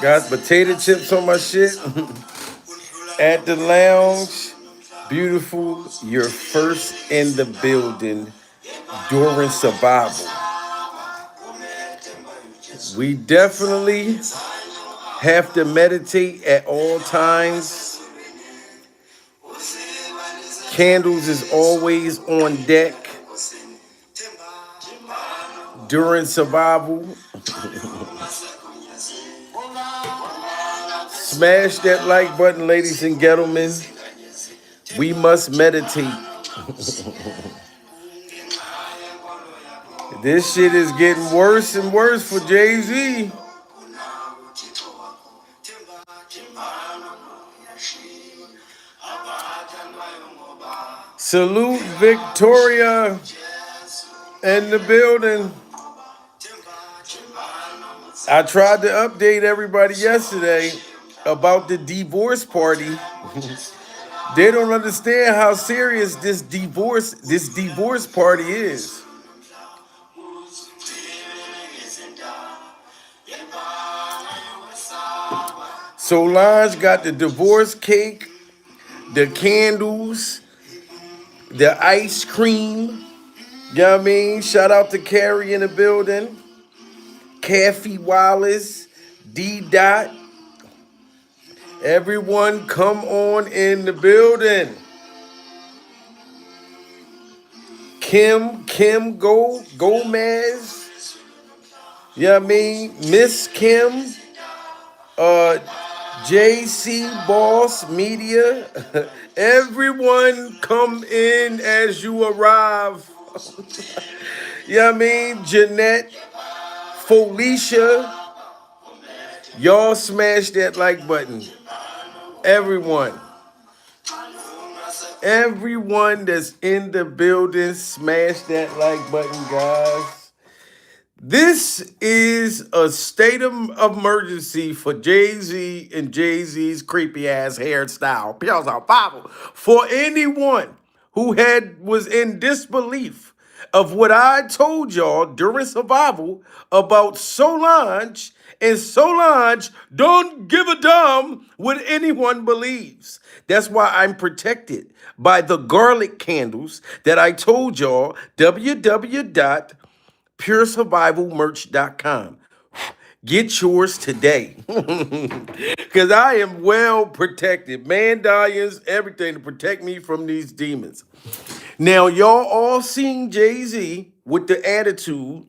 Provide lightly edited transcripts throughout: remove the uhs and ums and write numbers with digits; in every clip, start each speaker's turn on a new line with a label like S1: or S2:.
S1: Got potato chips on my shit. At the lounge. Beautiful. You're first in the building during survival. We definitely have to meditate at all times. Candles is always on deck during survival. Smash that like button, ladies and gentlemen. We must meditate. This shit is getting worse and worse for Jay-Z. Salute Victoria in the building. I tried to update everybody yesterday about the divorce party. They don't understand how serious this divorce party is. Solange got the divorce cake, the candles, the ice cream. You know what I mean? Shout out to Carrie in the building. Kathy Wallace, D. Dot. Everyone come on in the building. Kim Gomez. You know what I mean? Miss Kim. JC Boss Media. Everyone come in as you arrive. You know what I mean? Jeanette, Felicia. Y'all smash that like button. Everyone. Everyone that's in the building, smash that like button, guys. This is a state of emergency for Jay-Z and Jay-Z's creepy ass hairstyle. Pills are Bible. For anyone who was in disbelief of what I told y'all during survival about Solange, and Solange don't give a damn what anyone believes. That's why I'm protected by the garlic candles that I told y'all, www.puresurvivalmerch.com. Get yours today. Because I am well protected. Mandalions, everything to protect me from these demons. Now, y'all all seen Jay-Z with the attitude,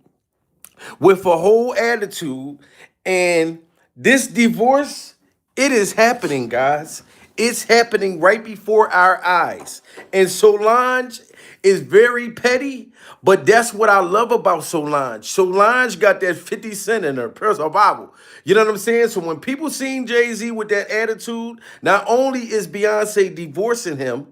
S1: with a whole attitude, and this divorce, it is happening, guys. It's happening right before our eyes. And Solange is very petty, but that's what I love about Solange. Solange got that 50 Cent in her personal Bible. You know what I'm saying? So when people seen Jay-Z with that attitude, not only is Beyonce divorcing him,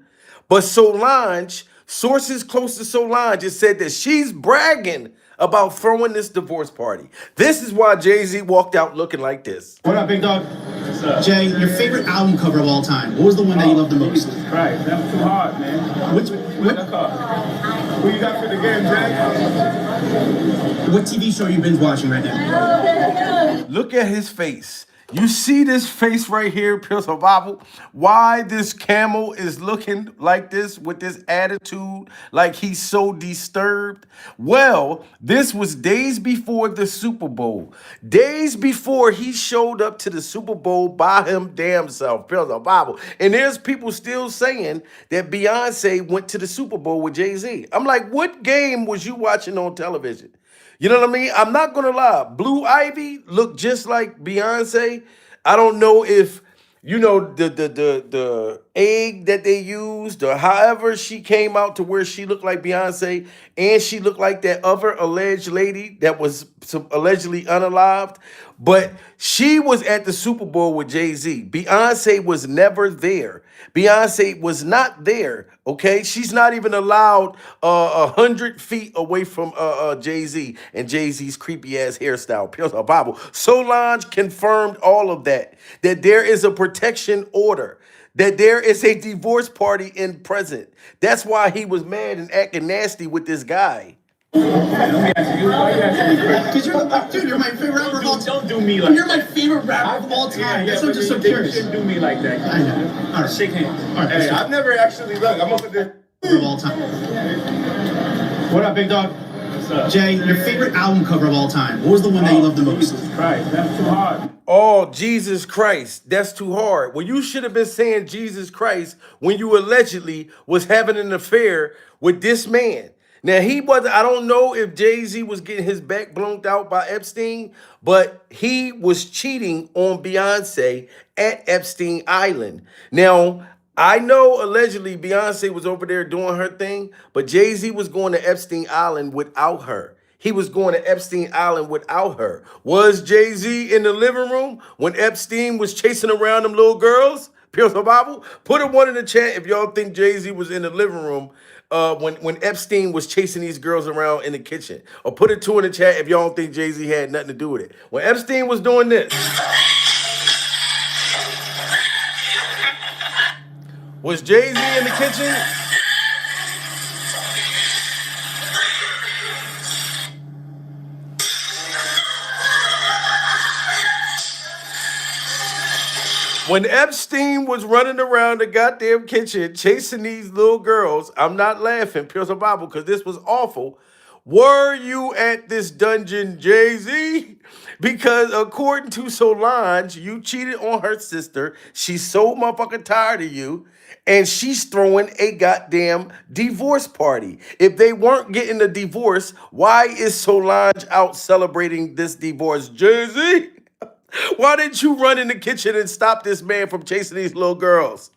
S1: but Solange, sources close to Solange, has said that she's bragging about throwing this divorce party. This is why Jay-Z walked out looking like this.
S2: What up, big dog? Jay, your favorite album cover of all time. What was the one that you loved the most?
S3: Right, that was too hard, man.
S2: What
S3: Who you got for the game, Jay?
S2: TV show you binge watching right now?
S1: Look at his face. You see this face right here, Pure Survival? Why this camel is looking like this with this attitude, like he's so disturbed? Well, this was days before the Super Bowl. Days before he showed up to the Super Bowl by him damn self, Pure Survival. And there's people still saying that Beyonce went to the Super Bowl with Jay-Z. I'm like, what game was you watching on television? You know what I mean? I'm not gonna lie. Blue Ivy looked just like Beyonce. I don't know if the egg that they used or however she came out to where she looked like Beyonce and she looked like that other alleged lady that was allegedly unalived. But she was at the Super Bowl with Jay-Z. Beyonce was never there. Beyonce was not there. Okay, she's not even allowed 100 feet away from Jay-Z and Jay-Z's creepy ass hairstyle. Pure Bible. Solange confirmed all of that. That there is a protection order. That there is a divorce party in present. That's why he was mad and acting nasty with this guy.
S3: Let me ask you, why you asking me crazy?
S2: Because you're my favorite rapper of all time.
S3: Don't do me like
S2: You're my favorite rapper of all time. That's why I'm just so
S3: you
S2: curious.
S3: shouldn't do me like that.
S2: I know. All right.
S3: Shake hands.
S2: All right.
S3: Hey, I've never actually, look, I'm gonna put this.
S2: Of all time. What up, big dog?
S3: What's up?
S2: Jay, your favorite album cover of all time. What was the one that you loved the most?
S3: Jesus Christ, that's too hard.
S1: Oh, Jesus Christ, that's too hard. Well, you should have been saying Jesus Christ when you allegedly was having an affair with this man. Now, he wasn't, I don't know if Jay-Z was getting his back blown out by Epstein, but he was cheating on Beyonce at Epstein Island. Now, I know allegedly Beyonce was over there doing her thing, but Jay-Z was going to Epstein Island without her. He was going to Epstein Island without her. Was Jay-Z in the living room when Epstein was chasing around them little girls? Pierce the Bible? Put a one in the chat if y'all think Jay-Z was in the living room when Epstein was chasing these girls around in the kitchen. Or put a two in the chat if y'all don't think Jay-Z had nothing to do with it. When Epstein was doing this, was Jay-Z in the kitchen? When Epstein was running around the goddamn kitchen chasing these little girls, I'm not laughing, Pierce the Bible, because this was awful. Were you at this dungeon, Jay-Z? Because according to Solange, you cheated on her sister. She's so motherfucking tired of you. And she's throwing a goddamn divorce party. If they weren't getting a divorce, why is Solange out celebrating this divorce? Jay-Z? Why didn't you run in the kitchen and stop this man from chasing these little girls?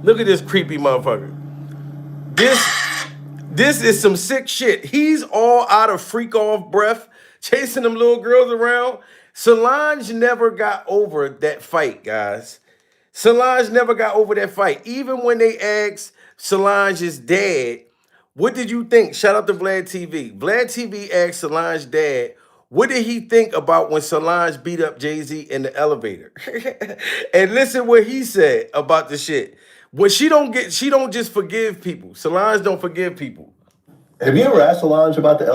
S1: Look at this creepy motherfucker. This is some sick shit. He's all out of freak off breath, chasing them little girls around. Solange never got over that fight, guys. Solange never got over that fight. Even when they asked Solange's dad, what did you think? Shout out to Vlad TV. Vlad TV asked Solange's dad, what did he think about when Solange beat up Jay-Z in the elevator? And listen what he said about the shit. When she don't just forgive people. Solange don't forgive people.
S4: Have you ever asked Solange about the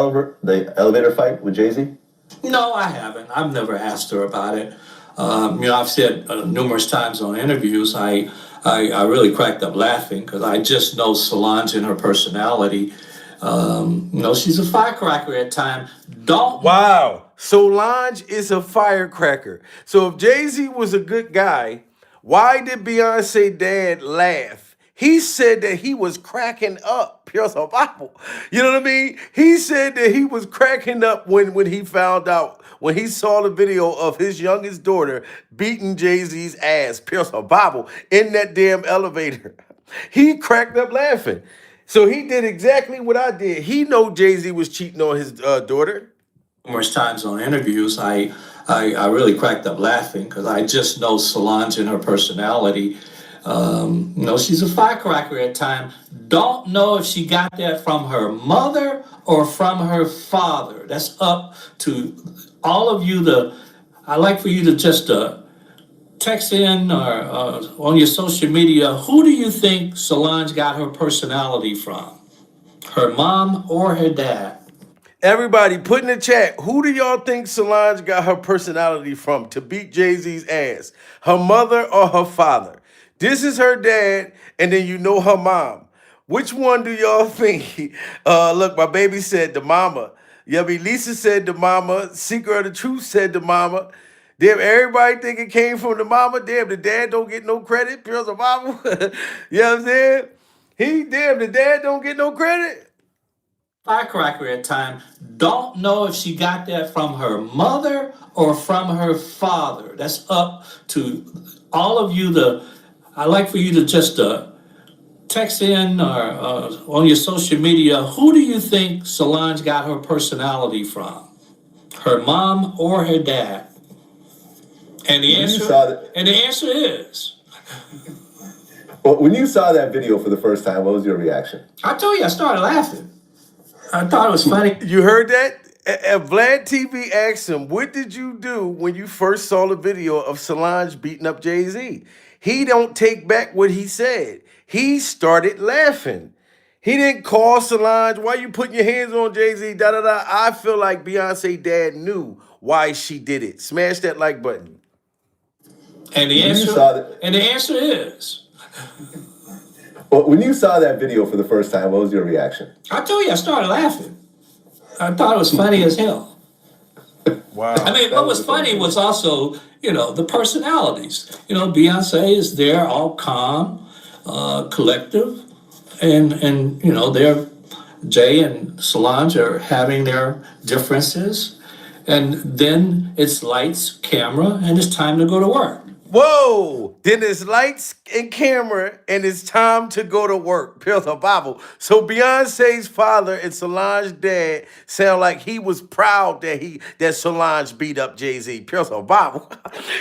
S4: elevator fight with Jay-Z?
S5: No, I haven't. I've never asked her about it. I've said numerous times on interviews, I really cracked up laughing because I just know Solange and her personality. She's a firecracker at times.
S1: Wow. Solange is a firecracker. So if Jay-Z was a good guy, why did Beyonce dad laugh? He said that he was cracking up. Pure Bible. You know what I mean? He said that he was cracking up when he found out, when he saw the video of his youngest daughter beating Jay-Z's ass, Pure Bible, in that damn elevator. He cracked up laughing. So he did exactly what I did. He know Jay-Z was cheating on his daughter.
S5: Numerous times on interviews, I really cracked up laughing because I just know Solange and her personality. She's a firecracker at times. Don't know if she got that from her mother or from her father. That's up to all of you. I'd like for you to just text in or on your social media. Who do you think Solange got her personality from? Her mom or her dad?
S1: Everybody, put in the chat, who do y'all think Solange got her personality from to beat Jay-Z's ass? Her mother or her father? This is her dad, and then you know her mom. Which one do y'all think? Look, my baby said the mama. Lisa said the mama. Seeker of the Truth said the mama. Damn, everybody think it came from the mama. Damn, the dad don't get no credit. Pure the mama. You know what I'm saying? The dad don't get no credit.
S5: Firecracker at times. Don't know if she got that from her mother or from her father. That's up to all of you. I'd like for you to just text in or on your social media. Who do you think Solange got her personality from? Her mom or her dad? And the answer is.
S4: Well, when you saw that video for the first time, what was your reaction?
S5: I told you I started laughing. I thought it was funny.
S1: You heard that? Vlad TV asked him, "What did you do when you first saw the video of Solange beating up Jay-Z?" He don't take back what he said. He started laughing. He didn't call Solange, "Why you putting your hands on Jay-Z?" Da da da. I feel like Beyonce dad knew why she did it. Smash that like button.
S5: And the
S4: When you
S5: answer,
S4: saw that,
S5: and the answer is,
S4: well, when you saw that video for the first time, what was your reaction?
S5: I told you, I started laughing. I thought it was funny as hell.
S1: Wow.
S5: I mean, what was funny was also, the personalities. Beyonce is there, all calm, collective, and they're Jay and Solange are having their differences, and then it's lights, camera, and it's time to go to work.
S1: Whoa! Then it's lights and camera, and it's time to go to work. Pills of Bible. So Beyonce's father and Solange's dad sound like he was proud that Solange beat up Jay-Z. Pills of Bible.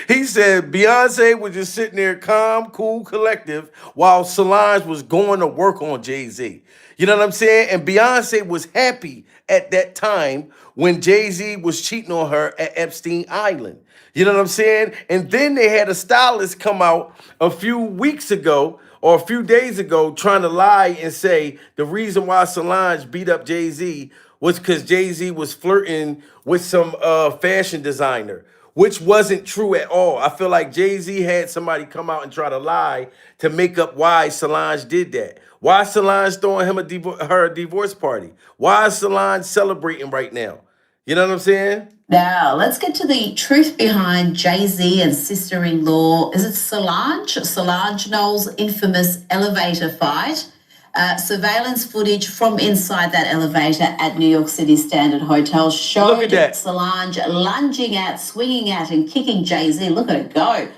S1: He said Beyonce was just sitting there calm, cool, collective, while Solange was going to work on Jay-Z. You know what I'm saying? And Beyonce was happy at that time when Jay-Z was cheating on her at Epstein Island. You know what I'm saying? And then they had a stylist come out a few weeks ago or a few days ago trying to lie and say the reason why Solange beat up Jay-Z was because Jay-Z was flirting with some fashion designer, which wasn't true at all. I feel like Jay-Z had somebody come out and try to lie to make up why Solange did that. Why is Solange throwing him her a divorce party? Why is Solange celebrating right now? You know what I'm saying?
S6: Now, let's get to the truth behind Jay-Z and sister-in-law. Is it Solange Knowles' infamous elevator fight. Surveillance footage from inside that elevator at New York City Standard Hotel showed Solange lunging out, swinging out, and kicking Jay-Z. Look at it go.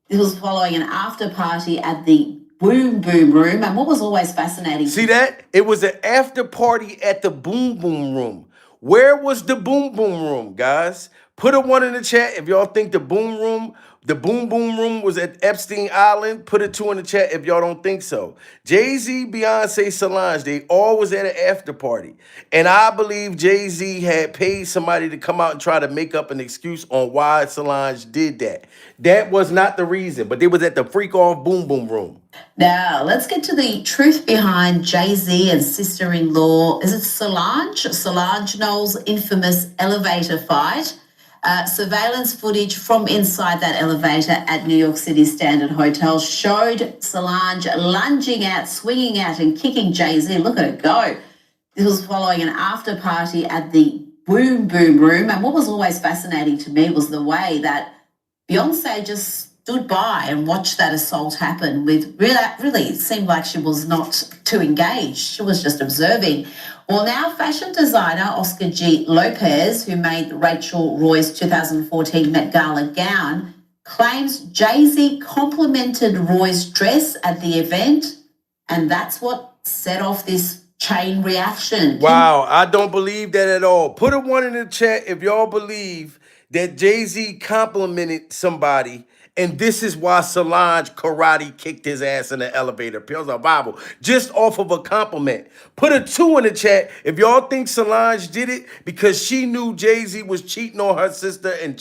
S6: This was following an after party at the Boom Boom Room. And what was always fascinating...
S1: See that? It was an after party at the Boom Boom Room. Where was the Boom Boom Room, guys? Put a 1 in the chat if y'all think the Boom Boom Room was at Epstein Island. Put a 2 in the chat if y'all don't think so. Jay-Z, Beyonce, Solange, they all was at an after party. And I believe Jay-Z had paid somebody to come out and try to make up an excuse on why Solange did that. That was not the reason, but they was at the freak-off Boom Boom Room.
S6: Now, let's get to the truth behind Jay-Z and sister-in-law. Is it Solange Knowles' infamous elevator fight. Surveillance footage from inside that elevator at New York City Standard Hotel showed Solange lunging out, swinging out, and kicking Jay-Z. Look at it go. This was following an after party at the Boom Boom Room. And what was always fascinating to me was the way that Beyonce just stood by and watched that assault happen with really, it seemed like she was not too engaged. She was just observing. Well, now fashion designer Oscar G. Lopez, who made Rachel Roy's 2014 Met Gala gown, claims Jay-Z complimented Roy's dress at the event, and that's what set off this chain reaction.
S1: Wow, I don't believe that at all. Put a 1 in the chat if y'all believe that Jay-Z complimented somebody, and this is why Solange karate kicked his ass in the elevator. Pills of Bible. Just off of a compliment. Put a 2 in the chat if y'all think Solange did it because she knew Jay-Z was cheating on her sister and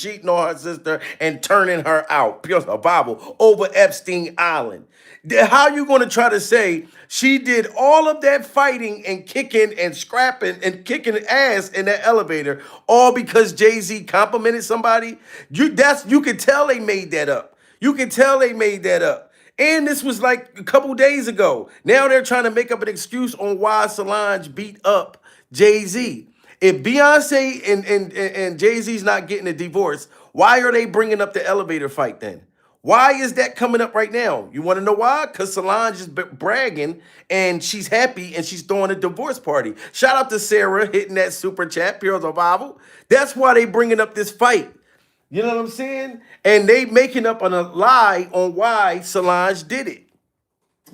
S1: turning her out. Pills of Bible. Over Epstein Island. How you going to try to say she did all of that fighting and kicking and scrapping and kicking ass in that elevator all because Jay-Z complimented somebody? You can tell they made that up. You can tell they made that up. And this was like a couple days ago. Now they're trying to make up an excuse on why Solange beat up Jay-Z. If Beyonce and Jay-Z's not getting a divorce, why are they bringing up the elevator fight then? Why is that coming up right now? You want to know why? Because Solange is bragging and she's happy and she's throwing a divorce party. Shout out to Sarah hitting that super chat, Pure Survival. That's why they bringing up this fight. You know what I'm saying? And they making up a lie on why Solange did it.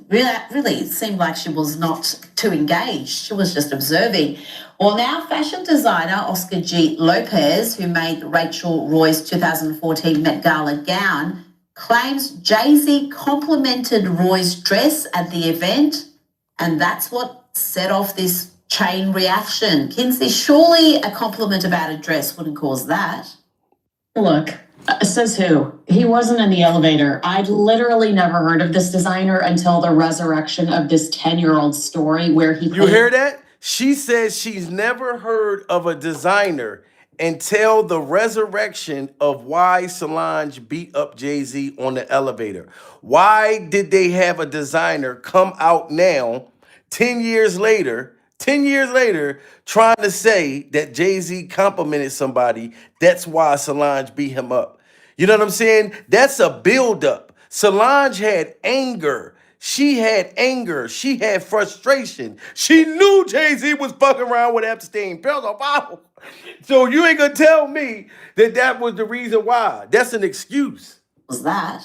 S6: Really, it seemed like she was not too engaged. She was just observing. Well, now fashion designer Oscar G. Lopez, who made Rachel Roy's 2014 Met Gala gown, claims Jay-Z complimented Roy's dress at the event, and that's what set off this chain reaction. Kinsey, surely a compliment about a dress wouldn't cause that.
S7: Look, says who? He wasn't in the elevator. I'd literally never heard of this designer until the resurrection of this 10-year-old story where he
S1: You hear that? She says she's never heard of a designer until the resurrection of why Solange beat up Jay-Z on the elevator. Why did they have a designer come out now, 10 years later, 10 years later, trying to say that Jay-Z complimented somebody? That's why Solange beat him up. You know what I'm saying? That's a buildup. Solange had anger. She had anger. She had frustration. She knew Jay-Z was fucking around with Epstein. So you ain't gonna tell me that that was the reason why. That's an excuse.
S6: Was that?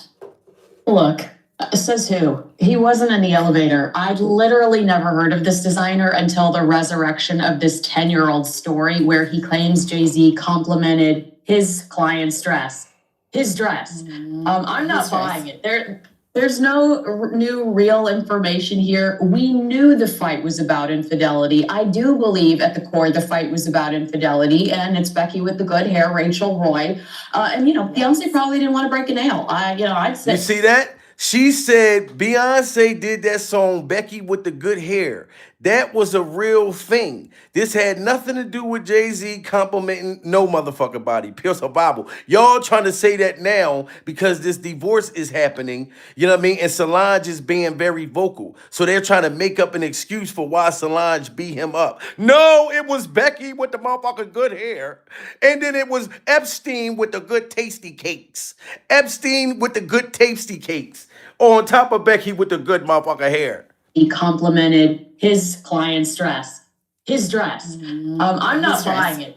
S7: Look, says who? He wasn't in the elevator. I'd literally never heard of this designer until the resurrection of this 10-year-old story where he claims Jay-Z complimented his client's dress. His dress. I'm not buying it. There's no new real information here. We knew the fight was about infidelity. I do believe at the core the fight was about infidelity, and it's Becky with the good hair, Rachel Roy. And Beyonce probably didn't want to break a nail. I'd say.
S1: You see that? She said Beyonce did that song, Becky with the Good Hair. That was a real thing. This had nothing to do with Jay-Z complimenting no motherfucking body. Pierce her Bible. Y'all trying to say that now because this divorce is happening, you know what I mean? And Solange is being very vocal. So they're trying to make up an excuse for why Solange beat him up. No, it was Becky with the motherfucking good hair. And then it was Epstein with the good tasty cakes. Epstein with the good tasty cakes. On top of Becky with the good motherfucker hair.
S7: He complimented his client's dress. His dress. I'm not buying it.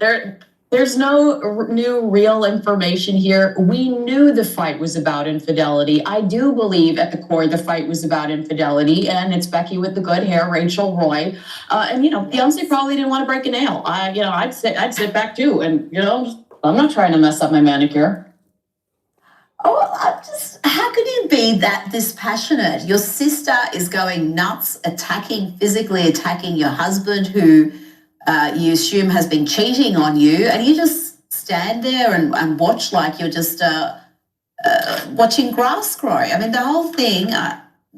S7: There's no new real information here. We knew the fight was about infidelity. I do believe at the core the fight was about infidelity, and it's Becky with the good hair, Rachel Roy. And Beyonce probably didn't want to break a nail. I'd sit back too, and I'm not trying to mess up my manicure.
S6: Oh, how could you be that dispassionate? Your sister is going nuts, physically attacking your husband, who you assume has been cheating on you, and you just stand there and watch like you're just watching grass grow. I mean, the whole thing,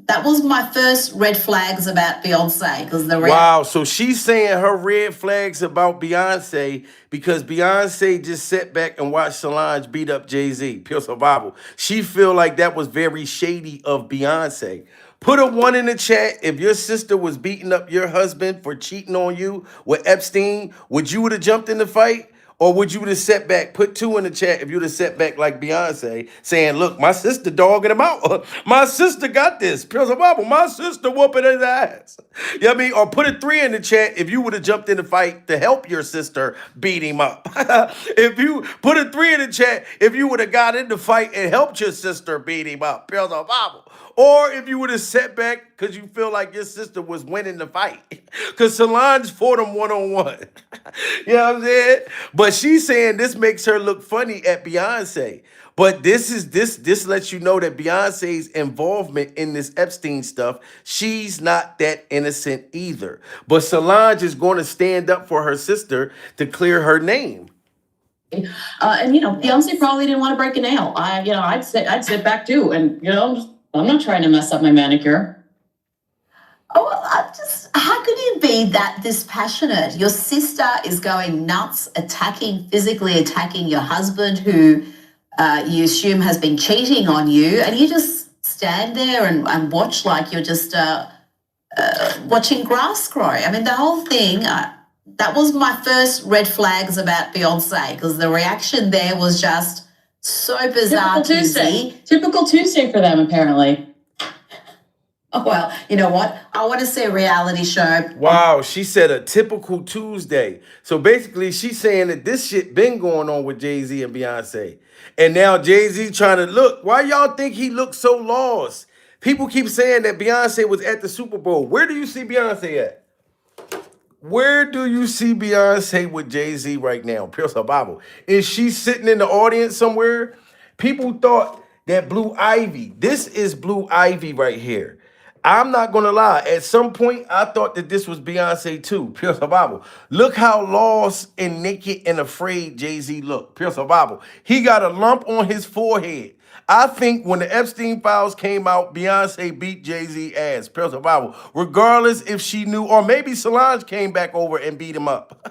S6: that was my first red flags about Beyonce.
S1: Wow, so she's saying her red flags about Beyonce because Beyonce just sat back and watched Solange beat up Jay-Z. Pure survival. She feel like that was very shady of Beyonce. Put a 1 in the chat if your sister was beating up your husband for cheating on you with Epstein. Would you would have jumped in the fight? Or would you would have set back? Put 2 in the chat if you would have set back like Beyonce, saying, look, my sister dogging him out. My sister got this. My sister whooping his ass. You know what I mean? Or put a 3 in the chat if you would have jumped in the fight to help your sister beat him up. If you put a 3 in the chat if you would have got in the fight and helped your sister beat him up. Or if you would have set back because you feel like your sister was winning the fight. Because Solange fought him one-on-one. You know what I'm saying? But she's saying this makes her look funny at Beyonce. But this lets you know that Beyonce's involvement in this Epstein stuff, she's not that innocent either. But Solange is going to stand up for her sister to clear her name.
S7: And Beyonce probably didn't want to break a nail. I'd sit back too, and I'm not trying to mess up my manicure.
S6: Oh, how could you be that dispassionate? Your sister is going nuts, physically attacking your husband, who you assume has been cheating on you, and you just stand there and watch like you're just watching grass grow. I mean, the whole thing, that was my first red flags about Beyonce, because the reaction there was just so bizarre.
S7: Typical Tuesday for them, apparently.
S6: Oh, well, you know what? I want to see a reality show.
S1: Wow, she said a typical Tuesday. So basically, she's saying that this shit been going on with Jay-Z and Beyonce. And now Jay-Z trying to look. Why y'all think he looks so lost? People keep saying that Beyonce was at the Super Bowl. Where do you see Beyonce at? Where do you see Beyonce with Jay-Z right now? Pierce her Bible. Is she sitting in the audience somewhere? People thought that Blue Ivy, this is Blue Ivy right here. I'm not gonna lie. At some point, I thought that this was Beyonce too. Pure survival. Look how lost and naked and afraid Jay-Z looked. Pure survival. He got a lump on his forehead. I think when the Epstein files came out, Beyonce beat Jay-Z ass. Pure survival. Regardless if she knew, or maybe Solange came back over and beat him up.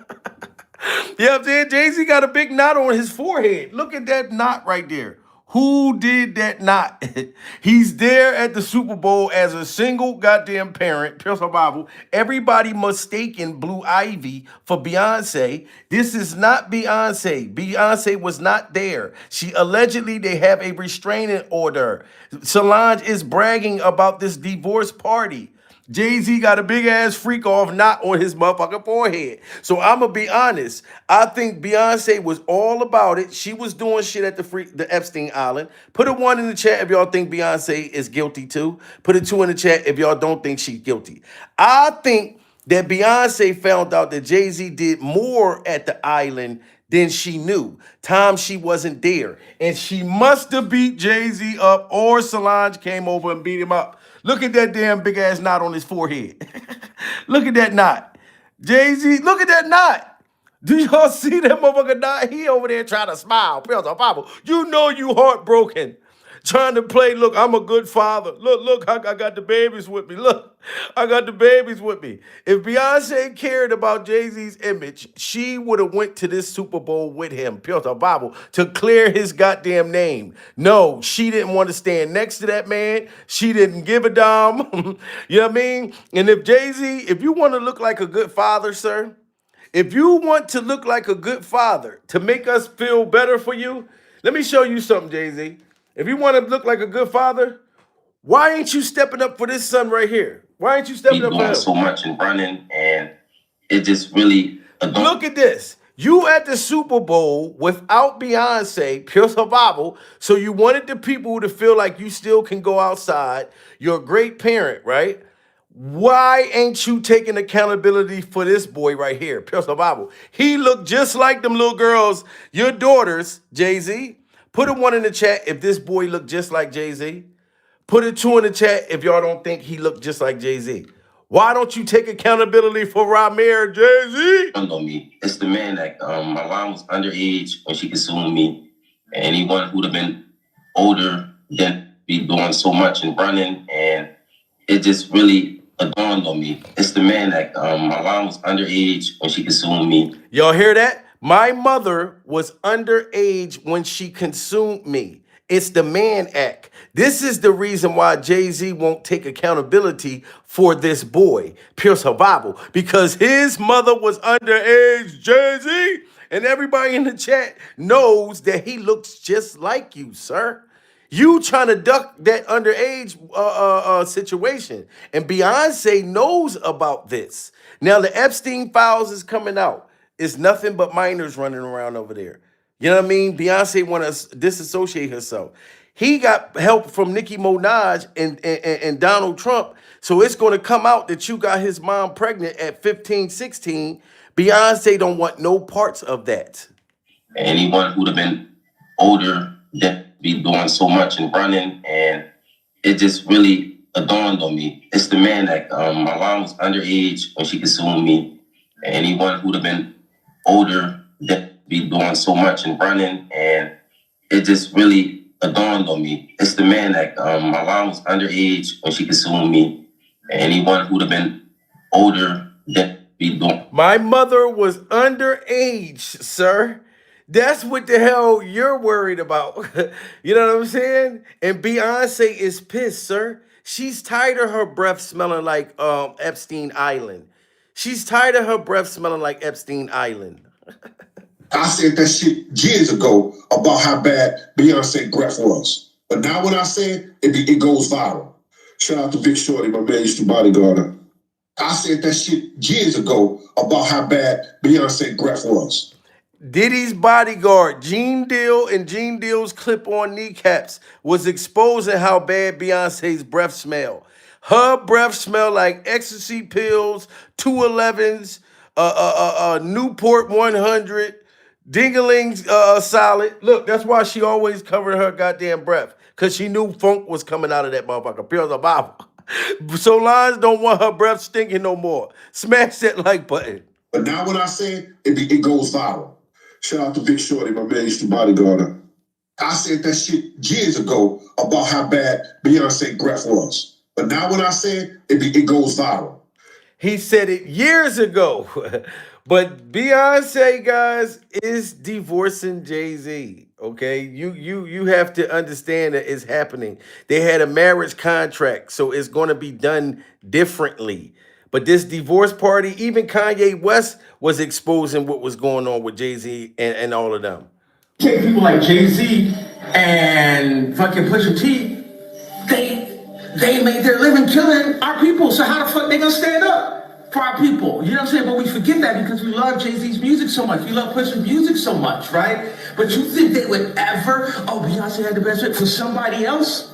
S1: You know what I'm saying? Jay-Z got a big knot on his forehead. Look at that knot right there. Who did that knot? He's there at the Super Bowl as a single goddamn parent, pure survival. Everybody mistaken Blue Ivy for Beyonce. This is not Beyonce. Beyonce was not there. They have a restraining order. Solange is bragging about this divorce party. Jay-Z got a big ass freak off knot on his motherfucking forehead. So I'm gonna be honest. I think Beyonce was all about it. She was doing shit at the Epstein Island. Put a 1 in the chat if y'all think Beyonce is guilty too. Put a 2 in the chat if y'all don't think she's guilty. I think that Beyonce found out that Jay-Z did more at the island than she knew. Time she wasn't there. And she must have beat Jay-Z up, or Solange came over and beat him up. Look at that damn big ass knot on his forehead. Look at that knot. Jay-Z, look at that knot. Do y'all see that motherfucker knot? He over there trying to smile. You know you heartbroken. Trying to play, look, I'm a good father. Look, I got the babies with me. Look, I got the babies with me. If Beyonce cared about Jay-Z's image, she would have went to this Super Bowl with him, pure Bible, to clear his goddamn name. No, she didn't want to stand next to that man. She didn't give a damn. You know what I mean? And if Jay-Z, if you want to look like a good father, sir, if you want to look like a good father to make us feel better for you, let me show you something, Jay-Z. If you want to look like a good father, why ain't you stepping up for this son right here? Why ain't you stepping up for him?
S8: So much and running, and it just really...
S1: Look at this. You at the Super Bowl without Beyonce, pure survival, so you wanted the people to feel like you still can go outside. You're a great parent, right? Why ain't you taking accountability for this boy right here, pure survival? He looked just like them little girls, your daughters, Jay-Z. Put a 1 in the chat if this boy looked just like Jay-Z. Put a 2 in the chat if y'all don't think he looked just like Jay-Z. Why don't you take accountability for Ramir, Jay-Z?
S8: On me. It's the man that my mom was underage when she consumed me. And anyone who'd have been older than be doing so much and running, and it just really dawned on me. It's the man that my mom was underage when she consumed me.
S1: Y'all hear that? My mother was underage when she consumed me. It's the man act. This is the reason why Jay-Z won't take accountability for this boy, pure survival, because his mother was underage, Jay-Z, and everybody in the chat knows that he looks just like you, sir. You trying to duck that underage situation, and Beyonce knows about this. Now the Epstein files is coming out. It's nothing but minors running around over there. You know what I mean? Beyonce want to disassociate herself. He got help from Nicki Minaj and Donald Trump. So it's going to come out that you got his mom pregnant at 15, 16. Beyonce don't want no parts of that.
S8: Anyone who'd have been older that be doing so much and running, and it just really dawned on me. It's the man that my mom was underage when she consumed me. Anyone who'd have been older that be doing so much and running, and it just really dawned on me. It's the man that my mom was underage when she consumed me. Anyone who'd have been older that be doing.
S1: My mother was underage, sir. That's what the hell you're worried about. You know what I'm saying? And Beyonce is pissed, sir. She's tired of her breath smelling like Epstein Island. She's tired of her breath smelling like Epstein Island.
S9: I said that shit years ago about how bad Beyonce breath was. But now when I say it goes viral. Shout out to Big Shorty, my man used to bodyguard her. I said that shit years ago about how bad Beyonce breath was.
S1: Diddy's bodyguard, Gene Deal, and Gene Deal's clip-on kneecaps was exposing how bad Beyonce's breath smelled. Her breath smelled like ecstasy pills, 211s, Newport 100, Dingaling solid. Look, that's why she always covered her goddamn breath, because she knew funk was coming out of that motherfucker. Pure the Bible. Solange don't want her breath stinking no more. Smash that like button.
S9: But now when I say it, it goes viral. Shout out to Big Shorty, my man used to bodyguard her. I said that shit years ago about how bad Beyonce breath was. But now when I say it goes viral.
S1: He said it years ago. But Beyonce, guys, is divorcing Jay-Z. Okay, you have to understand that it's happening. They had a marriage contract, so it's going to be done differently. But this divorce party, even Kanye West was exposing what was going on with Jay-Z and all of them.
S3: Take people like Jay-Z and fucking Pusha T, they made their living killing our people. So how the fuck they gonna stand up for our people? You know what I'm saying? But we forget that because we love Jay-Z's music so much. We love Pusha's music so much, right? But you think they would ever, Beyonce had the best fit for somebody else?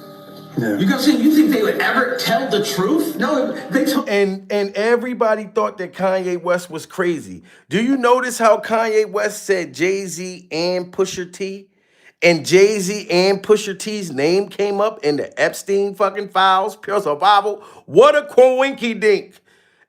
S3: Yeah. You know what I'm saying? You think they would ever tell the truth? No, they told.
S1: And everybody thought that Kanye West was crazy. Do you notice how Kanye West said Jay-Z and Pusha T? And Jay-Z and Pusha T's name came up in the Epstein fucking files, pure survival. What a coinky dink.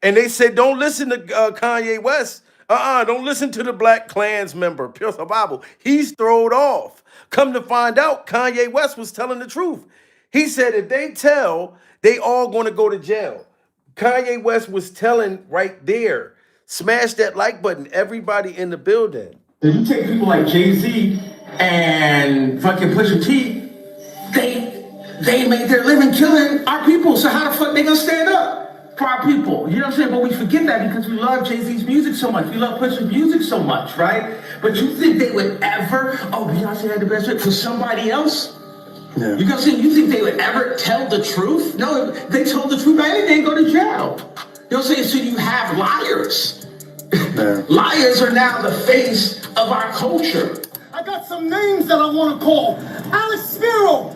S1: And they said, don't listen to Kanye West. Don't listen to the Black Klans member, pure survival. He's thrown off. Come to find out, Kanye West was telling the truth. He said if they tell, they all going to go to jail. Kanye West was telling right there. Smash that like button, everybody in the building.
S3: You take people like Jay-Z and fucking Pusha T, they made their living killing our people. So how the fuck they gonna stand up for our people? You know what I'm saying? But we forget that because we love Jay-Z's music so much. We love Pusha's music so much, right? But you think they would ever, Beyonce had the best fit for somebody else? Yeah. You know what I'm saying? You think they would ever tell the truth? No, if they told the truth, they go to jail. You know what I'm saying? So you have liars. Yeah. Liars are now the face of our culture.
S2: I got some names that I want to call. Alex Spiro,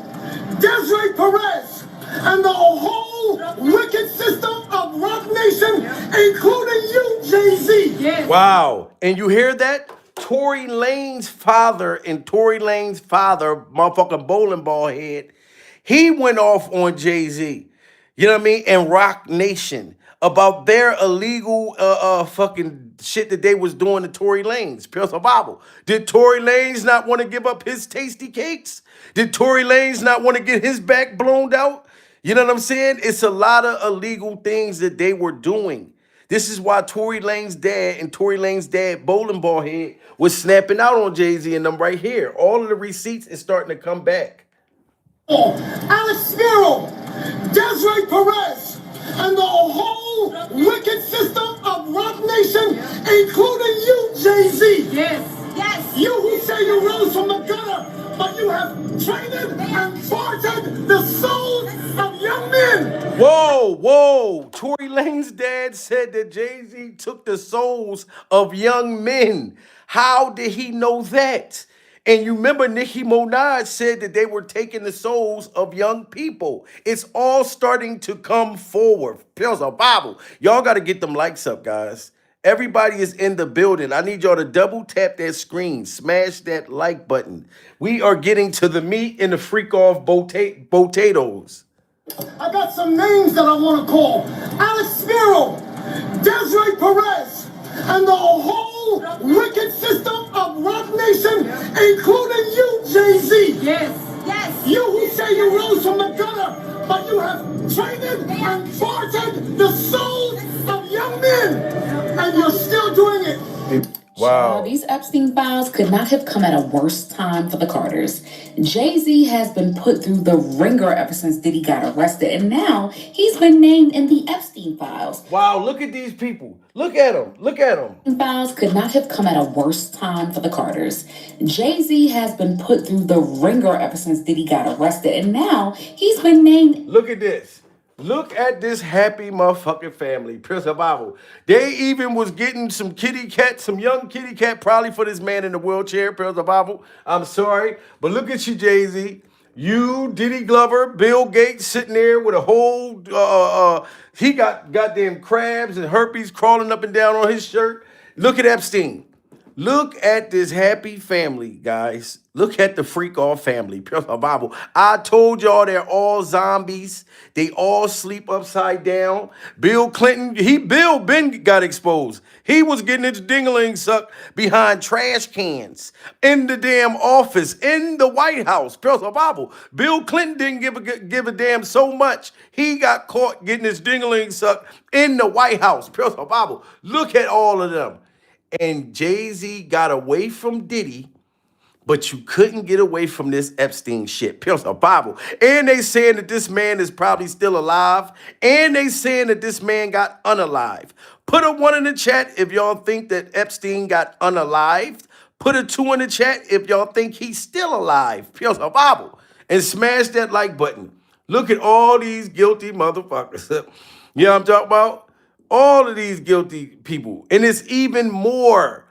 S2: Desiree Perez, and the whole wicked system of Rock Nation, including you, Jay-Z. Yes.
S1: Wow. And you hear that? Tory Lane's father, motherfucking bowling ball head, he went off on Jay-Z, you know what I mean, and Rock Nation about their illegal fucking shit that they was doing to Tory Lanez, pure survival. Did Tory Lanez not want to give up his tasty cakes? Did Tory Lanez not want to get his back blown out? You know what I'm saying? It's a lot of illegal things that they were doing. This is why Tory Lane's dad, bowling ball head, was snapping out on Jay-Z and them right here. All of the receipts is starting to come back.
S2: Alex Spiro, Desiree Perez, and the whole wicked system of Rock Nation, including you, Jay-Z. Yes, yes. You who say you rose from the gutter, but you have traded and farted the souls of young men.
S1: Whoa. Tory Lane's dad said that Jay-Z took the souls of young men. How did he know that? And you remember Nicki Minaj said that they were taking the souls of young people. It's all starting to come forward. Pure Bible. Y'all got to get them likes up, guys. Everybody is in the building. I need y'all to double tap that screen. Smash that like button. We are getting to the meat and the freak off potatoes.
S2: I got some names that I want to call. Alex Spiro, Desiree Perez, and the whole wicked system of Rock Nation, including you, Jay-Z. Yes, yes. You who say you rose from the gutter, but you have traded and farted the souls of young men, and you're still doing it.
S1: Wow.
S10: These Epstein files could not have come at a worse time for the Carters. Jay-Z has been put through the ringer ever since Diddy got arrested, and now he's been named in the Epstein files.
S1: Wow, look at these people. Look at them.
S10: Files could not have come at a worse time for the Carters. Jay-Z has been put through the ringer ever since Diddy got arrested, and now he's been named.
S1: Look at this. Look at this happy motherfucking family, pure survival. They even was getting some young kitty cat, probably for this man in the wheelchair, pure survival. I'm sorry, but look at you, Jay-Z. You, Diddy Glover, Bill Gates sitting there with a whole, he got goddamn crabs and herpes crawling up and down on his shirt. Look at Epstein. Look at this happy family, guys. Look at the freak off family. Pure Bible. I told y'all they're all zombies. They all sleep upside down. Bill Clinton, Bill Ben got exposed. He was getting his dingling sucked behind trash cans in the damn office in the White House. Pure Bible. Bill Clinton didn't give a damn so much. He got caught getting his dingling sucked in the White House. Pure Bible. Look at all of them. And Jay-Z got away from Diddy, but you couldn't get away from this Epstein shit. Pills of Bible. And they saying that this man is probably still alive. And they saying that this man got unalived. Put a 1 in the chat if y'all think that Epstein got unalived. Put a 2 in the chat if y'all think he's still alive. Pills of Bible. And smash that like button. Look at all these guilty motherfuckers. You know what I'm talking about? All of these guilty people. And it's even more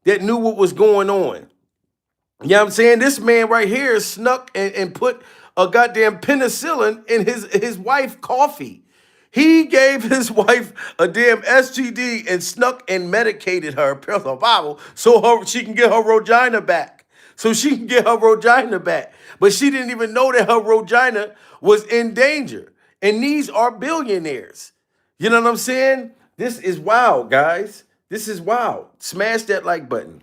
S1: that knew what was going on. You know what I'm saying? This man right here snuck and put a goddamn penicillin in his wife coffee. He gave his wife a damn STD and snuck and medicated her, personal Bible, so she can get her vagina back. But she didn't even know that her vagina was in danger. And these are billionaires. You know what I'm saying? This is wild, guys. This is wild. Smash that like button.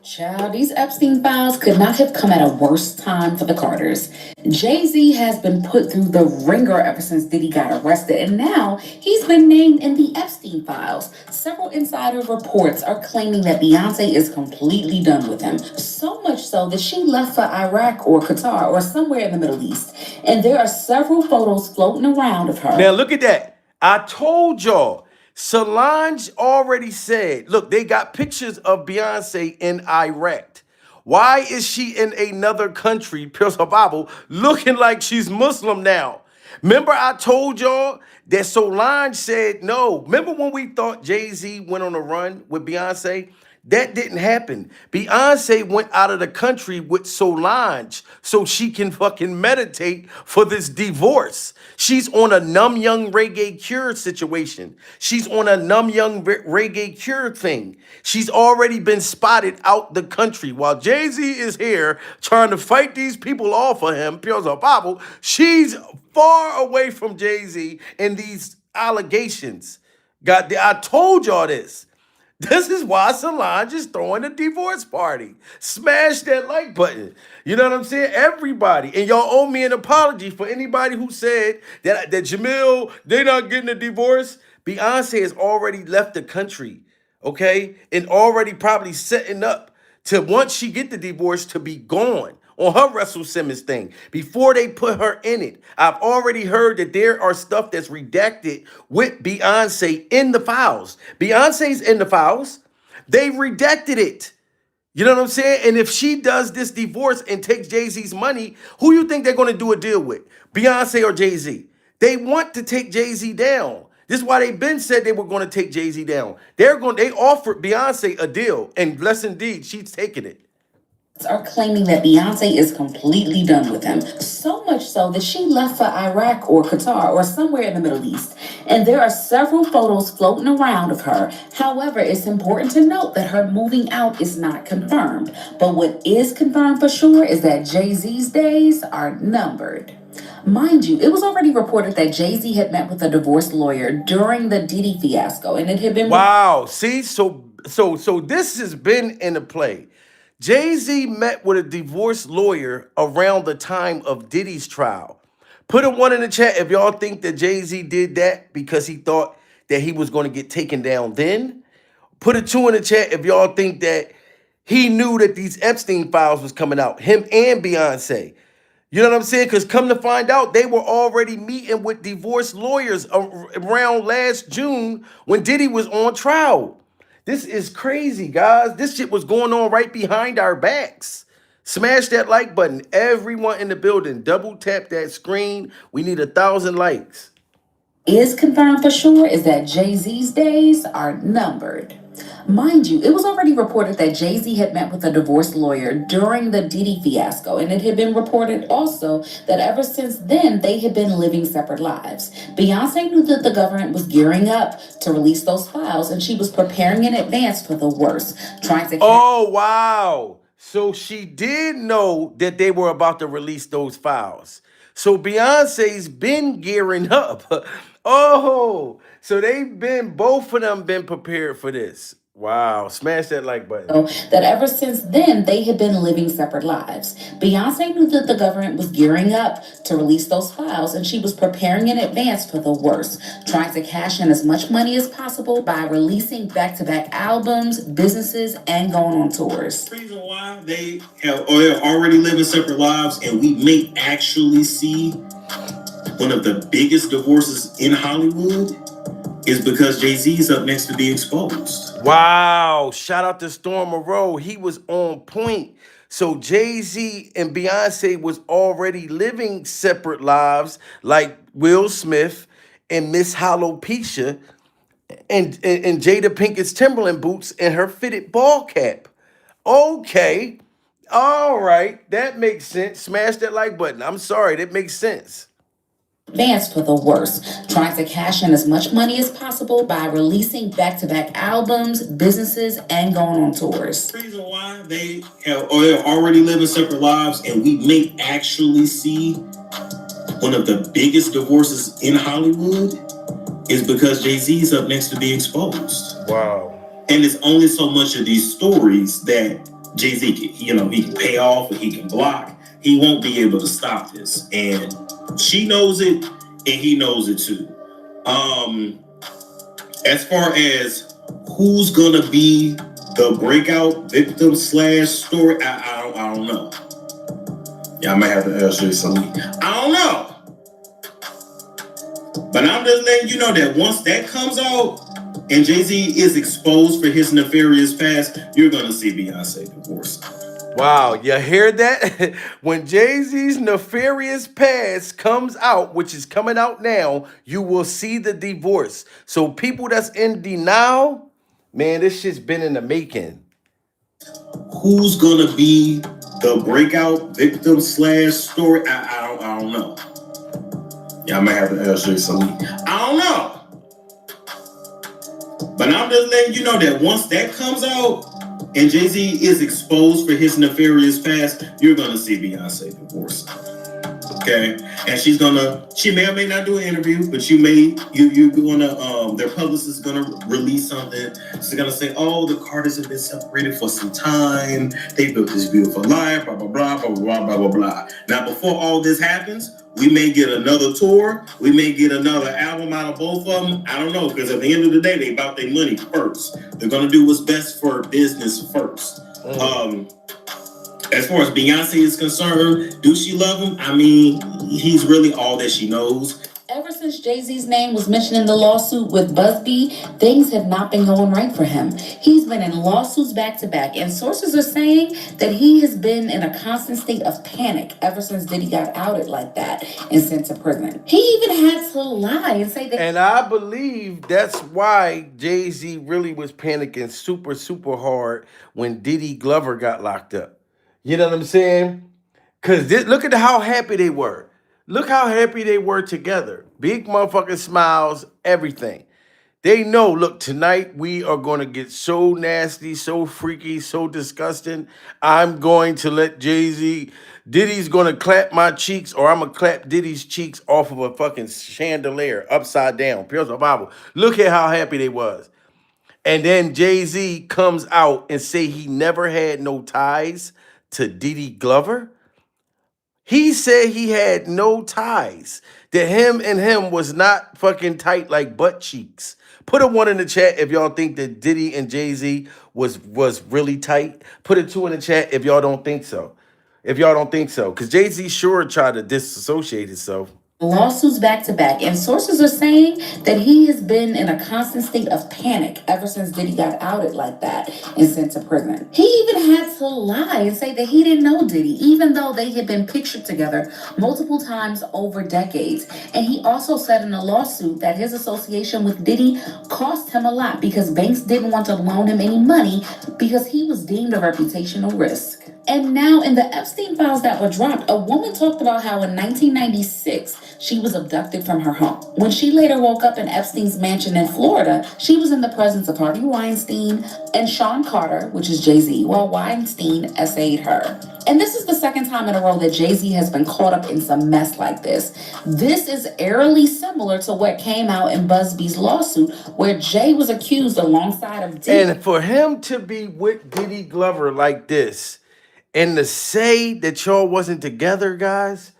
S10: Child, these Epstein files could not have come at a worse time for the Carters. Jay-Z has been put through the ringer ever since Diddy got arrested, and now he's been named in the Epstein files. Several insider reports are claiming that Beyonce is completely done with him, so much so that she left for Iraq or Qatar or somewhere in the Middle East. And there are several photos floating around of her.
S1: Now look at that. I told y'all. Solange already said, look, they got pictures of Beyonce in Iraq. Why is she in another country, Pierce her Bible, looking like she's Muslim now? Remember I told y'all that Solange said no. Remember when we thought Jay-Z went on a run with Beyonce? That didn't happen. Beyonce went out of the country with Solange so she can fucking meditate for this divorce. She's on a numb young reggae cure situation. She's on a numb young reggae cure thing. She's already been spotted out the country. While Jay-Z is here trying to fight these people off of him, Pure Bible, she's far away from Jay-Z and these allegations. I told y'all this. This is why Solange is throwing a divorce party. Smash that like button. You know what I'm saying? Everybody. And y'all owe me an apology for anybody who said that Jamil, they not getting a divorce. Beyonce has already left the country, okay? And already probably setting up to, once she get the divorce, to be gone on her Russell Simmons thing before they put her in it. I've already heard that there are stuff that's redacted with Beyonce in the files. Beyonce's in the files. They redacted it. You know what I'm saying? And if she does this divorce and takes Jay-Z's money, who you think they're going to do a deal with? Beyonce or Jay-Z? They want to take Jay-Z down. This is why they've been said they were going to take Jay-Z down. They offered Beyonce a deal, and bless indeed, she's taking it.
S10: Are claiming that Beyonce is completely done with him, so much so that she left for Iraq or Qatar or somewhere in the Middle East. And there are several photos floating around of her. However, it's important to note that her moving out is not confirmed. But what is confirmed for sure is that Jay-Z's days are numbered. Mind you, it was already reported that Jay-Z had met with a divorce lawyer during the Diddy fiasco, and it had been...
S1: Wow, see? So this has been in the play. Jay-Z met with a divorce lawyer around the time of Diddy's trial. Put a 1 in the chat if y'all think that Jay-Z did that because he thought that he was going to get taken down then. Put a 2 in the chat if y'all think that he knew that these Epstein files was coming out, him and Beyonce. You know what I'm saying? Because come to find out, they were already meeting with divorce lawyers around last June when Diddy was on trial. This is crazy, guys. This shit was going on right behind our backs. Smash that like button. Everyone in the building, double tap that screen. We need 1,000 likes.
S10: is confirmed for sure is that Jay-Z's days are numbered. Mind you, it was already reported that Jay-Z had met with a divorce lawyer during the Diddy fiasco, and it had been reported also that ever since then, they had been living separate lives. Beyonce knew that the government was gearing up to release those files, and she was preparing in advance for the worst, trying to...
S1: Oh, wow. So she did know that they were about to release those files. So Beyonce's been gearing up. Oh, so both of them been prepared for this. Wow. Smash that like button.
S10: That ever since then, they had been living separate lives. Beyonce knew that the government was gearing up to release those files, and she was preparing in advance for the worst, trying to cash in as much money as possible by releasing back-to-back albums, businesses, and going on tours.
S11: The reason why they have already living separate lives, and we may actually see one of the biggest divorces in Hollywood, is because Jay-Z's up next to be exposed.
S1: Wow. Shout out to Storm Moreau. He was on point. So Jay-Z and Beyonce was already living separate lives like Will Smith and Miss Alopecia and Jada Pinkett's Timberland boots and her fitted ball cap. Okay. All right. That makes sense. Smash that like button. I'm sorry. That makes sense.
S10: Advance for the worst, trying to cash in as much money as possible by releasing back-to-back albums, businesses, and going on tours.
S11: The reason why they have already living separate lives, and we may actually see one of the biggest divorces in Hollywood, is because Jay-Z's up next to be exposed.
S1: Wow.
S11: And it's only so much of these stories that Jay-Z can, he can pay off or he can block. He won't be able to stop this. And she knows it, and he knows it too. As far as who's gonna be the breakout victim / story, I don't know. Yeah, I might have to ask you something. I don't know. But I'm just letting you know that once that comes out and Jay-Z is exposed for his nefarious past, you're gonna see Beyonce divorce.
S1: Wow, you hear that? When Jay-Z's nefarious past comes out, which is coming out now, you will see the divorce. So people that's in denial, man, this shit's been in the making.
S11: Who's gonna be the breakout victim / story? I don't know. Yeah, I might have to ask you something. I don't know. But I'm just letting you know that once that comes out and Jay-Z is exposed for his nefarious past, you're gonna see Beyonce divorce. Okay? And she may or may not do an interview, but you're gonna, their publicist is gonna release something. She's gonna say, oh, the Carters have been separated for some time. They built this beautiful life, blah, blah, blah, blah, blah, blah, blah, blah. Now, before all this happens, we may get another tour. We may get another album out of both of them. I don't know, because at the end of the day, they about their money first. They're gonna do what's best for business first. As far as Beyonce is concerned, do she love him? I mean, he's really all that she knows.
S10: Ever since Jay-Z's name was mentioned in the lawsuit with Busby, things have not been going right for him. He's been in lawsuits back to back, and sources are saying that he has been in a constant state of panic ever since Diddy got outed like that and sent to prison. He even had to lie and say that...
S1: And I believe that's why Jay-Z really was panicking super, super hard when Diddy Glover got locked up. You know what I'm saying? Because look at how happy they were. Look how happy they were together. Big motherfucking smiles, everything. They know, look, tonight we are going to get so nasty, so freaky, so disgusting. I'm going to let Jay-Z, Diddy's going to clap my cheeks, or I'm going to clap Diddy's cheeks off of a fucking chandelier, upside down. Pure survival. Look at how happy they was. And then Jay-Z comes out and say he never had no ties to Diddy Glover. He said he had no ties. That him was not fucking tight like butt cheeks. Put a 1 in the chat if y'all think that Diddy and Jay-Z was really tight. Put a 2 in the chat if y'all don't think so. If y'all don't think so. Because Jay-Z sure tried to disassociate himself.
S10: lawsuits back to back, and sources are saying that he has been in a constant state of panic ever since Diddy got outed like that and sent to prison. He even had to lie and say that he didn't know Diddy, even though they had been pictured together multiple times over decades. And he also said in a lawsuit that his association with Diddy cost him a lot because banks didn't want to loan him any money because he was deemed a reputational risk. And now, in the Epstein files that were dropped, a woman talked about how in 1996 she was abducted from her home. When she later woke up in Epstein's mansion in Florida, she was in the presence of Harvey Weinstein and Sean Carter, which is Jay-Z, while Weinstein essayed her. And this is the second time in a row that Jay-Z has been caught up in some mess like this. This is eerily similar to what came out in Busby's lawsuit, where Jay was accused alongside of Diddy.
S1: And for him to be with Diddy Glover like this, and to say that y'all wasn't together, guys,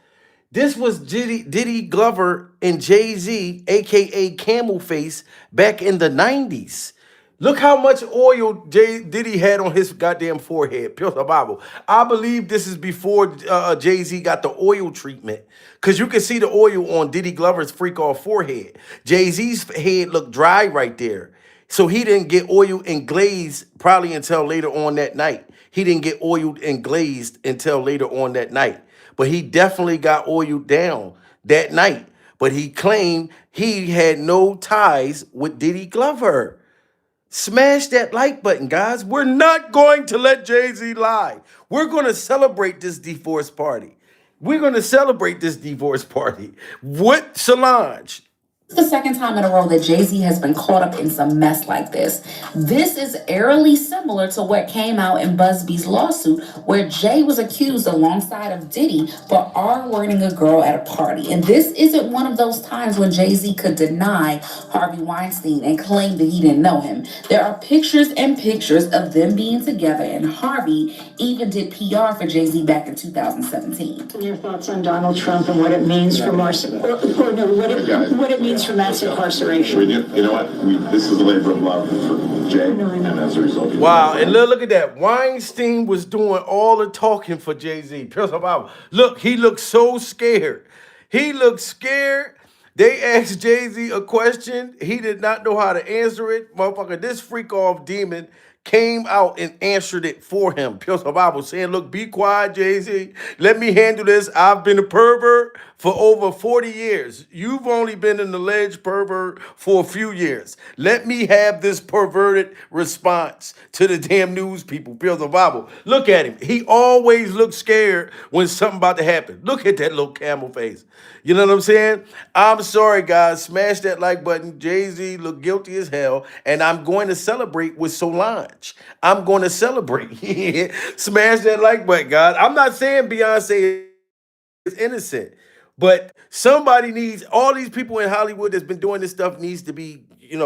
S1: this was Diddy Glover and Jay-Z, aka Camel Face, back in the 90s. Look how much oil Diddy had on his goddamn forehead. Pure Bible. I believe this is before Jay-Z got the oil treatment. Because you can see the oil on Diddy Glover's freak off forehead. Jay-Z's head looked dry right there. So he didn't get oiled and glazed probably until later on that night. He didn't get oiled and glazed until later on that night. But he definitely got oiled down that night. But he claimed he had no ties with Diddy Glover. Smash that like button, guys. We're not going to let Jay-Z lie. We're going to celebrate this divorce party. We're going to celebrate this divorce party with Solange.
S10: It's the second time in a row that Jay-Z has been caught up in some mess like this. This is eerily similar to what came out in Busby's lawsuit, where Jay was accused alongside of Diddy for R-wording a girl at a party. And this isn't one of those times when Jay-Z could deny Harvey Weinstein and claim that he didn't know him. There are pictures and pictures of them being together, and Harvey even did PR for Jay-Z back in 2017.
S12: Your thoughts on Donald Trump and what it means for what it means for mass incarceration.
S9: You know what? This is a labor of love for Jay, and as a result,
S1: wow, and look at that. Weinstein was doing all the talking for Jay-Z. Look, he looked so scared. He looked scared. They asked Jay-Z a question. He did not know how to answer it. Motherfucker, this freak off demon came out and answered it for him. Pure Bible saying, look, be quiet, Jay-Z. Let me handle this. I've been a pervert for over 40 years. You've only been an alleged pervert for a few years. Let me have this perverted response to the damn news people. Pure Bible. Look at him. He always looks scared when something about to happen. Look at that little camel face. You know what I'm saying? I'm sorry, guys. Smash that like button. Jay-Z look guilty as hell. And I'm going to celebrate with Solange. I'm going to celebrate. Smash that like button, guys. I'm not saying Beyonce is innocent. But somebody needs, all these people in Hollywood that's been doing this stuff needs to be,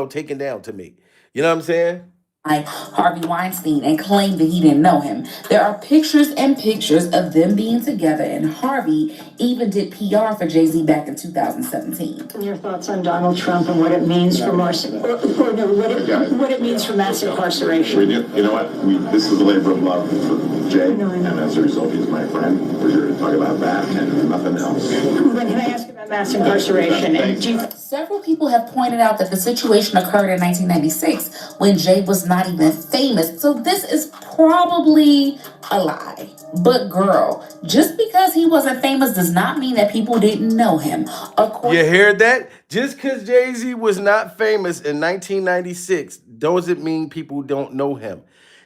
S1: taken down to me. You know what I'm saying?
S10: Harvey Weinstein and claimed that he didn't know him. There are pictures and pictures of them being together, and Harvey even did PR for Jay-Z back in 2017.
S12: Your thoughts on Donald Trump and what it means for what it means for mass incarceration.
S9: You know what? This is a labor of love for Jay, and as a result, he's my friend. We're here to talk about that and nothing else.
S12: Then can I ask about mass incarceration?
S10: Several people have pointed out that the situation occurred in 1996 when Jay was not even famous. So this is probably a lie. But girl, just because he wasn't famous does not mean that people didn't know him.
S1: You hear that? Just because Jay-Z was not famous in 1996 doesn't mean people don't know him.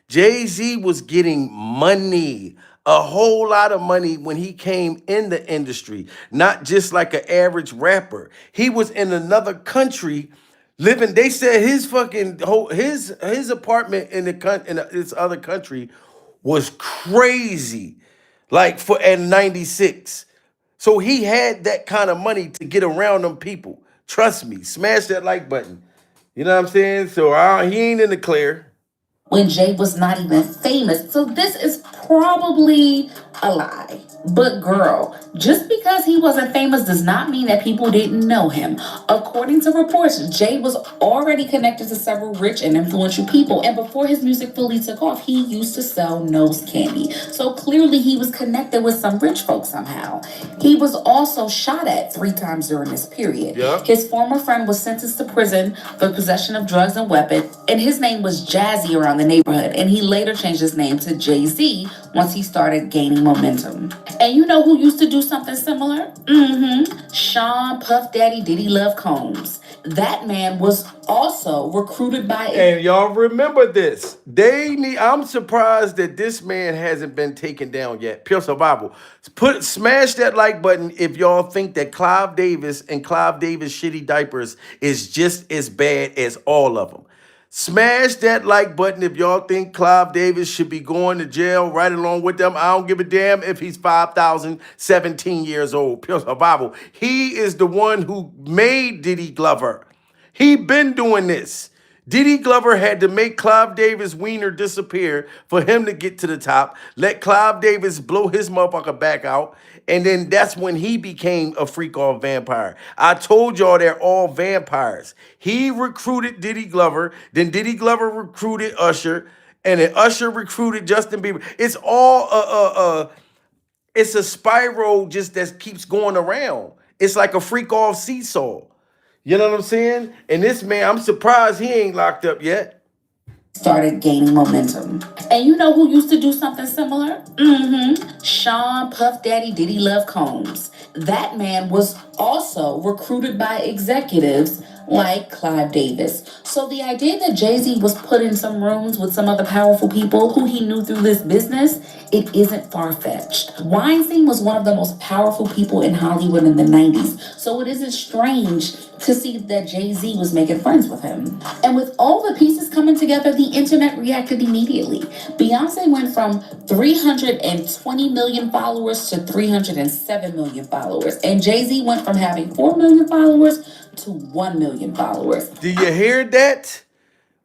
S1: Jay-Z was getting money, a whole lot of money when he came in the industry, not just like an average rapper. He was in another country living. They said his fucking his apartment in this other country was crazy, like for at 96. So he had that kind of money to get around them people. Trust me. Smash that like button. You know what I'm saying? So he ain't in the clear.
S10: When Jay was not even famous. So this is probably A lie. But girl, just because he wasn't famous does not mean that people didn't know him. According to reports, Jay was already connected to several rich and influential people, and before his music fully took off, he used to sell nose candy. So clearly he was connected with some rich folks somehow. He was also shot at 3 times during this period.
S1: Yep.
S10: His former friend was sentenced to prison for possession of drugs and weapons, and his name was Jazzy around the neighborhood, and he later changed his name to Jay-Z once he started gaining momentum. And you know who used to do something similar? Sean Puff Daddy Diddy Love Combs. That man was also recruited by...
S1: And y'all remember this. I'm surprised that this man hasn't been taken down yet. Pure survival. Smash that like button if y'all think that Clive Davis and Clive Davis shitty diapers is just as bad as all of them. Smash that like button if y'all think Clive Davis should be going to jail right along with them. I don't give a damn if he's 5,017 years old. Pure survival. He is the one who made Diddy Glover. He been doing this. Diddy Glover had to make Clive Davis wiener disappear for him to get to the top. Let Clive Davis blow his motherfucker back out. And then that's when he became a freak-off vampire. I told y'all they're all vampires. He recruited Diddy Glover. Then Diddy Glover recruited Usher. And then Usher recruited Justin Bieber. It's all it's a spiral just that keeps going around. It's like a freak-off seesaw. You know what I'm saying? And this man, I'm surprised he ain't locked up yet.
S10: Started gaining momentum. And you know who used to do something similar? Sean Puff Daddy Diddy Love Combs. That man was also recruited by executives like Clive Davis. So the idea that Jay-Z was put in some rooms with some other powerful people who he knew through this business, it isn't far-fetched. Weinstein was one of the most powerful people in Hollywood in the 90s. So it isn't strange to see that Jay-Z was making friends with him. And with all the pieces coming together, the internet reacted immediately. Beyonce went from 320 million followers to 307 million followers. And Jay-Z went from having 4 million followers to 1 million followers.
S1: Do you hear that?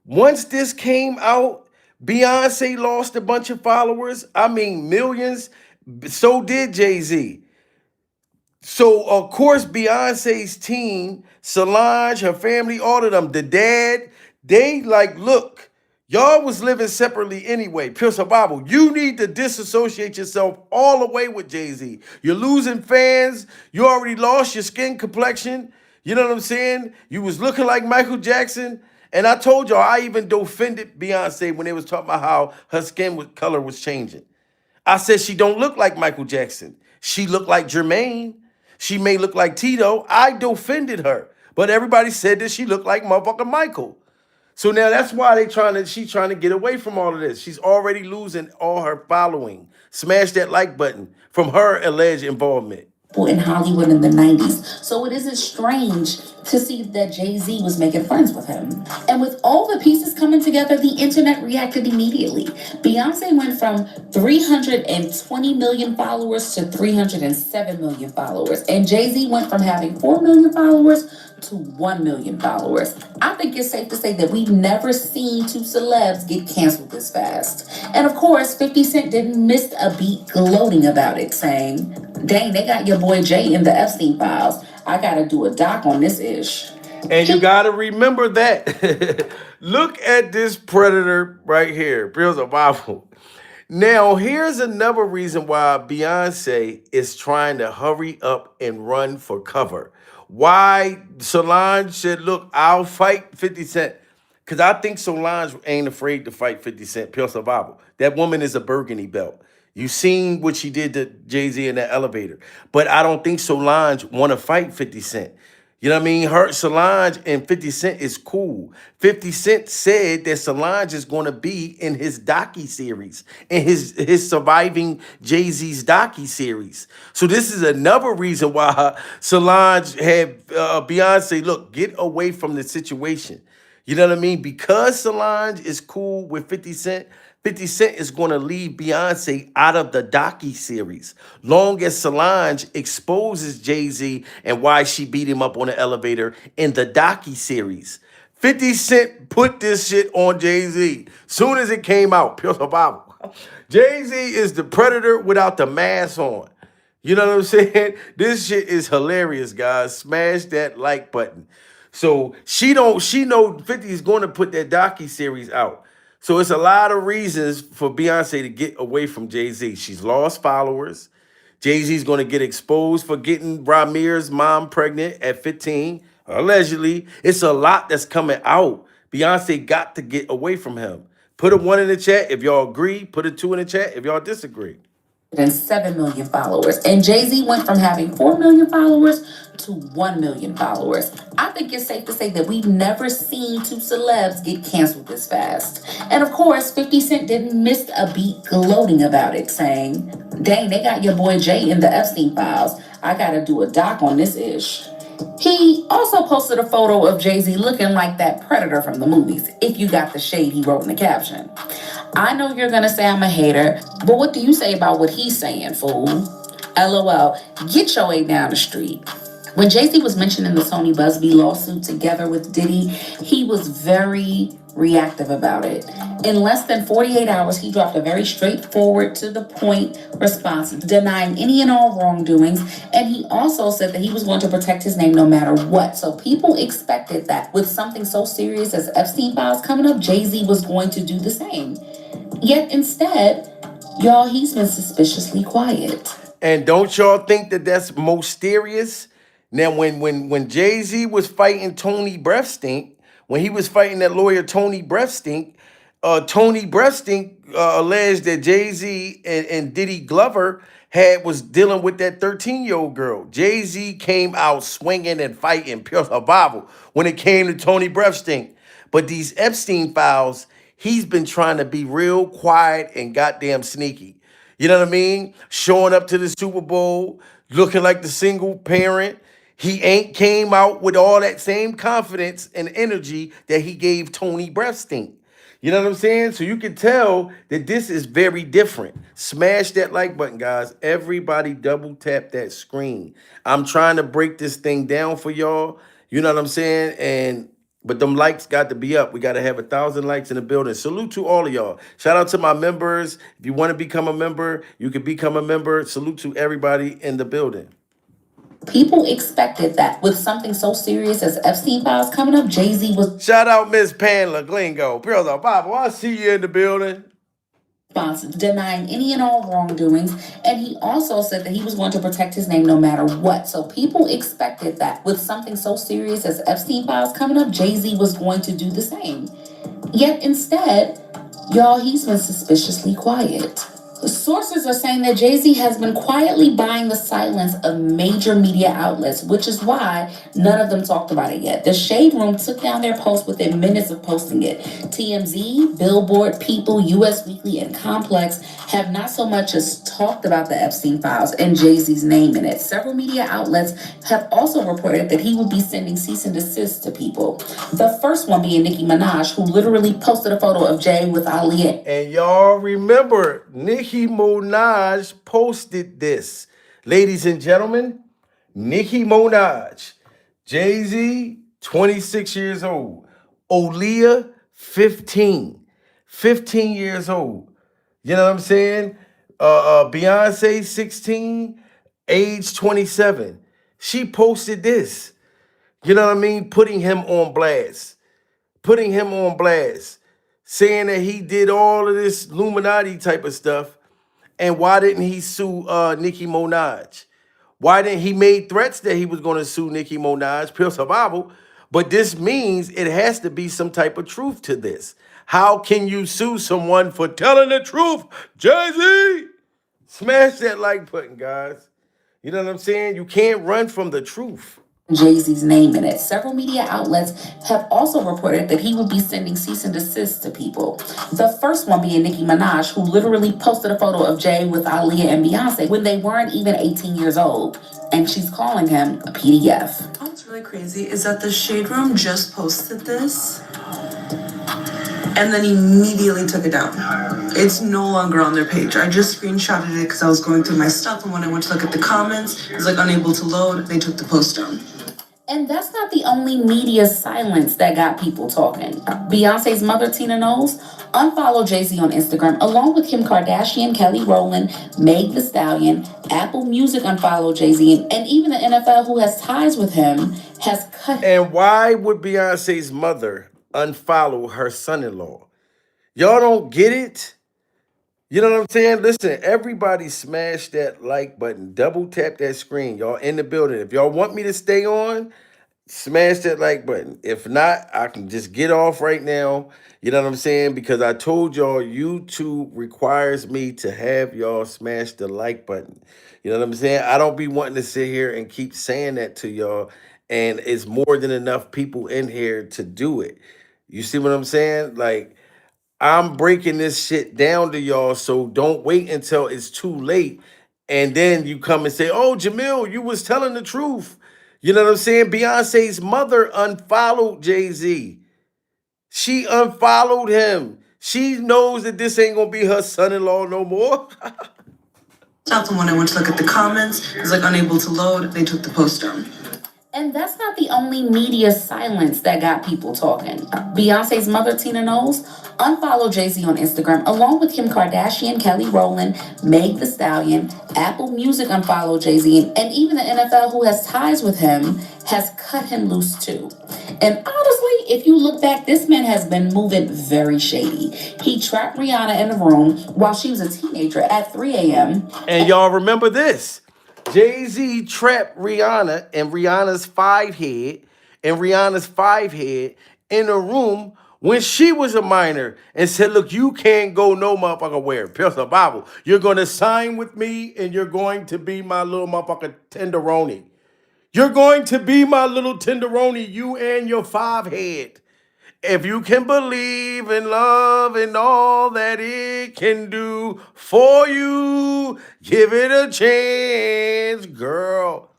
S1: Once this came out, Beyonce lost a bunch of followers. I mean, millions. So did Jay-Z. So, of course, Beyonce's team, Solange, her family, all of them, the dad, they like, look, y'all was living separately anyway. Pure survival. You need to disassociate yourself all the way with Jay-Z. You're losing fans. You already lost your skin complexion. You know what I'm saying? You was looking like Michael Jackson. And I told y'all, I even defended Beyonce when they was talking about how her skin color was changing. I said she don't look like Michael Jackson. She looked like Jermaine. She may look like Tito. I defended her. But everybody said that she looked like motherfucking Michael. So now that's why she's trying to get away from all of this. She's already losing all her following. Smash that like button from her alleged involvement.
S10: In Hollywood in the 90s. So it isn't strange to see that Jay-Z was making friends with him. And with all the pieces coming together, the internet reacted immediately. Beyonce went from 320 million followers to 307 million followers. And Jay-Z went from having 4 million followers to 1 million followers. I think it's safe to say that we've never seen 2 celebs get canceled this fast. And of course, 50 Cent didn't miss a beat gloating about it, saying, dang, they got your boy Jay in the Epstein files. I gotta do a doc on this ish.
S1: And you gotta remember that. Look at this predator right here. Pure survival. Now, here's another reason why Beyonce is trying to hurry up and run for cover. Why Solange said, look, I'll fight 50 Cent. Because I think Solange ain't afraid to fight 50 Cent. Pure survival. That woman is a burgundy belt. You seen what she did to Jay-Z in that elevator. But I don't think Solange want to fight 50 Cent. You know what I mean? Solange and 50 Cent is cool. 50 Cent said that Solange is going to be in his docu-series, in his surviving Jay-Z's docu-series. So this is another reason why Solange had Beyonce, look, get away from the situation. You know what I mean? Because Solange is cool with 50 Cent, 50 Cent is going to leave Beyonce out of the docu-series. Long as Solange exposes Jay-Z and why she beat him up on the elevator in the docu-series. 50 Cent put this shit on Jay-Z soon as it came out. Pure survival. Jay-Z is the predator without the mask on. You know what I'm saying? This shit is hilarious, guys. Smash that like button. So she know 50 is going to put that docu-series out. So it's a lot of reasons for Beyonce to get away from Jay-Z. She's lost followers. Jay-Z's going to get exposed for getting Ramir's mom pregnant at 15, allegedly. It's a lot that's coming out. Beyonce got to get away from him. Put a 1 in the chat if y'all agree. Put a 2 in the chat if y'all disagree.
S10: And 7 million followers. And Jay-Z went from having 4 million followers to 1 million followers. I think it's safe to say that we've never seen 2 celebs get canceled this fast. And of course, 50 Cent didn't miss a beat gloating about it, saying, dang, they got your boy Jay in the Epstein files. I gotta do a doc on this ish. He also posted a photo of Jay-Z looking like that predator from the movies, if you got the shade he wrote in the caption. I know you're gonna say I'm a hater, but what do you say about what he's saying, fool? LOL, get your way down the street. When Jay-Z was mentioned in the Sony Busby lawsuit together with Diddy, he was very reactive about it. In less than 48 hours, he dropped a very straightforward, to the point response, denying any and all wrongdoings, and he also said that he was going to protect his name no matter what. So people expected that with something so serious as Epstein files coming up, Jay-Z was going to do the same. Yet instead, y'all, he's been suspiciously quiet.
S1: And don't y'all think that that's mysterious? Now, when Jay-Z was fighting Tony Breathstink, when he was fighting that lawyer Tony Breathstink, alleged that Jay-Z and Diddy Glover was dealing with that 13-year-old girl. Jay-Z came out swinging and fighting, pure survival, when it came to Tony Breathstink. But these Epstein files, he's been trying to be real quiet and goddamn sneaky. You know what I mean? Showing up to the Super Bowl, looking like the single parent. He ain't came out with all that same confidence and energy that he gave Tony Breathstink. You know what I'm saying? So you can tell that this is very different. Smash that like button, guys. Everybody double tap that screen. I'm trying to break this thing down for y'all. You know what I'm saying? But them likes got to be up. We got to have 1,000 likes in the building. Salute to all of y'all. Shout out to my members. If you want to become a member, you can become a member. Salute to everybody in the building.
S10: People expected that with something so serious as Epstein files coming up, Jay-Z was...
S1: Shout out Miss Pamela Glingo. Brother Bible, I see you in the building.
S10: Denying any and all wrongdoings, and he also said that he was going to protect his name no matter what. So people expected that with something so serious as Epstein files coming up, Jay-Z was going to do the same. Yet instead, y'all, he's been suspiciously quiet. Sources are saying that Jay-Z has been quietly buying the silence of major media outlets, which is why none of them talked about it yet. The Shade Room took down their post within minutes of posting it. TMZ, Billboard, People, US Weekly, and Complex have not so much as talked about the Epstein files and Jay-Z's name in it. Several media outlets have also reported that he would be sending cease and desist to people. The first one being Nicki Minaj, who literally posted a photo of Jay with Aaliyah.
S1: And y'all remember, Nicki Minaj posted this. Ladies and gentlemen, Nicki Minaj, Jay-Z, 26 years old. Aaliyah, 15 years old. You know what I'm saying? Beyonce, 16, age 27. She posted this. You know what I mean? Putting him on blast. Saying that he did all of this Illuminati type of stuff. And why didn't he sue Nicki Minaj? Why didn't he made threats that he was going to sue Nicki Minaj, pure survival? But this means it has to be some type of truth to this. How can you sue someone for telling the truth? Jay-Z, smash that like button, guys. You know what I'm saying? You can't run from the truth.
S10: Jay-Z's name in it. Several media outlets have also reported that he would be sending cease and desist to people. The first one being Nicki Minaj, who literally posted a photo of Jay with Aaliyah and Beyonce when they weren't even 18 years old. And she's calling him a PDF.
S13: What's really crazy is that the Shade Room just posted this and then immediately took it down. It's no longer on their page. I just screenshotted it because I was going through my stuff, and when I went to look at the comments, it was like unable to load. They took the post down.
S10: And that's not the only media silence that got people talking. Beyonce's mother, Tina Knowles, unfollowed Jay-Z on Instagram, along with Kim Kardashian, Kelly Rowland, Meg Thee Stallion. Apple Music unfollowed Jay-Z, and even the NFL, who has ties with him, has cut.
S1: And why would Beyonce's mother unfollow her son-in-law? Y'all don't get it? You know what I'm saying? Listen, everybody smash that like button. Double tap that screen. Y'all in the building. If y'all want me to stay on, smash that like button. If not, I can just get off right now. You know what I'm saying? Because I told y'all YouTube requires me to have y'all smash the like button. You know what I'm saying? I don't be wanting to sit here and keep saying that to y'all. And it's more than enough people in here to do it. You see what I'm saying? Like, I'm breaking this shit down to y'all, so don't wait until it's too late. And then you come and say, oh, Jamil, you was telling the truth. You know what I'm saying? Beyonce's mother unfollowed Jay-Z. She unfollowed him. She knows that this ain't gonna be her son-in-law no more.
S13: Not the one I went to look at the comments. It was like unable to load. They took the post down.
S10: And that's not the only media silence that got people talking. Beyonce's mother, Tina Knowles, unfollowed Jay-Z on Instagram, along with Kim Kardashian, Kelly Rowland, Meg Thee Stallion. Apple Music unfollowed Jay-Z, and even the NFL, who has ties with him, has cut him loose too. And honestly, if you look back, this man has been moving very shady. He trapped Rihanna in the room while she was a teenager at 3 a.m.
S1: And y'all remember this. Jay-Z trapped Rihanna and Rihanna's five head in a room when she was a minor and said, look, you can't go no motherfucker where. Pierce the Bible. You're going to sign with me and you're going to be my little motherfucker tenderoni. You're going to be my little tenderoni, you and your five head. If you can believe in love and all that it can do for you, give it a chance, girl.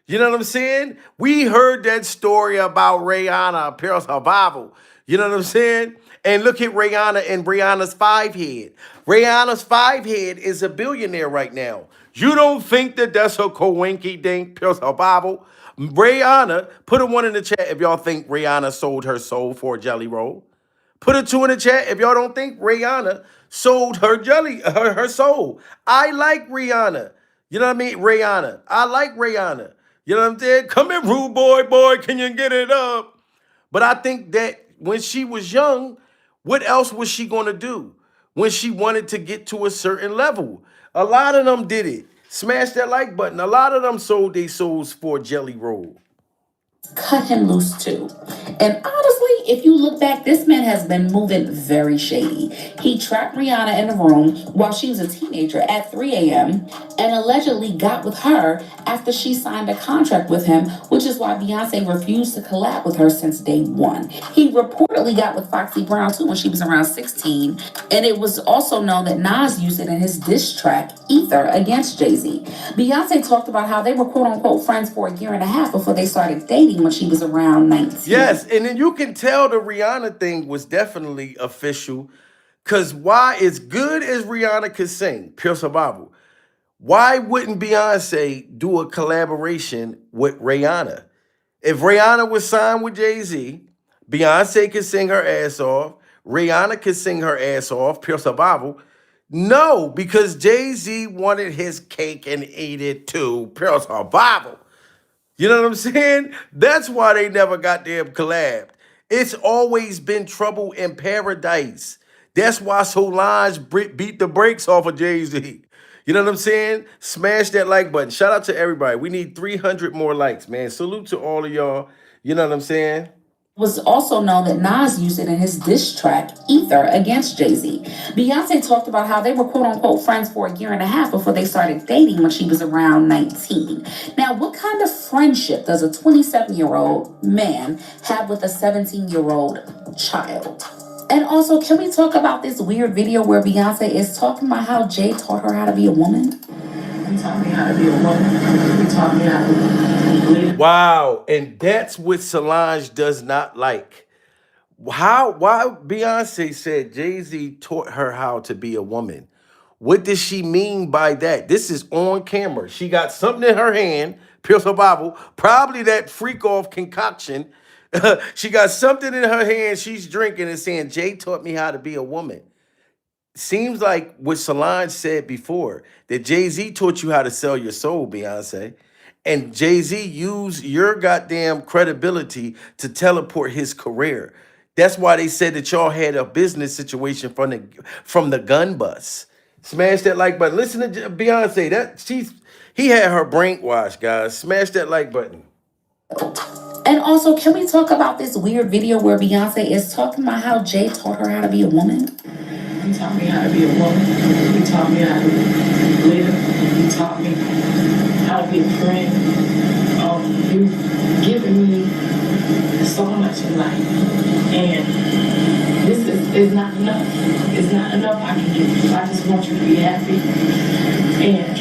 S1: You know what I'm saying? We heard that story about Rihanna, Pearl Survival. You know what I'm saying? And look at Rihanna and Rihanna's five head. Rihanna's five head is a billionaire right now. You don't think that that's a coinky dink, Pearl Survival? Rihanna, put a one in the chat if y'all think Rihanna sold her soul for a jelly roll. Put a two in the chat if y'all don't think Rihanna sold her soul. I like Rihanna. You know what I mean? Rihanna. I like Rihanna. You know what I'm saying? Come here, rude boy, can you get it up? But I think that when she was young, what else was she going to do when she wanted to get to a certain level? A lot of them did it. Smash that like button. A lot of them sold their souls for a jelly roll.
S10: Cut him loose too. And honestly, if you look back, this man has been moving very shady. He trapped Rihanna in the room while she was a teenager at 3 a.m. and allegedly got with her after she signed a contract with him, which is why Beyonce refused to collab with her since day one. He reportedly got with Foxy Brown too when she was around 16, and it was also known that Nas used it in his diss track, Ether, against Jay-Z. Beyonce talked about how they were quote-unquote friends for a year and a half before they started dating when she was around 19.
S1: Yes, and then you can tell the Rihanna thing was definitely official, because why, as good as Rihanna could sing, Pure Survival, why wouldn't Beyonce do a collaboration with Rihanna? If Rihanna was signed with Jay-Z, Beyonce could sing her ass off, Rihanna could sing her ass off, Pure Survival. No, because Jay-Z wanted his cake and ate it too, Pure Survival. You know what I'm saying? That's why they never got them collabed. It's always been trouble in paradise. That's why Solange beat the brakes off of Jay-Z. You know what I'm saying? Smash that like button. Shout out to everybody. We need 300 more likes, man. Salute to all of y'all. You know what I'm saying?
S10: Was also known that Nas used it in his diss track, Ether, against Jay-Z. Beyonce talked about how they were quote-unquote friends for a year and a half before they started dating when she was around 19. Now, what kind of friendship does a 27-year-old man have with a 17-year-old child? And also, can we talk about this weird video where Beyonce is talking about how Jay taught her how to be a woman? He taught me how to be a woman. He taught me how to be.
S1: Wow, and that's what Solange does not like. Why Beyonce said Jay-Z taught her how to be a woman? What does she mean by that? This is on camera. She got something in her hand, Pure survival. Probably that freak off concoction. She got something in her hand she's drinking and saying, Jay taught me how to be a woman. Seems like what Solange said before, that Jay-Z taught you how to sell your soul, Beyonce. And Jay-Z used your goddamn credibility to teleport his career. That's why they said that y'all had a business situation from the gun bus. Smash that like button. Listen to Beyonce. He had her brainwashed, guys. Smash that like button.
S10: And also, can we talk about this weird video where Beyonce is talking about how Jay taught her how to be a woman?
S14: He taught me how to be a woman. He taught me how to live. He taught me how to be a friend. You've given me so much in life. And this is not enough. It's not enough I can give you. I just want you to be happy. And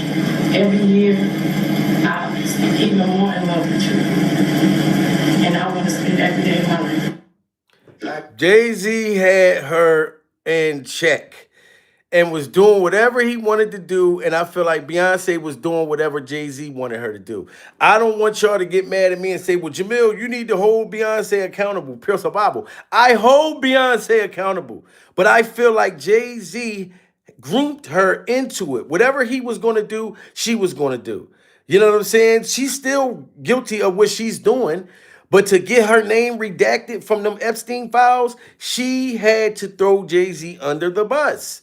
S14: every year, I'm even more in love with you. And I want to spend every day of my life.
S1: Jay-Z had her in check and was doing whatever he wanted to do, and I feel like Beyonce was doing whatever Jay-Z wanted her to do. I don't want y'all to get mad at me and say, well, Jamil, you need to hold Beyonce accountable. Pure survival. I hold Beyonce accountable, but I feel like Jay-Z groomed her into it. Whatever he was going to do, she was going to do. You know what I'm saying? She's still guilty of what she's doing, but to get her name redacted from them Epstein files, she had to throw Jay-Z under the bus.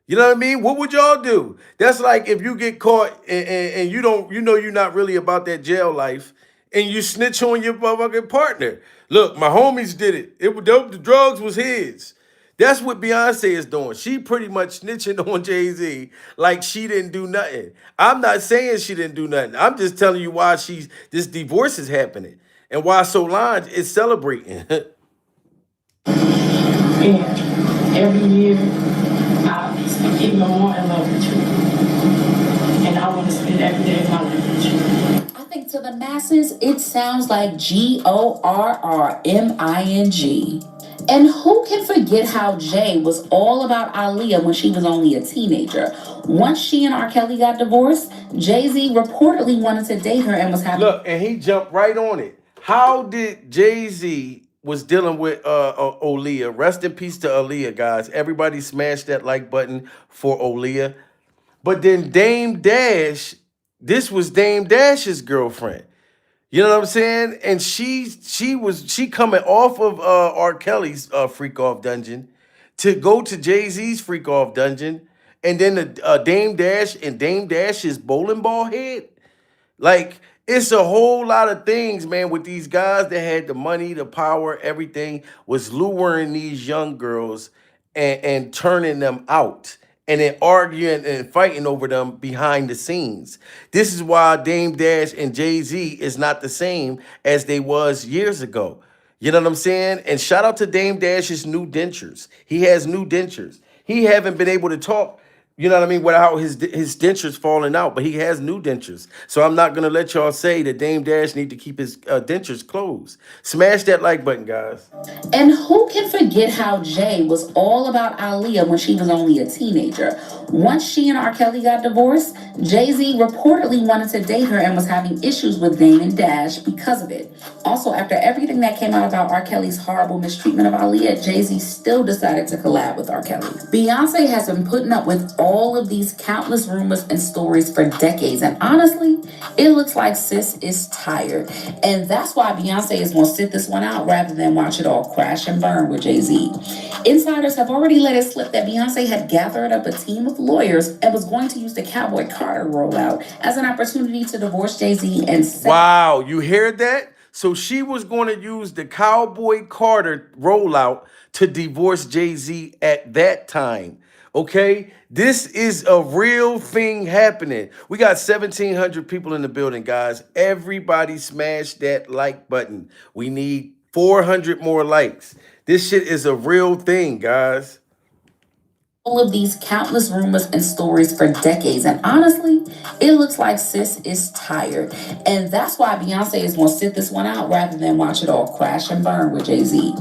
S1: You know what I mean? What would y'all do? That's like if you get caught and you don't, you know, you're not really about that jail life, and you snitch on your motherfucking partner. Look, my homies did it. The drugs was his. That's what Beyonce is doing. She pretty much snitching on Jay-Z like she didn't do nothing. I'm not saying she didn't do nothing. I'm just telling you why this divorce is happening and why Solange is celebrating.
S14: And every year, I'm even more in love with you. And I want to spend every day of my life with you.
S10: I think to the masses, it sounds like GORRMING. And who can forget how Jay was all about Aaliyah when she was only a teenager? Once she and R. Kelly got divorced, Jay-Z reportedly wanted to date her and was having...
S1: Look, and he jumped right on it. How did Jay-Z was dealing with Aaliyah? Rest in peace to Aaliyah, guys. Everybody smash that like button for Aaliyah. But then Dame Dash, this was Dame Dash's girlfriend. You know what I'm saying? And she coming off of R. Kelly's freak off dungeon to go to Jay-Z's freak off dungeon, and then the Dame Dash and Dame Dash's bowling ball head. Like, it's a whole lot of things, man, with these guys that had the money, the power, everything was luring these young girls and turning them out, and then arguing and fighting over them behind the scenes. This is why Dame Dash and Jay-Z is not the same as they was years ago. You know what I'm saying? And shout out to Dame Dash's new dentures. He has new dentures. He haven't been able to talk, you know what I mean, without his dentures falling out, but he has new dentures. So I'm not going to let y'all say that Dame Dash need to keep his dentures closed. Smash that like button, guys.
S10: And who can forget how Jay was all about Aaliyah when she was only a teenager? Once she and R. Kelly got divorced, Jay-Z reportedly wanted to date her and was having issues with Dame and Dash because of it. Also, after everything that came out about R. Kelly's horrible mistreatment of Aaliyah, Jay-Z still decided to collab with R. Kelly. Beyonce has been putting up with all of these countless rumors and stories for decades, and honestly, it looks like sis is tired. And that's why Beyonce is going to sit this one out rather than watch it all crash and burn with Jay-Z. Insiders have already let it slip that Beyonce had gathered up a team of lawyers and was going to use the Cowboy Carter rollout as an opportunity to divorce Jay-Z and...
S1: Wow, you hear that? So she was going to use the Cowboy Carter rollout to divorce Jay-Z at that time. Okay, this is a real thing happening. We got 1,700 people in the building, guys. Everybody smash that like button. We need 400 more likes. This shit is a real thing, guys.
S10: all of these countless rumors and stories for decades. And honestly, it looks like sis is tired. And that's why Beyonce is going to sit this one out rather than watch it all crash and burn with Jay-Z.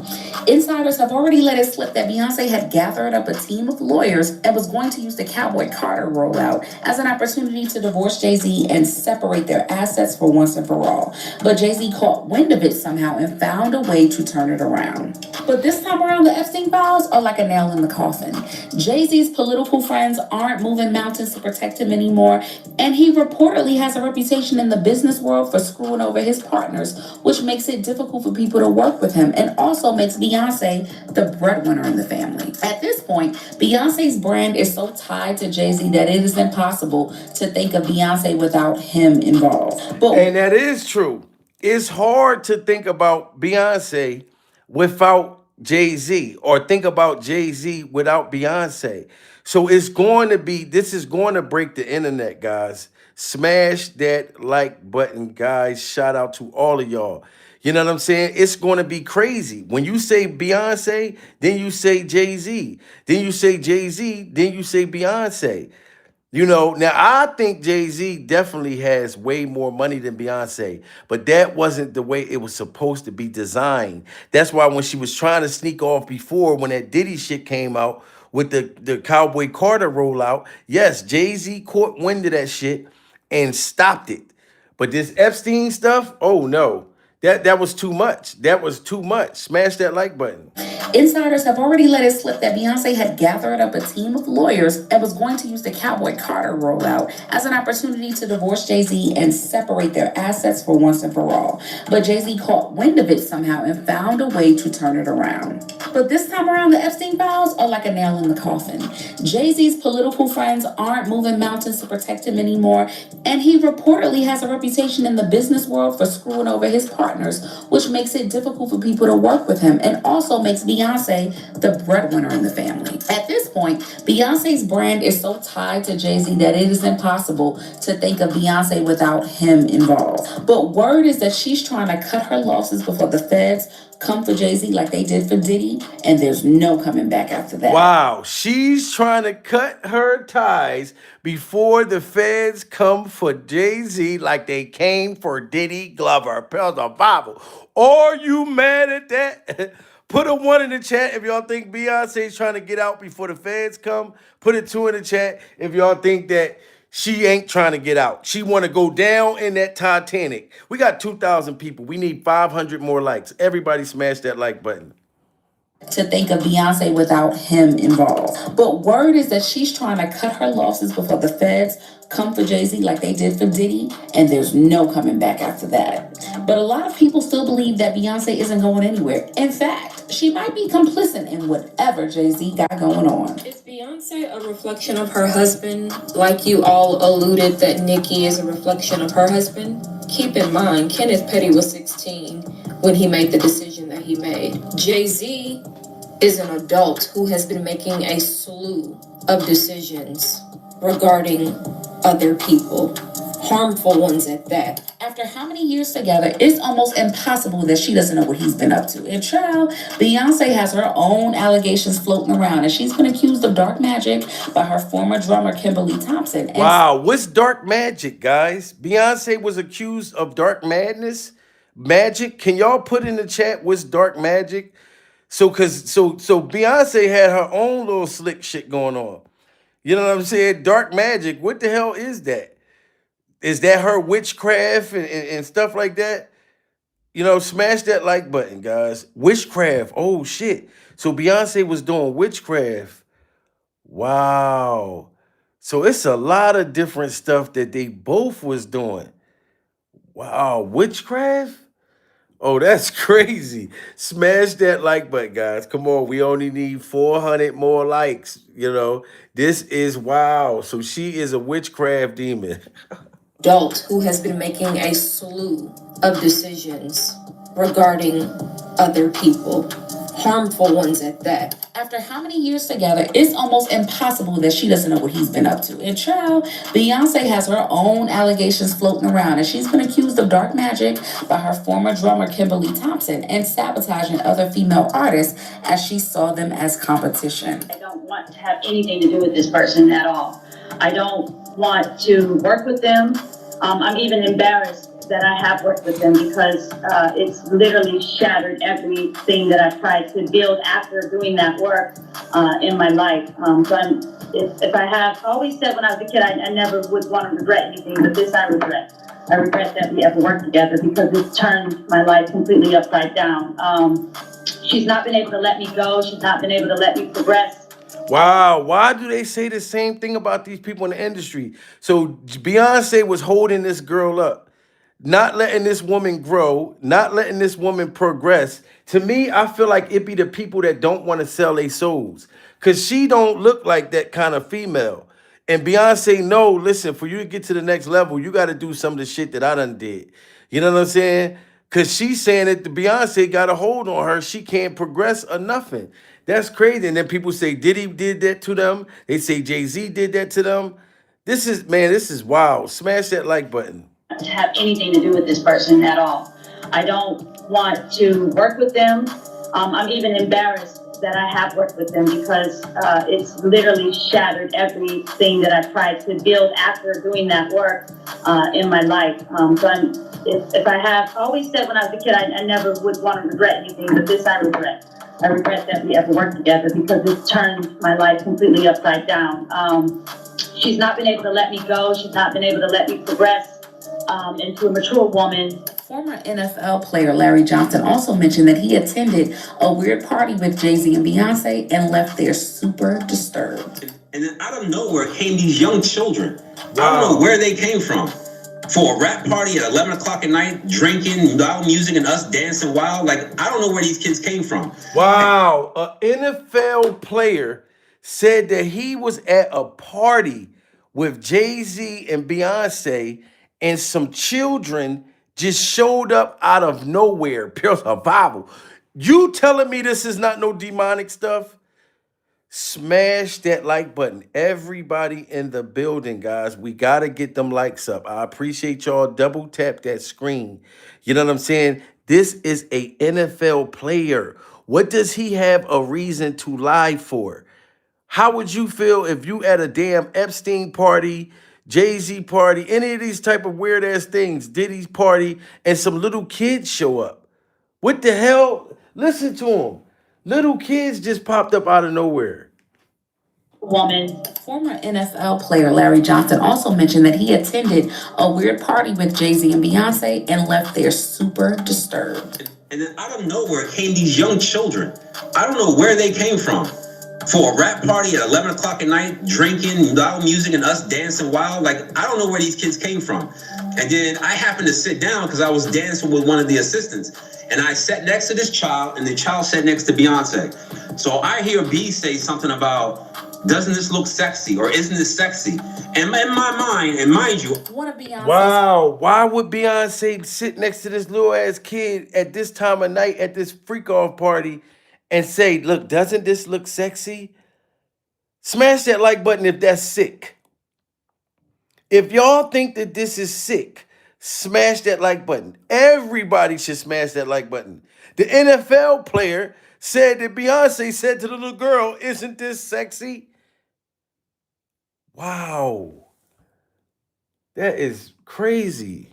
S10: Insiders have already let it slip that Beyonce had gathered up a team of lawyers and was going to use the Cowboy Carter rollout as an opportunity to divorce Jay-Z and separate their assets for once and for all. But Jay-Z caught wind of it somehow and found a way to turn it around. But this time around, the Epstein files are like a nail in the coffin. Jay-Z's political friends aren't moving mountains to protect him anymore, and he reportedly has a reputation in the business world for screwing over his partners, which makes it difficult for people to work with him and also makes Beyonce the breadwinner in the family. At this point, Beyonce's brand is so tied to Jay-Z that it is impossible to think of Beyonce without him involved.
S1: And that is true. It's hard to think about Beyonce without Jay-Z, or think about Jay-Z without Beyonce. So it's going to be, this is going to break the internet, guys. Smash that like button, guys. Shout out to all of y'all. You know what I'm saying? It's going to be crazy. When you say Beyonce, then you say Jay-Z. Then you say Jay-Z, then you say Beyonce. You know, now I think Jay-Z definitely has way more money than Beyonce, but that wasn't the way it was supposed to be designed. That's why when she was trying to sneak off before, when that Diddy shit came out with the Cowboy Carter rollout, yes, Jay-Z caught wind of that shit and stopped it. But this Epstein stuff, oh no, that was too much. That was too much. Smash that like button.
S10: Insiders have already let it slip that Beyonce had gathered up a team of lawyers and was going to use the Cowboy Carter rollout as an opportunity to divorce Jay-Z and separate their assets for once and for all. But Jay-Z caught wind of it somehow and found a way to turn it around. But this time around, the Epstein files are like a nail in the coffin. Jay-Z's political friends aren't moving mountains to protect him anymore, and he reportedly has a reputation in the business world for screwing over his partners, which makes it difficult for people to work with him and also makes Beyonce the breadwinner in the family. At this point, Beyonce's brand is so tied to Jay-Z that it is impossible to think of Beyonce without him involved. But word is that she's trying to cut her losses before the feds come for Jay-Z like they did for Diddy, and there's no coming back after that.
S1: Wow, she's trying to cut her ties before the feds come for Jay-Z like they came for Diddy Glover. Pels the Bible. Are you mad at that? Put a 1 in the chat if y'all think Beyonce's trying to get out before the feds come. Put a 2 in the chat if y'all think that she ain't trying to get out. She want to go down in that Titanic. We got 2,000 people. We need 500 more likes. Everybody smash that like button.
S10: To think of Beyonce without him involved. But word is that she's trying to cut her losses before the feds come for Jay-Z like they did for Diddy, and there's no coming back after that. But a lot of people still believe that Beyonce isn't going anywhere. In fact, she might be complicit in whatever Jay-Z got going on.
S15: Is Beyonce a reflection of her husband? Like you all alluded that Nicki is a reflection of her husband? Keep in mind, Kenneth Petty was 16 when he made the decision that he made. Jay-Z is an adult who has been making a slew of decisions regarding other people, harmful ones at that.
S10: After how many years together, it's almost impossible that she doesn't know what he's been up to. And child, Beyonce has her own allegations floating around, and she's been accused of dark magic by her former drummer, Kimberly Thompson. And
S1: wow, what's dark magic, guys? Beyonce was accused of dark magic. Can y'all put in the chat what's dark magic? So Beyonce had her own little slick shit going on. You know what I'm saying? Dark magic. What the hell is that? Is that her witchcraft and stuff like that? You know, smash that like button, guys. Witchcraft. Oh, shit. So Beyonce was doing witchcraft. Wow. So it's a lot of different stuff that they both was doing. Wow. Witchcraft? Oh, that's crazy. Smash that like button, guys. Come on. We only need 400 more likes. You know, this is wow. So she is a witchcraft demon.
S15: Adult who has been making a slew of decisions regarding other people, harmful ones at that.
S10: After how many years together, it's almost impossible that she doesn't know what he's been up to. And child, Beyonce has her own allegations floating around, and she's been accused of dark magic by her former drummer Kimberly Thompson and sabotaging other female artists as she saw them as competition.
S12: I don't want to have anything to do with this person at all. I don't want to work with them. I'm even embarrassed that I have worked with them because it's literally shattered everything that I tried to build after doing that work in my life. If I have always said when I was a kid, I never would want to regret anything, but this I regret. I regret that we ever worked together because it's turned my life completely upside down. She's not been able to let me go. She's not been able to let me progress.
S1: Wow, why do they say the same thing about these people in the industry? So Beyonce was holding this girl up, not letting this woman grow, not letting this woman progress. To me, I feel like it be the people that don't want to sell their souls, because she don't look like that kind of female. And Beyonce, no, listen, for you to get to the next level, you got to do some of the shit that I done did. You know what I'm saying? Because she's saying that the Beyonce got a hold on her. She can't progress or nothing. That's crazy. And then people say Diddy did that to them. They say Jay-Z did that to them. This is, man, this is wild. Smash that like button.
S12: To have anything to do with this person at all. I don't want to work with them. I'm even embarrassed that I have worked with them because it's literally shattered everything that I tried to build after doing that work in my life. If I have always said when I was a kid, I never would want to regret anything, but this I regret. I regret that we ever worked together because it's turned my life completely upside down. She's not been able to let me go. She's not been able to let me progress into a mature woman.
S10: Former NFL player Larry Johnson also mentioned that he attended a weird party with Jay-Z and Beyonce and left there super disturbed.
S16: And then out of nowhere came these young children. I don't know where they came from. For a rap party at 11 o'clock at night, drinking loud music and us dancing wild. Like, I don't know where these kids came from.
S1: Wow. An NFL player said that he was at a party with Jay-Z and Beyonce, and some children just showed up out of nowhere. Pure survival. You telling me this is not no demonic stuff? Smash that like button. Everybody in the building, guys. We got to get them likes up. I appreciate y'all. Double tap that screen. You know what I'm saying? This is a NFL player. What does he have a reason to lie for? How would you feel if you at a damn Epstein party, Jay-Z party, any of these type of weird ass things, Diddy's party, and some little kids show up? What the hell? Listen to them. Little kids just popped up out of nowhere.
S12: Woman.
S10: Former NFL player Larry Johnson also mentioned that he attended a weird party with Jay-Z and Beyonce and left there super disturbed.
S16: And then out of nowhere came these young children. I don't know where they came from. For a rap party at 11 o'clock at night, drinking loud music and us dancing wild. Like, I don't know where these kids came from. And then I happened to sit down because I was dancing with one of the assistants. And I sat next to this child, and the child sat next to Beyonce. So I hear B say something about, doesn't this look sexy, or isn't this sexy? And in my mind, and mind you,
S1: wow, why would Beyonce sit next to this little ass kid at this time of night at this freak off party and say, look, doesn't this look sexy? Smash that like button if that's sick. If y'all think that this is sick, smash that like button. Everybody should smash that like button. The NFL player said that Beyonce said to the little girl, isn't this sexy? Wow. That is crazy.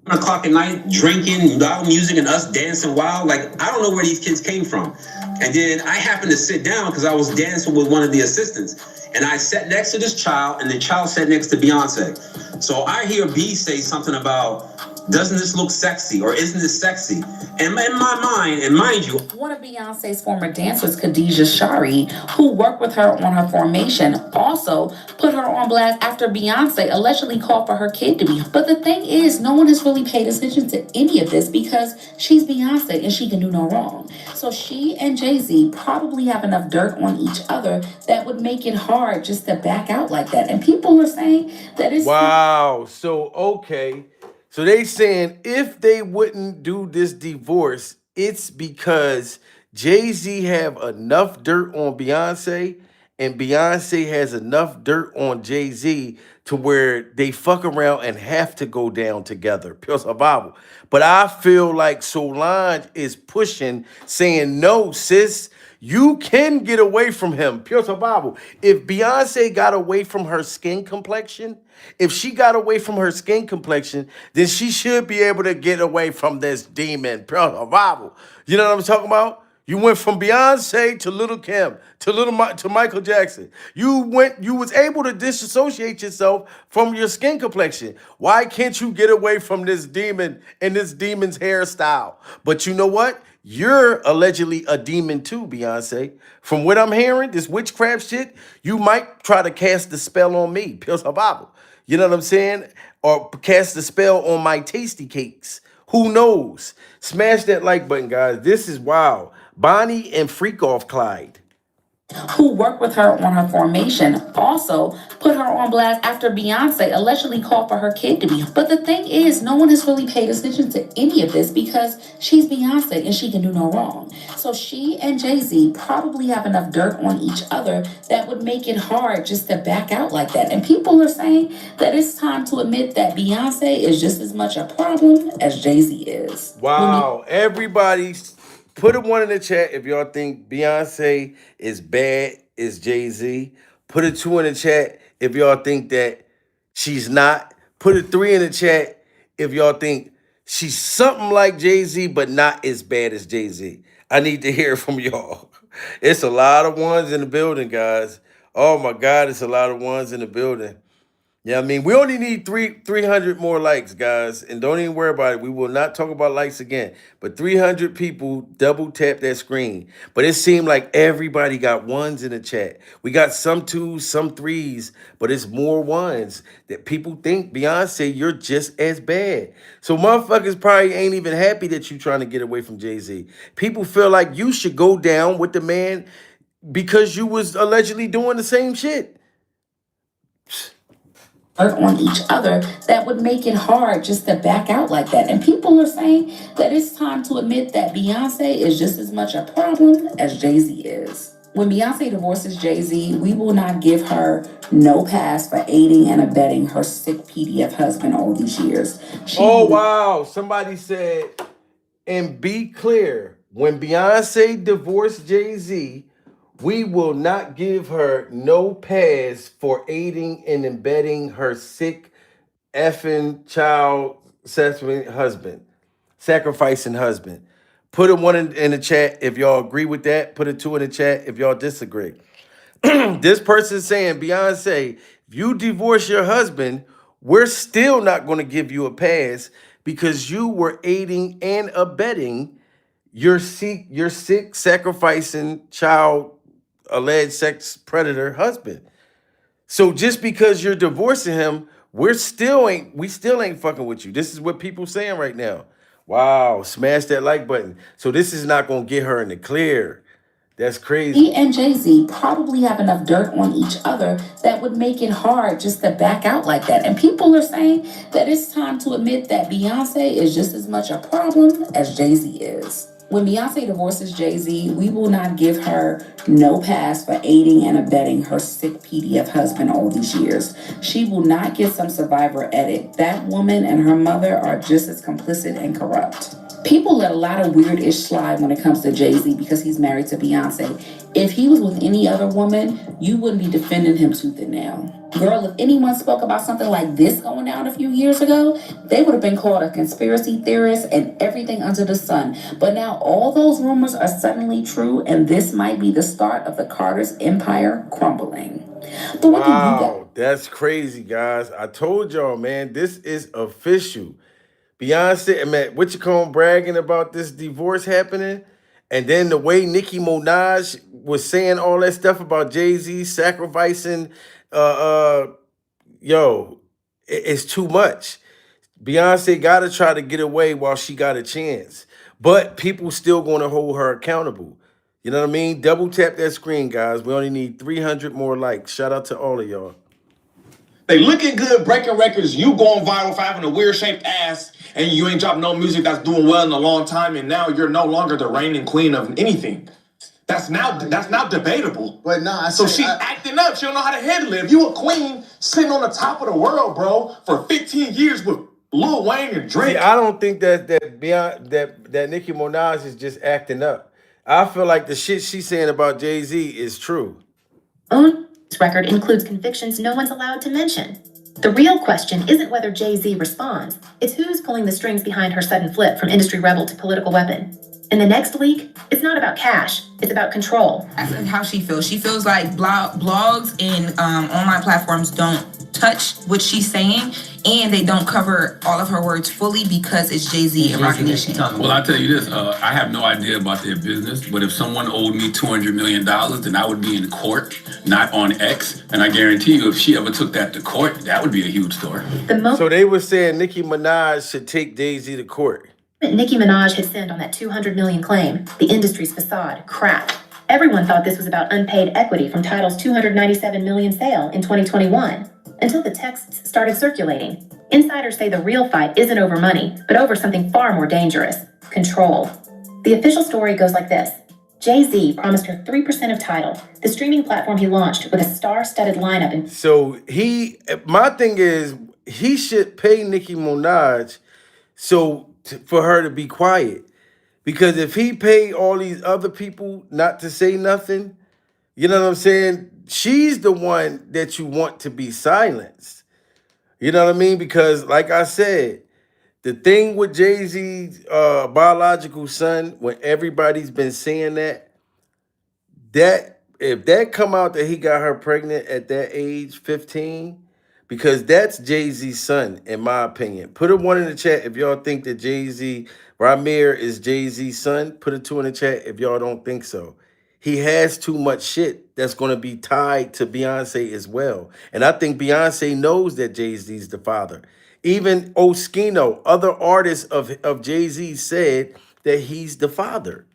S16: 11 o'clock at night, drinking loud music and us dancing wild. Like, I don't know where these kids came from. And then I happened to sit down because I was dancing with one of the assistants. And I sat next to this child, and the child sat next to Beyonce. So I hear B say something about, doesn't this look sexy, or isn't this sexy? And in my mind, and mind you,
S10: one of Beyonce's former dancers, Khadijah Shari, who worked with her on her formation, also put her on blast after Beyonce allegedly called for her kid to be. But the thing is, no one has really paid attention to any of this because she's Beyonce and she can do no wrong. So she and Jay-Z probably have enough dirt on each other that would make it hard just to back out like that. And people are saying that it's...
S1: Wow. So, okay. So they saying if they wouldn't do this divorce, it's because Jay-Z have enough dirt on Beyonce, and Beyonce has enough dirt on Jay-Z to where they fuck around and have to go down together. Pure survival. But I feel like Solange is pushing, saying, no, sis, you can get away from him. Pure survival. If Beyonce got away from her skin complexion, if she got away from her skin complexion, then she should be able to get away from this demon. Pure survival. You know what I'm talking about? You went from Beyonce to Little Kim to to Michael Jackson. You was able to disassociate yourself from your skin complexion. Why can't you get away from this demon and this demon's hairstyle? But you know what? You're allegedly a demon too, Beyonce. From what I'm hearing, this witchcraft shit, you might try to cast the spell on me, Pure Survival. You know what I'm saying? Or cast the spell on my tasty cakes. Who knows? Smash that like button, guys. This is wild. Bonnie and Freak Off Clyde.
S10: Who worked with her on her formation, also put her on blast after Beyonce allegedly called for her kid to be. But the thing is, no one has really paid attention to any of this because she's Beyonce and she can do no wrong. So she and Jay-Z probably have enough dirt on each other that would make it hard just to back out like that. And people are saying that it's time to admit that Beyonce is just as much a problem as Jay-Z is.
S1: Wow, everybody put a 1 in the chat if y'all think Beyonce is bad as Jay-Z. Put a 2 in the chat if y'all think that she's not. Put a 3 in the chat if y'all think she's something like Jay-Z, but not as bad as Jay-Z. I need to hear from y'all. It's a lot of ones in the building, guys. Oh my God, it's a lot of ones in the building. Yeah, I mean, we only need 300 more likes, guys, and don't even worry about it. We will not talk about likes again. But 300 people double tap that screen. But it seemed like everybody got 1s in the chat. We got some 2s, some 3s, but it's more 1s that people think, Beyonce, you're just as bad. So motherfuckers probably ain't even happy that you trying to get away from Jay-Z. People feel like you should go down with the man because you was allegedly doing the same shit.
S10: On each other that would make it hard just to back out like that. And people are saying that it's time to admit that Beyonce is just as much a problem as Jay-Z is. When Beyonce divorces Jay-Z, we will not give her no pass for aiding and abetting her sick PDF husband all these years.
S1: Wow. Somebody said, and be clear, when Beyonce divorced Jay-Z, we will not give her no pass for aiding and abetting her sick effing child sacrificing husband. Put a 1 in the chat if y'all agree with that. Put a 2 in the chat if y'all disagree. This person saying, Beyonce, if you divorce your husband, we're still not going to give you a pass because you were aiding and abetting your sick sacrificing child alleged sex predator husband. So just because you're divorcing him, we still ain't fucking with you. This is what people saying right now. Wow, smash that like button. So this is not gonna get her in the clear. That's crazy.
S10: He and Jay-Z probably have enough dirt on each other that would make it hard just to back out like that. And people are saying that it's time to admit that Beyonce is just as much a problem as Jay-Z is. When Beyonce divorces Jay-Z, we will not give her no pass for aiding and abetting her sick PDF husband all these years. She will not get some Survivor edit. That woman and her mother are just as complicit and corrupt. People let a lot of weird ish slide when it comes to Jay-Z because he's married to Beyonce. If he was with any other woman, you wouldn't be defending him tooth and nail. Girl, if anyone spoke about something like this going down a few years ago, they would have been called a conspiracy theorist and everything under the sun. But now all those rumors are suddenly true, and this might be the start of the Carter's empire crumbling. But what do you got?
S1: That's crazy, guys. I told y'all, man, this is official. Beyonce, man, what you call him, bragging about this divorce happening, and then the way Nicki Minaj was saying all that stuff about Jay-Z sacrificing, it's too much. Beyonce got to try to get away while she got a chance, but people still going to hold her accountable. You know what I mean? Double tap that screen, guys. We only need 300 more likes. Shout out to all of y'all.
S3: They looking good, breaking records, you going viral for having a weird-shaped ass, and you ain't dropped no music that's doing well in a long time, and now you're no longer the reigning queen of anything. That's now debatable.
S17: But no,
S3: She acting up. She don't know how to handle it. If you a queen sitting on the top of the world, bro, for 15 years with Lil Wayne and Drake.
S1: See, I don't think that Nicki Minaj is just acting up. I feel like the shit she's saying about Jay-Z is true.
S18: This record includes convictions no one's allowed to mention. The real question isn't whether Jay-Z responds, it's who's pulling the strings behind her sudden flip from industry rebel to political weapon. In the next leak, it's not about cash, it's about control.
S19: That's how she feels. She feels like blogs and online platforms don't touch what she's saying, and they don't cover all of her words fully because it's Jay-Z and Roc Nation.
S20: Well, I'll tell you this, I have no idea about their business, but if someone owed me $200 million, then I would be in court, not on X, and I guarantee you if she ever took that to court, that would be a huge story.
S1: So they were saying Nicki Minaj should take Jay-Z to court.
S18: Nicki Minaj hit send on that $200 million claim, the industry's facade cracked. Everyone thought this was about unpaid equity from Tidal's $297 million sale in 2021, until the texts started circulating. Insiders say the real fight isn't over money, but over something far more dangerous: control. The official story goes like this. Jay-Z promised her 3% of Tidal, the streaming platform he launched with a star-studded lineup.
S1: So my thing is, he should pay Nicki Minaj for her to be quiet. Because if he paid all these other people not to say nothing, you know what I'm saying? She's the one that you want to be silenced. You know what I mean? Because like I said, the thing with Jay-Z's biological son, when everybody's been saying that if that come out that he got her pregnant at that age, 15, because that's Jay-Z's son, in my opinion. Put a 1 in the chat if y'all think that Ramir is Jay-Z's son. Put a 2 in the chat if y'all don't think so. He has too much shit that's going to be tied to Beyonce as well. And I think Beyonce knows that Jay-Z's the father. Even Oskino, other artists of Jay-Z, said that he's the father.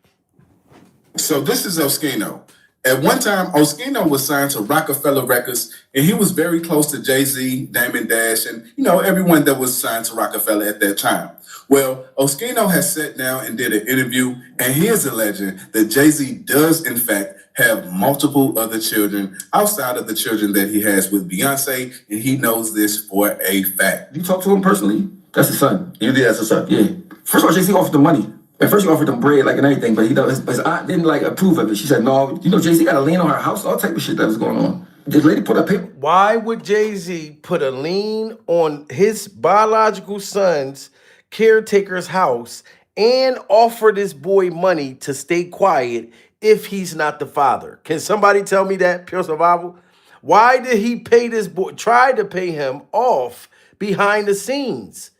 S21: So this is Oskino. At one time, Oskino was signed to Rockefeller Records, and he was very close to Jay-Z, Damon Dash, and everyone that was signed to Rockefeller at that time. Well, Oskino has sat down and did an interview, and he is alleging that Jay-Z does, in fact, have multiple other children outside of the children that he has with Beyonce, and he knows this for a fact.
S3: You talk to him personally? That's his son.
S4: You did, that's his son?
S3: Yeah. First of all, Jay-Z offered the money. At first, he offered them bread, and everything, but his aunt didn't approve of it. She said, no, Jay-Z got a lien on her house, all type of shit that was going on. The lady put up paper.
S1: Why would Jay-Z put a lien on his biological son's caretaker's house and offer this boy money to stay quiet if he's not the father? Can somebody tell me that, Pure Survival? Why did he pay this boy, try to pay him off behind the scenes?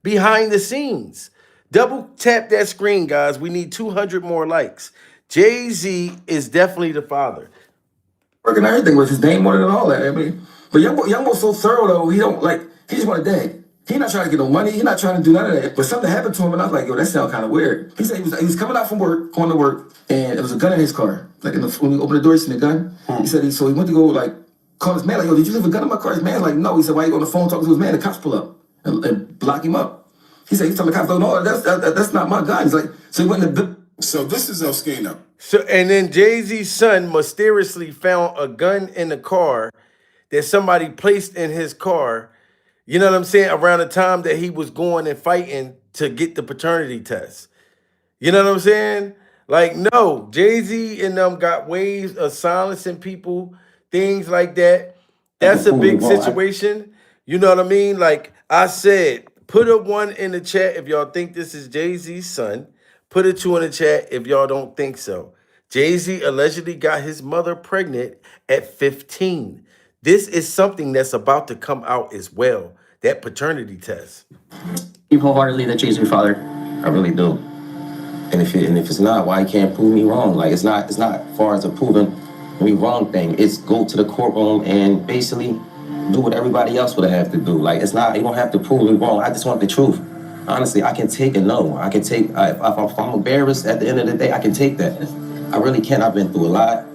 S1: Behind the scenes. Double tap that screen, guys. We need 200 more likes. Jay-Z is definitely the father.
S3: Working everything with his name on it and all that. I mean, but Young Boy's so thorough though. He just want a dad. He not trying to get no money. He not trying to do none of that. But something happened to him, and I was like, yo, that sounds kind of weird. He said he was coming out from work, going to work, and there was a gun in his car. When he opened the door, he seen a gun. He said he went to go call his man, yo, did you leave a gun in my car? His man's like, no. He said, why you on the phone talking to his man? The cops pull up and block him up. He said, he's telling the cops, no, that's not my gun. He's like, so he went in the...
S21: So this is Oskino.
S1: So, and then Jay-Z's son mysteriously found a gun in the car that somebody placed in his car, you know what I'm saying, around the time that he was going and fighting to get the paternity test. You know what I'm saying? Like, no, Jay-Z and them got ways of silencing people, things like that. That's a big situation. You know what I mean? Like I said, put a 1 in the chat if y'all think this is Jay-Z's son. Put a 2 in the chat if y'all don't think so. Jay-Z allegedly got his mother pregnant at 15. This is something that's about to come out as well, that paternity test.
S22: You wholeheartedly that Jay's your father?
S8: I really do. And if it's not, why you can't prove me wrong? Like it's not far as a proving me wrong thing. It's go to the courtroom and basically do what everybody else would have to do. Like it's not, you don't have to prove me wrong. I just want the truth. Honestly, I can take a no. I can take, if I'm embarrassed at the end of the day, I can take that. I really can. I've been through a lot,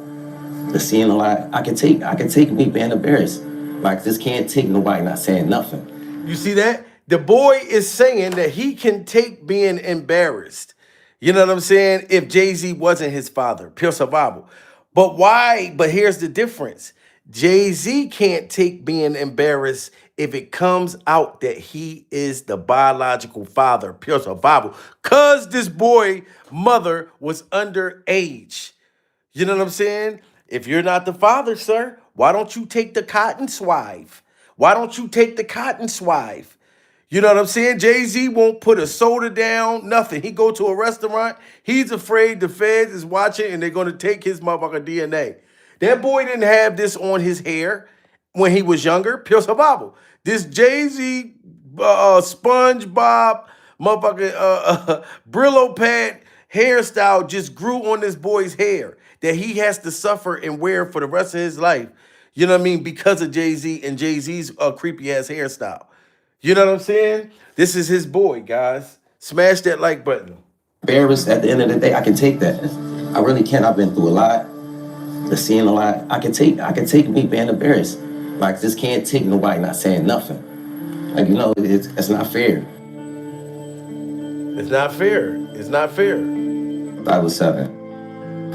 S8: seeing a lot. I can take me being embarrassed.
S5: Like, this can't take nobody not saying nothing.
S1: You see that? The boy is saying that he can take being embarrassed. You know what I'm saying? If Jay-Z wasn't his father, pure survival. But why? But here's the difference. Jay-Z can't take being embarrassed if it comes out that he is the biological father, pure survival. Cause this boy mother was underage. You know what I'm saying? If you're not the father, sir, why don't you take the cotton swive? Why don't you take the cotton swive? You know what I'm saying? Jay-Z won't put a soda down, nothing. He go to a restaurant, he's afraid the feds is watching and they're going to take his motherfucking DNA. That boy didn't have this on his hair when he was younger, pure survival. This Jay-Z SpongeBob motherfucking Brillo pad hairstyle just grew on this boy's hair that he has to suffer and wear for the rest of his life. You know what I mean? Because of Jay-Z and Jay-Z's creepy ass hairstyle. You know what I'm saying? This is his boy, guys. Smash that like button.
S5: Embarrassed at the end of the day, I can take that. I really can. I've been through a lot, seeing a lot. I can take me being embarrassed. Like, this can't take nobody not saying nothing. Like, you know, it's not fair.
S1: It's not fair. It's not fair.
S5: I was 7.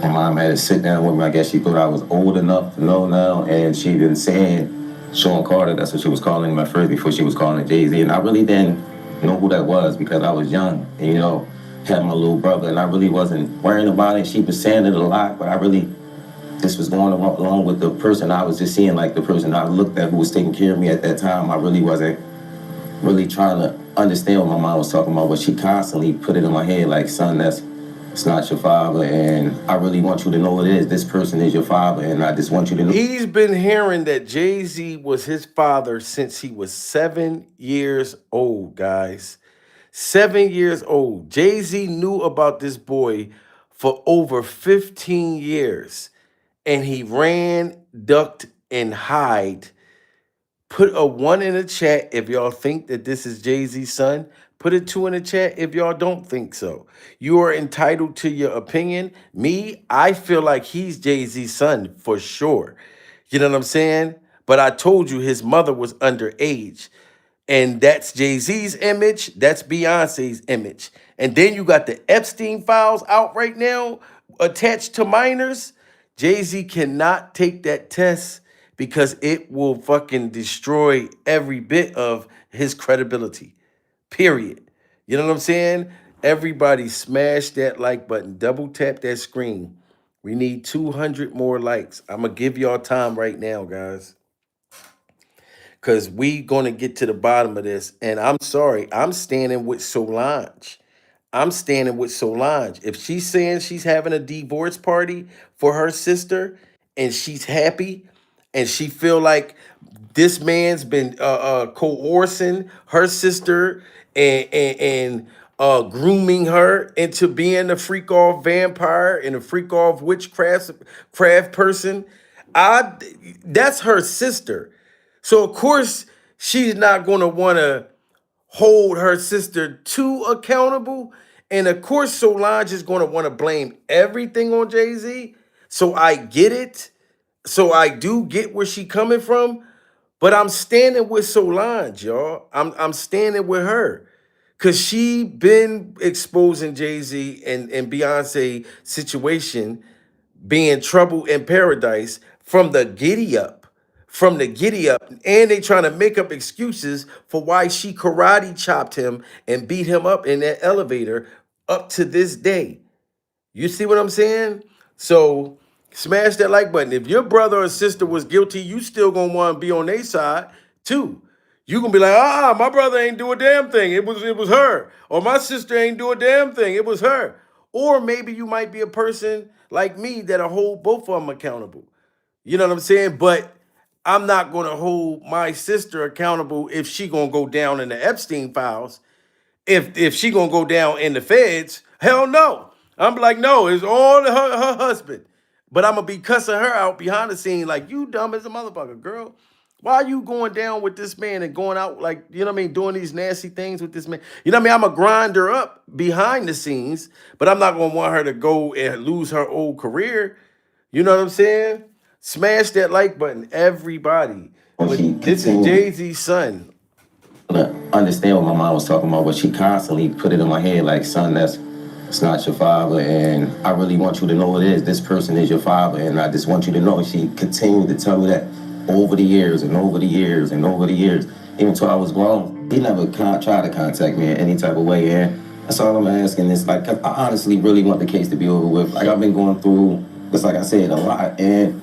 S5: My mom had to sit down with me. I guess she thought I was old enough to know now, and she been saying Sean Carter, that's what she was calling him at first before she was calling it Jay-Z. And I really didn't know who that was because I was young and, you know, had my little brother and I really wasn't worrying about it. She was saying it a lot, but I really just was going along with the person I was just seeing, like the person I looked at who was taking care of me at that time. I really wasn't really trying to understand what my mom was talking about, but she constantly put it in my head like, son, it's not your father, and I really want you to know it is. This person is your father, and I just want you to know.
S1: He's been hearing that Jay-Z was his father since he was 7 years old, guys. 7 years old. Jay-Z knew about this boy for over 15 years, and he ran, ducked, and hid. Put a 1 in the chat if y'all think that this is Jay-Z's son. Put a 2 in the chat if y'all don't think so. You are entitled to your opinion. Me, I feel like he's Jay-Z's son for sure. You know what I'm saying? But I told you his mother was underage. And that's Jay-Z's image. That's Beyonce's image. And then you got the Epstein files out right now attached to minors. Jay-Z cannot take that test because it will fucking destroy every bit of his credibility. Period. You know what I'm saying? Everybody smash that like button. Double tap that screen. We need 200 more likes. I'm going to give y'all time right now, guys. Because we going to get to the bottom of this. And I'm sorry. I'm standing with Solange. I'm standing with Solange. If she's saying she's having a divorce party for her sister and she's happy and she feel like this man's been coercing her sister and grooming her into being a freak off vampire and a freak off witchcraft person, that's her sister. So of course she's not going to want to hold her sister too accountable. And of course, Solange is going to want to blame everything on Jay-Z. So I get it. So I do get where she coming from. But I'm standing with Solange, y'all. I'm standing with her. Because she been exposing Jay-Z and Beyonce situation being trouble in paradise from the giddy up. From the giddy up, and they trying to make up excuses for why she karate chopped him and beat him up in that elevator up to this day. You see what I'm saying? So smash that like button. If your brother or sister was guilty, you still gonna want to be on their side too. You gonna be like, my brother ain't do a damn thing. It was her. Or my sister ain't do a damn thing. It was her. Or maybe you might be a person like me that'll hold both of them accountable. You know what I'm saying? But I'm not going to hold my sister accountable if she going to go down in the Epstein files. If she going to go down in the feds, hell no. I'm like, no, it's all her husband. But I'm going to be cussing her out behind the scene like, you dumb as a motherfucker, girl. Why are you going down with this man and going out like, you know what I mean, doing these nasty things with this man? You know what I mean? I'm going to grind her up behind the scenes, but I'm not going to want her to go and lose her old career. You know what I'm saying? Smash that like button, everybody. This is Jay-Z's son.
S5: To understand what my mom was talking about, but she constantly put it in my head like, son, it's not your father, and I really want you to know it is. This person is your father, and I just want you to know. And she continued to tell me that over the years and over the years and over the years, even until I was grown. He never tried to contact me in any type of way, and that's all I'm asking is, like, I honestly really want the case to be over with. Like, I've been going through, just like I said, a lot, and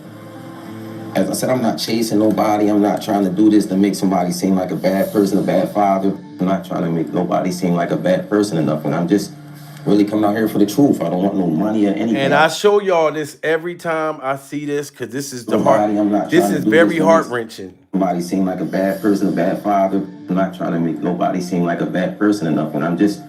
S5: as I said, I'm not chasing nobody. I'm not trying to do this to make somebody seem like a bad person, a bad father. I'm not trying to make nobody seem like a bad person or nothing. I'm just really coming out here for the truth. I don't want no money or anything.
S1: And I show y'all this every time I see this, because this is the heart. This is very heart-wrenching.
S5: Somebody seem like a bad person, a bad father. I'm not trying to make nobody seem like a bad person or nothing. I'm just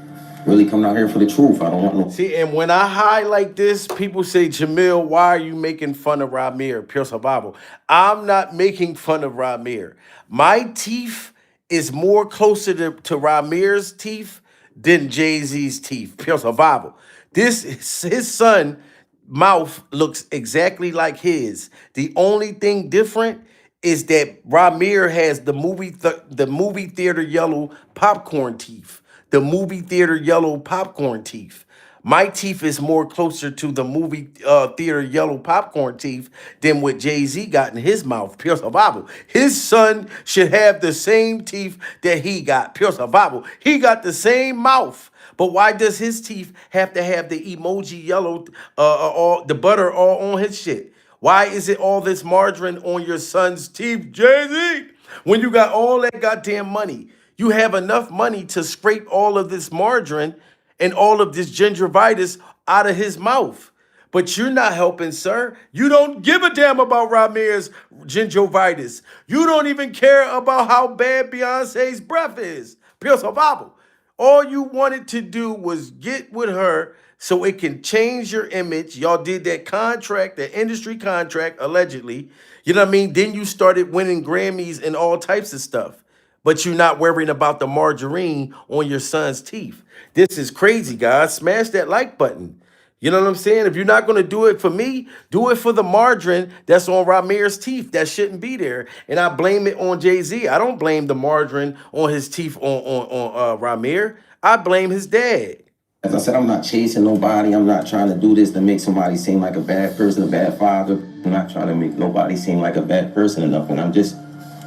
S5: really coming out here for the truth. I don't want no...
S1: See, and when I highlight this, people say, Jamil, why are you making fun of Ramir? Pure survival. I'm not making fun of Ramir. My teeth is more closer to Ramir's teeth than Jay-Z's teeth. Pure survival. His son mouth looks exactly like his. The only thing different is that Ramir has the movie theater yellow popcorn teeth. The movie theater yellow popcorn teeth. My teeth is more closer to the movie theater yellow popcorn teeth than what Jay-Z got in his mouth. Pure survival. His son should have the same teeth that he got. Pure survival. He got the same mouth. But why does his teeth have to have the emoji yellow, all the butter all on his shit? Why is it all this margarine on your son's teeth, Jay-Z? When you got all that goddamn money, you have enough money to scrape all of this margarine and all of this gingivitis out of his mouth. But you're not helping, sir. You don't give a damn about Ramir's gingivitis. You don't even care about how bad Beyonce's breath is. Pure survival. All you wanted to do was get with her so it can change your image. Y'all did that contract, the industry contract, allegedly. You know what I mean? Then you started winning Grammys and all types of stuff. But you're not worrying about the margarine on your son's teeth. This is crazy, guys. Smash that like button. You know what I'm saying? If you're not going to do it for me, do it for the margarine that's on Ramir's teeth. That shouldn't be there. And I blame it on Jay-Z. I don't blame the margarine on his teeth on Ramir. I blame his dad.
S5: As I said, I'm not chasing nobody. I'm not trying to do this to make somebody seem like a bad person, a bad father. I'm not trying to make nobody seem like a bad person or nothing. I'm just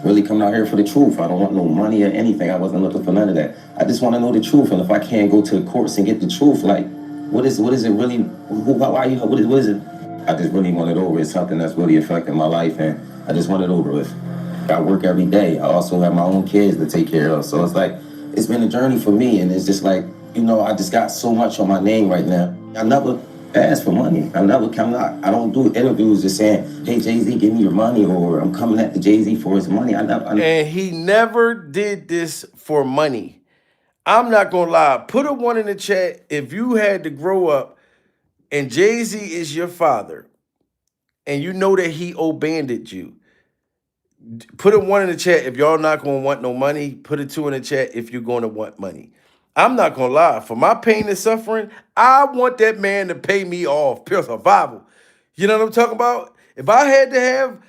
S5: really coming out here for the truth. I don't want no money or anything. I wasn't looking for none of that. I just want to know the truth. And if I can't go to the courts and get the truth, like, what is it really? What is it? I just really want it over. It's something that's really affecting my life, and I just want it over with. I work every day. I also have my own kids to take care of. So it's like, it's been a journey for me, and it's just like, you know, I just got so much on my name right now. I never ask for money. I don't do interviews just saying, hey, Jay-Z, give me your money, or I'm coming at the Jay-Z for his money.
S1: And he never did this for money. I'm not going to lie. Put a 1 in the chat if you had to grow up and Jay-Z is your father and you know that he abandoned you. Put a 1 in the chat if y'all not going to want no money. Put a 2 in the chat if you're going to want money. I'm not going to lie. For my pain and suffering, I want that man to pay me off. Pure survival. You know what I'm talking about? If I had to have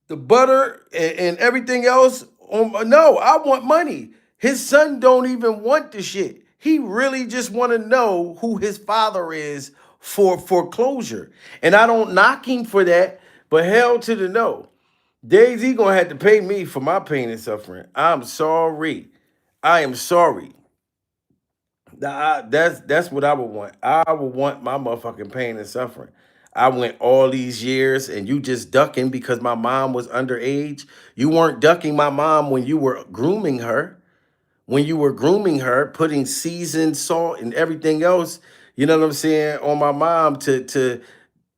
S1: the butter and everything else, no, I want money. His son don't even want the shit. He really just want to know who his father is for foreclosure. And I don't knock him for that, but hell to the no. Jay-Z gonna have to pay me for my pain and suffering. I'm sorry. I am sorry. That's what I would want. I would want my motherfucking pain and suffering. I went all these years and you just ducking because my mom was underage. You weren't ducking my mom when you were grooming her. When you were grooming her, putting seasoned salt and everything else, you know what I'm saying, on my mom to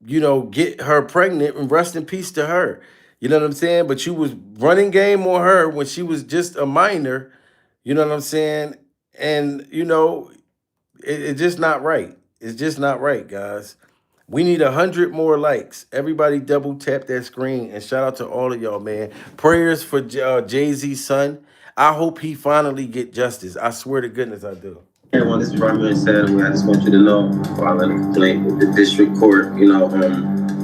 S1: you know, get her pregnant, and rest in peace to her. You know what I'm saying? But you was running game on her when she was just a minor. You know what I'm saying? And, you know, it's just not right. It's just not right, guys. We need 100 more likes. Everybody double tap that screen. And shout out to all of y'all, man. Prayers for Jay-Z's son. I hope he finally get justice. I swear to goodness I do.
S5: Everyone, this is Ramir Saturday. I just want you to know, following a complaint with the district court, you know,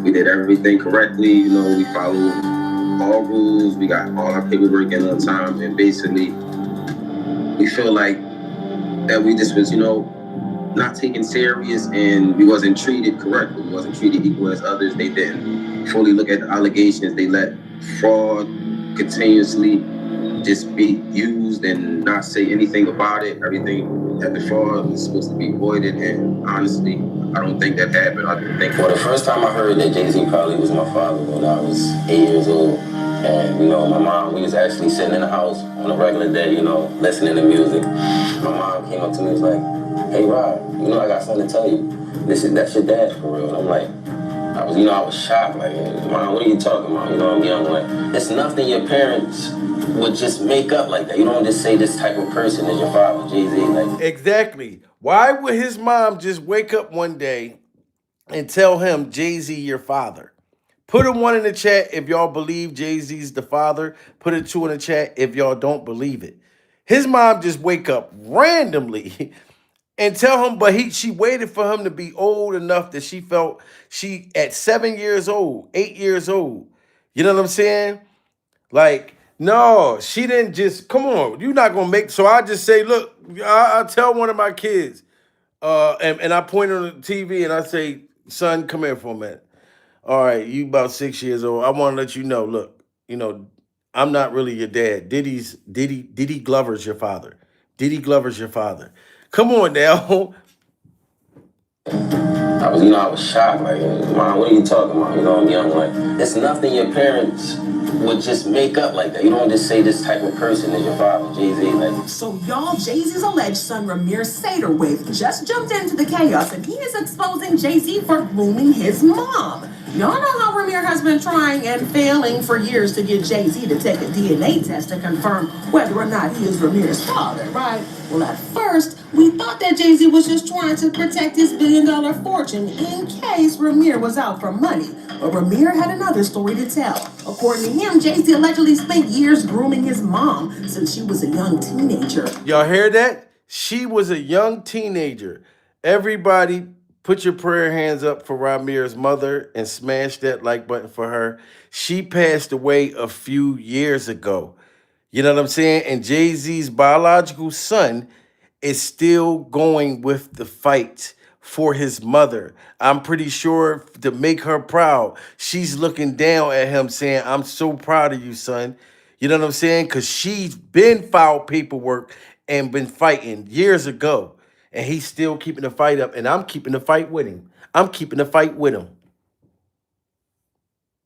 S5: we did everything correctly. You know, we followed
S8: all rules, we got all our paperwork in on time, and basically we feel like that we just was, not taken serious, and we wasn't treated correctly. We wasn't treated equal as others. They didn't fully look at the allegations. They let fraud continuously just be used and not say anything about it. Everything at the fraud was supposed to be voided, and honestly, I don't think that happened. I think.
S5: Well, the first time I heard that Jay-Z probably was my father when I was 8 years old. And, my mom, we was actually sitting in the house on a regular day, listening to music. My mom came up to me and was like, "Hey, Rob, I got something to tell you. That's your dad for real." And I'm like, I was shocked. Like, "Mom, what are you talking about?" I'm young. Like, it's nothing your parents would just make up like that. You don't just say this type of person is your father, Jay-Z. Like,
S1: Exactly. Why would his mom just wake up one day and tell him, Jay-Z, your father? Put a 1 in the chat if y'all believe Jay-Z's the father. Put a 2 in the chat if y'all don't believe it. His mom just wake up randomly and tell him, but she waited for him to be old enough that she felt she at 7 years old, 8 years old. You know what I'm saying? Like, no, she didn't just, come on, you're not gonna make, so I just say, look, I tell one of my kids, and I point on the TV and I say, son, come here for a minute. All right, you about 6 years old. I want to let you know, look, I'm not really your dad. Diddy Glover's your father. Diddy Glover's your father. Come on now.
S5: I was shocked. Like, "Mom, what are you talking about?" I'm young. Like, it's nothing your parents would just make up like that. You don't just say this type of person is your father, Jay-Z. Like,
S7: so y'all, Jay-Z's alleged son Ramir Saterwith just jumped into the chaos, and he is exposing Jay-Z for grooming his mom. Y'all know how Ramir has been trying and failing for years to get Jay-Z to take a DNA test to confirm whether or not he is Ramir's father, right? Well, at first, we thought that Jay-Z was just trying to protect his billion-dollar fortune in case Ramir was out for money. But Ramir had another story to tell. According to him, Jay-Z allegedly spent years grooming his mom since she was a young teenager.
S1: Y'all hear that? She was a young teenager. Everybody put your prayer hands up for Ramir's mother and smash that like button for her. She passed away a few years ago. You know what I'm saying? And Jay-Z's biological son is still going with the fight for his mother. I'm pretty sure to make her proud, she's looking down at him saying, I'm so proud of you, son. You know what I'm saying? Because she's been filed paperwork and been fighting years ago. And he's still keeping the fight up. And I'm keeping the fight with him. I'm keeping the fight with him.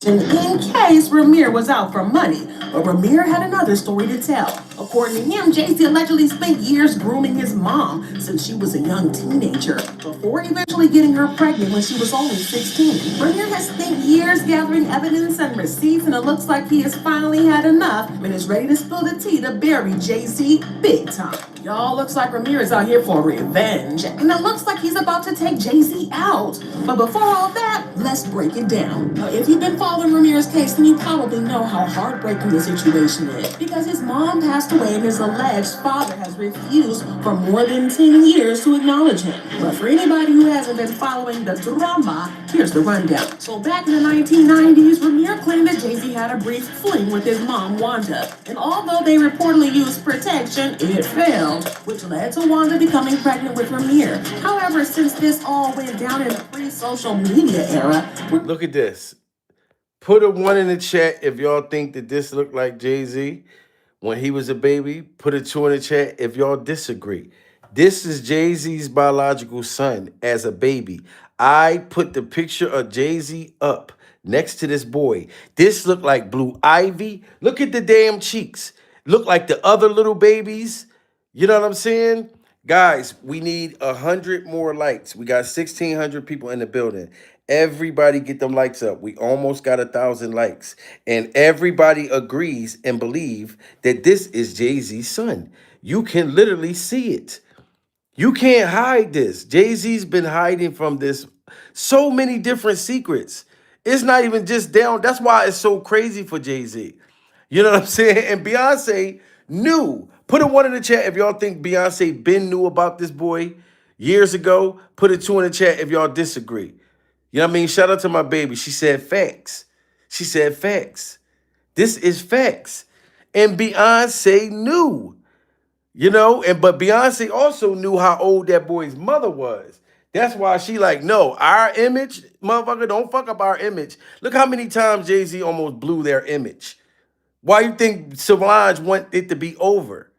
S7: In case Ramir was out for money. But Ramir had another story to tell. According to him, Jay-Z allegedly spent years grooming his mom since she was a young teenager, before eventually getting her pregnant when she was only 16. Ramir has spent years gathering evidence and receipts, and it looks like he has finally had enough and is ready to spill the tea to bury Jay-Z big time. Y'all, looks like Ramir is out here for revenge, and it looks like he's about to take Jay-Z out. But before all that, let's break it down. Now, if you've been following Ramir's case, then you probably know how heartbreaking the situation is, because his mom passed away and his alleged father has refused for more than 10 years to acknowledge him. But for anybody who hasn't been following the drama, here's the rundown. So back in the 1990s, Ramir claimed that Jay-Z had a brief fling with his mom, Wanda. And although they reportedly used protection, it failed, which led to Wanda becoming pregnant with Ramir. However, since this all went down in the pre-social media era...
S1: Look at this. Put a 1 in the chat if y'all think that this looked like Jay-Z when he was a baby. Put a 2 in the chat if y'all disagree. This is Jay-Z's biological son as a baby. I put the picture of Jay-Z up next to this boy. This looked like Blue Ivy. Look at the damn cheeks. Look like the other little babies. You know what I'm saying? Guys, we need 100 more likes. We got 1,600 people in the building. Everybody get them likes up. We almost got 1,000 likes. And everybody agrees and believe that this is Jay-Z's son. You can literally see it. You can't hide this. Jay-Z's been hiding from this so many different secrets. It's not even just down. That's why it's so crazy for Jay-Z. You know what I'm saying? And Beyonce knew. Put a 1 in the chat if y'all think Beyonce been knew about this boy years ago. Put a 2 in the chat if y'all disagree. You know what I mean? Shout out to my baby. She said facts. She said facts. This is facts. And Beyonce knew, but Beyonce also knew how old that boy's mother was. That's why she like, no, our image, motherfucker, don't fuck up our image. Look how many times Jay-Z almost blew their image. Why you think Solange want it to be over?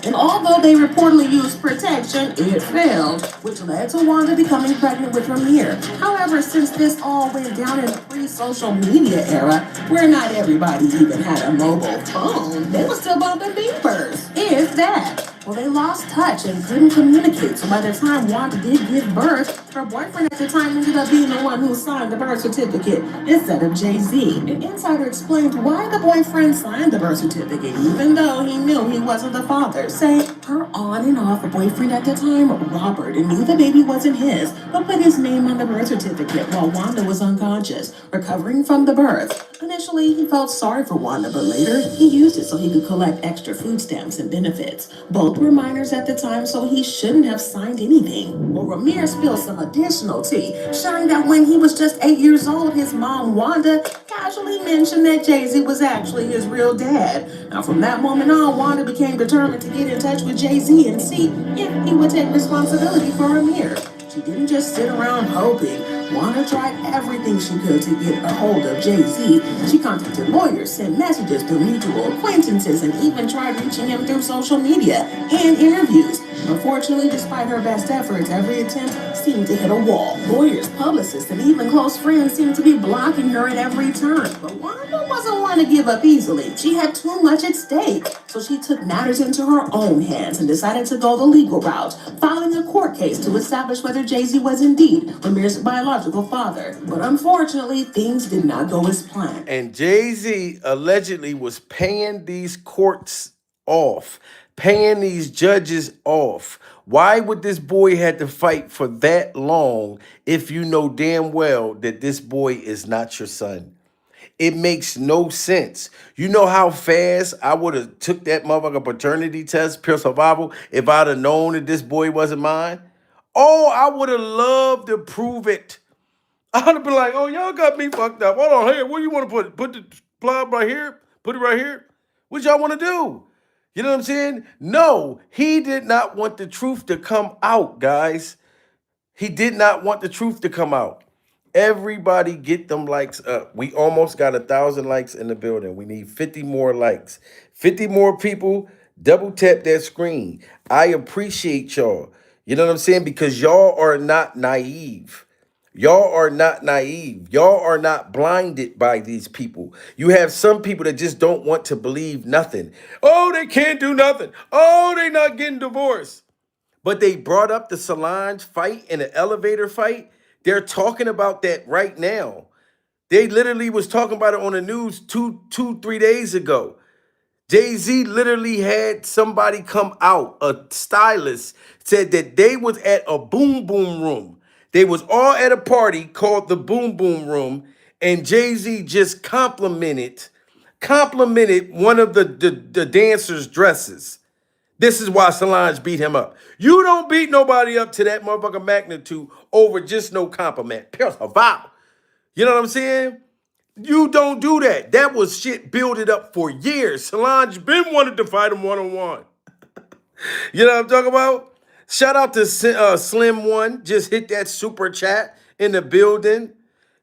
S7: And although they reportedly used protection, it failed, which led to Wanda becoming pregnant with Ramir. However, since this all went down in the pre-social media era, where not everybody even had a mobile phone, they were still bumping beepers, if that. Well, they lost touch and couldn't communicate, so by the time Wanda did give birth, her boyfriend at the time ended up being the one who signed the birth certificate instead of Jay-Z. An insider explained why the boyfriend signed the birth certificate, even though he knew he wasn't the father, saying her on and off boyfriend at the time, Robert, knew the baby wasn't his, but put his name on the birth certificate while Wanda was unconscious, recovering from the birth. Initially, he felt sorry for Wanda, but later, he used it so he could collect extra food stamps and benefits. Both were minors at the time, so he shouldn't have signed anything. Well, Ramir spilled some additional tea, showing that when he was just 8 years old, his mom, Wanda, casually mentioned that Jay-Z was actually his real dad. Now, from that moment on, Wanda became determined to get in touch with Jay-Z and see if he would take responsibility for Ramir. She didn't just sit around hoping. Wanda tried everything she could to get a hold of Jay-Z. She contacted lawyers, sent messages through mutual acquaintances, and even tried reaching him through social media and interviews. Unfortunately, despite her best efforts, every attempt seemed to hit a wall. Lawyers, publicists, and even close friends seemed to be blocking her at every turn. But Wanda wasn't one to give up easily. She had too much at stake. So she took matters into her own hands and decided to go the legal route, filing a court case to establish whether Jay-Z was indeed Ramir's biological father. But unfortunately, things did not go as planned.
S1: And Jay-Z allegedly was paying these courts off, paying these judges off. Why would this boy have to fight for that long if you know damn well that this boy is not your son? It makes no sense. You know how fast I would have took that motherfucker paternity test, pure survival, if I'd have known that this boy wasn't mine? Oh, I would have loved to prove it. I'd have been like, oh, y'all got me fucked up. Hold on, here, where you want to put it? Put the plug right here? Put it right here? What y'all want to do? You know what I'm saying? No, he did not want the truth to come out, guys. He did not want the truth to come out. Everybody get them likes up. We almost got 1,000 likes in the building. We need 50 more likes. 50 more people. Double tap that screen. I appreciate y'all. You know what I'm saying? Because y'all are not naive. Y'all are not naive. Y'all are not blinded by these people. You have some people that just don't want to believe nothing. Oh, they can't do nothing. Oh, they not getting divorced. But they brought up the Solange fight and the elevator fight. They're talking about that right now. They literally was talking about it on the news 3 days ago. Jay-Z literally had somebody come out, a stylist, said that they was at a boom boom room. They was all at a party called the Boom Boom Room, and Jay-Z just complimented one of the dancers' dresses. This is why Solange beat him up. You don't beat nobody up to that motherfucking magnitude over just no compliment. Pure survival. You know what I'm saying? You don't do that. That was shit builded up for years. Solange been wanted to fight him one-on-one. You know what I'm talking about? Shout out to Slim One. Just hit that super chat in the building.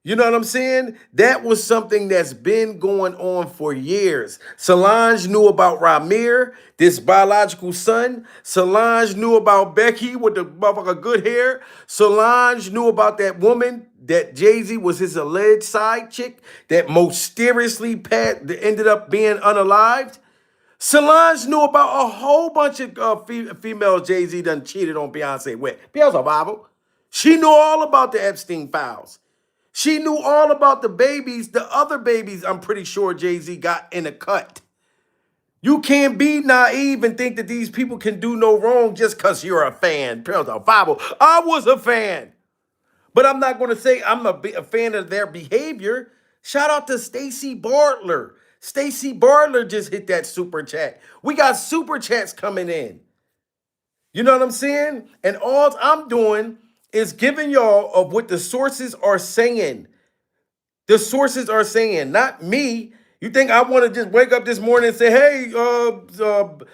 S1: You know what I'm saying? That was something that's been going on for years. Solange knew about Ramir, this biological son. Solange knew about Becky with the motherfucker good hair. Solange knew about that woman that Jay-Z was his alleged side chick that mysteriously ended up being unalived. Solange knew about a whole bunch of females Jay-Z done cheated on Beyonce with. Beyonce survival. She knew all about the Epstein files. She knew all about the babies, the other babies I'm pretty sure Jay-Z got in a cut. You can't be naive and think that these people can do no wrong just because you're a fan. Bible. I was a fan. But I'm not going to say I'm a fan of their behavior. Shout out to Stacy Bartler. Stacy Bartler just hit that super chat. We got super chats coming in. You know what I'm saying? And all I'm doing is giving y'all of what the sources are saying. The sources are saying, not me. You think I want to just wake up this morning and say, hey,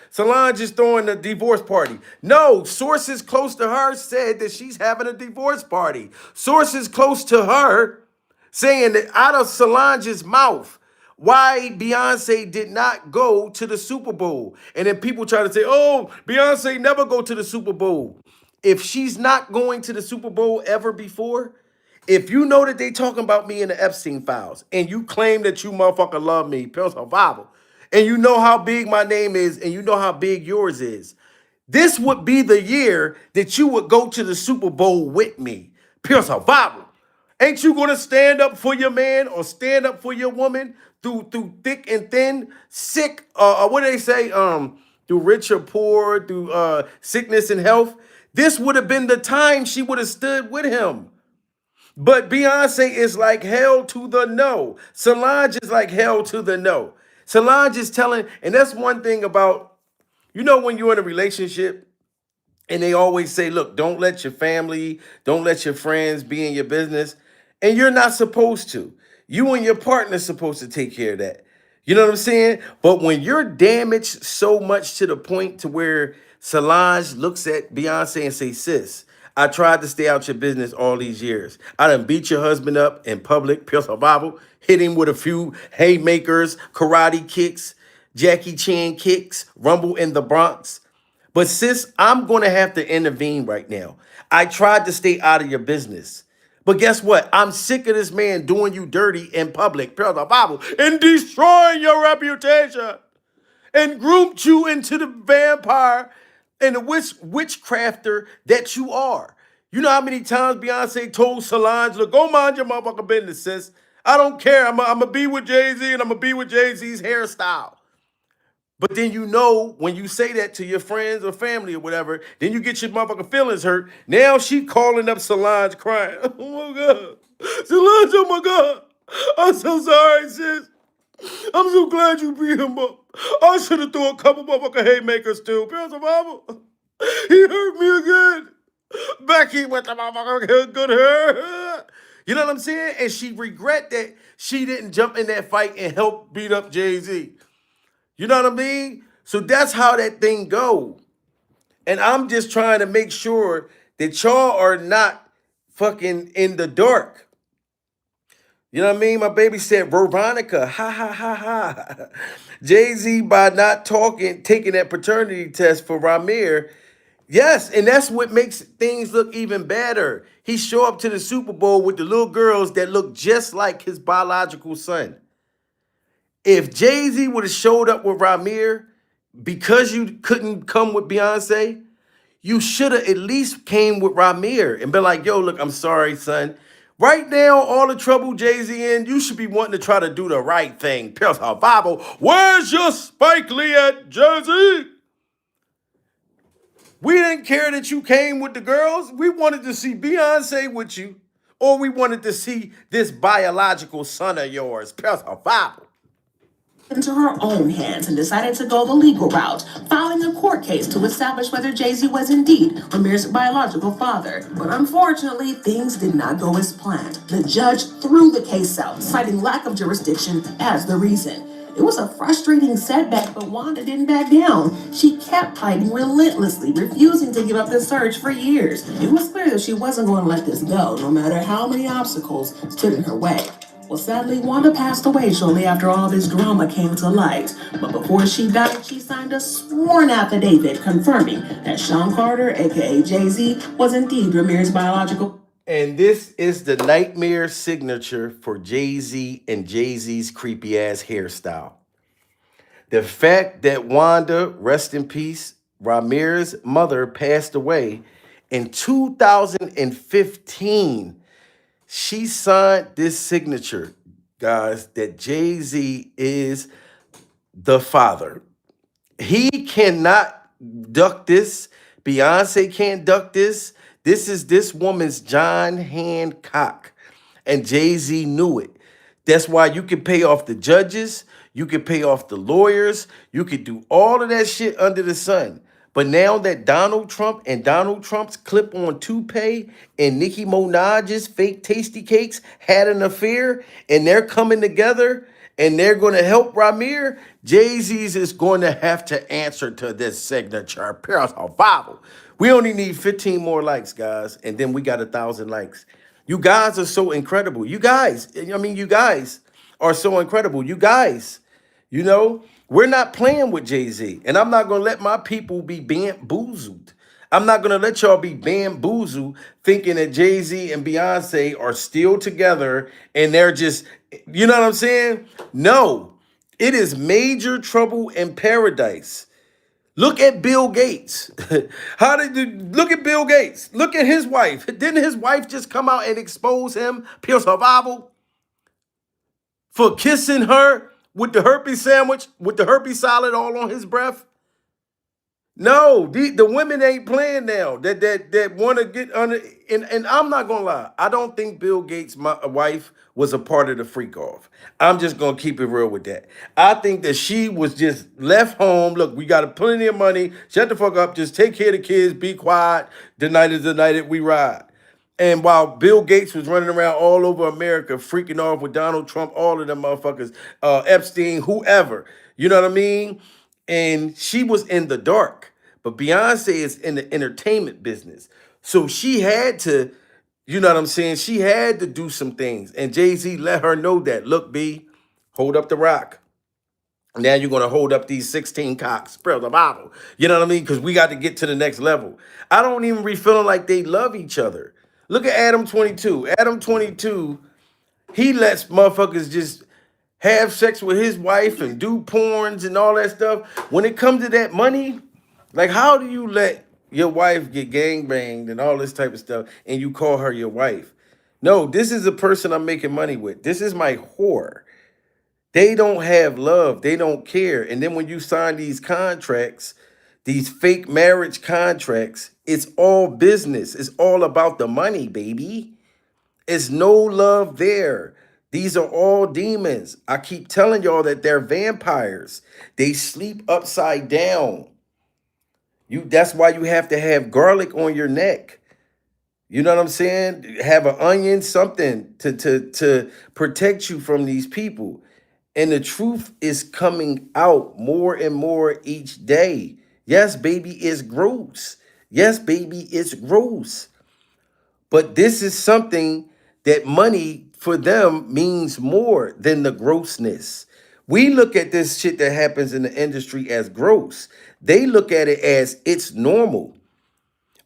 S1: Solange is throwing a divorce party? No, sources close to her said that she's having a divorce party. Sources close to her saying that out of Solange's mouth, why Beyonce did not go to the Super Bowl. And then people try to say, oh, Beyonce never go to the Super Bowl. If she's not going to the Super Bowl ever before, if you know that they talking about me in the Epstein files, and you claim that you motherfucker love me, pure survival, and you know how big my name is, and you know how big yours is, this would be the year that you would go to the Super Bowl with me. Pure survival. Ain't you gonna stand up for your man or stand up for your woman through thick and thin, sick, what do they say? Through rich or poor, through sickness and health. This would have been the time she would have stood with him. But Beyonce is like hell to the no. Solange is like hell to the no. Solange is telling, and that's one thing about, when you're in a relationship and they always say, look, don't let your family, don't let your friends be in your business. And you're not supposed to. You and your partner are supposed to take care of that. You know what I'm saying? But when you're damaged so much to the point to where Solange looks at Beyonce and say, sis, I tried to stay out your business all these years. I done beat your husband up in public, pure survival, hit him with a few haymakers, karate kicks, Jackie Chan kicks, rumble in the Bronx. But sis, I'm going to have to intervene right now. I tried to stay out of your business. But guess what? I'm sick of this man doing you dirty in public, pure survival, and destroying your reputation and groomed you into the vampire and the witchcrafter that you are. You know how many times Beyonce told Solange, look, go mind your motherfucking business, sis. I don't care. I'm going to be with Jay-Z and I'm going to be with Jay-Z's hairstyle. But then when you say that to your friends or family or whatever, then you get your motherfucking feelings hurt. Now she calling up Solange crying. Oh my God. Solange, oh my God. I'm so sorry, sis. I'm so glad you beat him up. I should have threw a couple motherfucking haymakers too. Pure survival. He hurt me again. Becky with the motherfucking good hair. You know what I'm saying? And she regret that she didn't jump in that fight and help beat up Jay-Z. You know what I mean? So that's how that thing go. And I'm just trying to make sure that y'all are not fucking in the dark. You know what I mean? My baby said, Veronica, ha, ha, ha, ha. Jay-Z by not taking that paternity test for Ramir. Yes, and that's what makes things look even better. He show up to the Super Bowl with the little girls that look just like his biological son. If Jay-Z would have showed up with Ramir because you couldn't come with Beyonce, you should have at least came with Ramir and been like, yo, look, I'm sorry, son. Right now, all the trouble Jay-Z in, you should be wanting to try to do the right thing. Pure survival. Where's your Spike Lee at, Jay-Z? We didn't care that you came with the girls. We wanted to see Beyonce with you, or we wanted to see this biological son of yours. Pure survival.
S7: Into her own hands and decided to go the legal route, filing a court case to establish whether Jay-Z was indeed Ramir's biological father. But unfortunately, things did not go as planned. The judge threw the case out, citing lack of jurisdiction as the reason. It was a frustrating setback, but Wanda didn't back down. She kept fighting relentlessly, refusing to give up the search for years. It was clear that she wasn't going to let this go, no matter how many obstacles stood in her way. Well, sadly, Wanda passed away shortly after all this drama came to light. But before she died, she signed a sworn affidavit confirming that Sean Carter, aka Jay-Z, was indeed Ramir's biological.
S1: And this is the nightmare signature for Jay-Z and Jay-Z's creepy ass hairstyle. The fact that Wanda, rest in peace, Ramir's mother passed away in 2015. She signed this signature, guys, that Jay-Z is the father. He cannot duck this. Beyonce can't duck this. This is this woman's John Hancock. And Jay-Z knew it. That's why you can pay off the judges. You can pay off the lawyers. You can do all of that shit under the sun. But now that Donald Trump and Donald Trump's clip-on toupee and Nicki Minaj's fake tasty cakes had an affair and they're coming together and they're going to help Ramir, Jay-Z's is going to have to answer to this signature. Pure survival. We only need 15 more likes, guys, and then we got 1,000 likes. You guys are so incredible. You guys are so incredible. You guys, we're not playing with Jay-Z, and I'm not going to let my people be bamboozled. I'm not going to let y'all be bamboozled thinking that Jay-Z and Beyonce are still together and they're just, you know what I'm saying? No, it is major trouble in paradise. Look at Bill Gates. Look at Bill Gates? Look at his wife. Didn't his wife just come out and expose him, pure survival, for kissing her with the herpes sandwich, with the herpes salad all on his breath? No, the women ain't playing now. That want to get under. And I'm not gonna lie. I don't think Bill Gates' wife was a part of the freak off. I'm just gonna keep it real with that. I think that she was just left home. Look, we got plenty of money. Shut the fuck up. Just take care of the kids. Be quiet. The night is the night that we ride. And while Bill Gates was running around all over America, freaking off with Donald Trump, all of them motherfuckers, Epstein, whoever, you know what I mean? And she was in the dark. But Beyonce is in the entertainment business. So she had to, you know what I'm saying? She had to do some things. And Jay-Z let her know that. Look, B, hold up the rock. Now you're going to hold up these 16 cocks, spread the Bible. You know what I mean? Because we got to get to the next level. I don't even be feeling like they love each other. Look at Adam 22. Adam 22, he lets motherfuckers just have sex with his wife and do porns and all that stuff. When it comes to that money, like, how do you let your wife get gangbanged and all this type of stuff and you call her your wife? No, this is a person I'm making money with. This is my whore. They don't have love. They don't care. And then when you sign these contracts, these fake marriage contracts, it's all business. It's all about the money, baby. It's no love there. These are all demons. I keep telling y'all that they're vampires. They sleep upside down. That's why you have to have garlic on your neck. You know what I'm saying? Have an onion, something to protect you from these people. And the truth is coming out more and more each day. Yes, baby, it's gross. Yes, baby, it's gross. But this is something that money for them means more than the grossness. We look at this shit that happens in the industry as gross. They look at it as it's normal.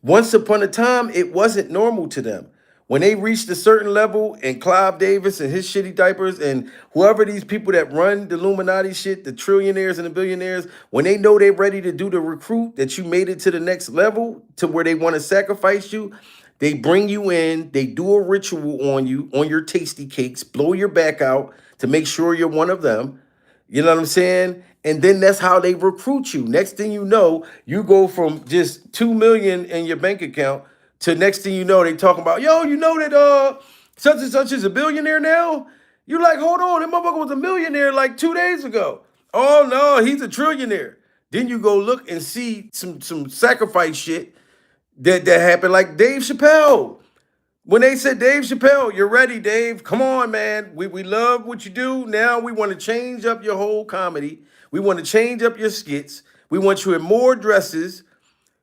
S1: Once upon a time, it wasn't normal to them. When they reached a certain level, and Clive Davis and his shitty diapers and whoever these people that run the Illuminati shit, the trillionaires and the billionaires, when they know they're ready to do the recruit, that you made it to the next level to where they want to sacrifice you, they bring you in, they do a ritual on you, on your tasty cakes, blow your back out to make sure you're one of them. You know what I'm saying? And then that's how they recruit you. Next thing you know, you go from just 2 million in your bank account to next thing you know, they talking about, yo, you know that such and such is a billionaire now? You like, hold on, that motherfucker was a millionaire like 2 days ago. Oh no, he's a trillionaire. Then you go look and see some sacrifice shit that happened, like Dave Chappelle. When they said, Dave Chappelle, you're ready, Dave. Come on, man. We love what you do. Now we want to change up your whole comedy. We want to change up your skits. We want you in more dresses.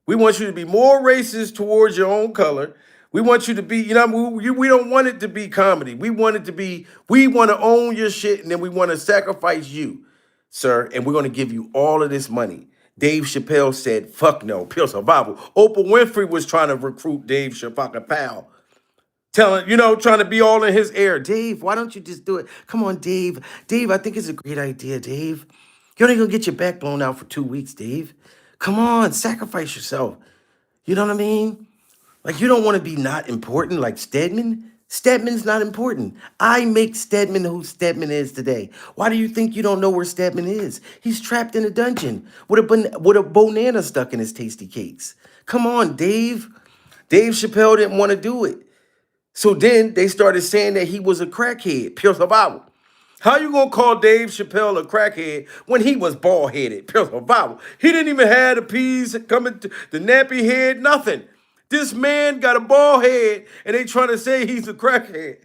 S1: We want you to be more racist towards your own color. We want you to be, we don't want it to be comedy. We want it to be, we want to own your shit, and then we want to sacrifice you, sir, and we're going to give you all of this money. Dave Chappelle said, fuck no, pure survival. Oprah Winfrey was trying to recruit Dave Chappelle. Trying to be all in his ear. Dave, why don't you just do it? Come on, Dave. Dave, I think it's a great idea, Dave. You're only going to get your back blown out for 2 weeks, Dave. Come on, sacrifice yourself. You know what I mean? Like, you don't want to be not important like Stedman. Stedman's not important. I make Stedman who Stedman is today. Why do you think you don't know where Stedman is? He's trapped in a dungeon with a banana stuck in his tasty cakes. Come on, Dave. Dave Chappelle didn't want to do it. So then they started saying that he was a crackhead, pure survival. How you gonna call Dave Chappelle a crackhead when he was bald headed? Pure survival. He didn't even have the peas coming to the nappy head, nothing. This man got a bald head and they trying to say he's a crackhead.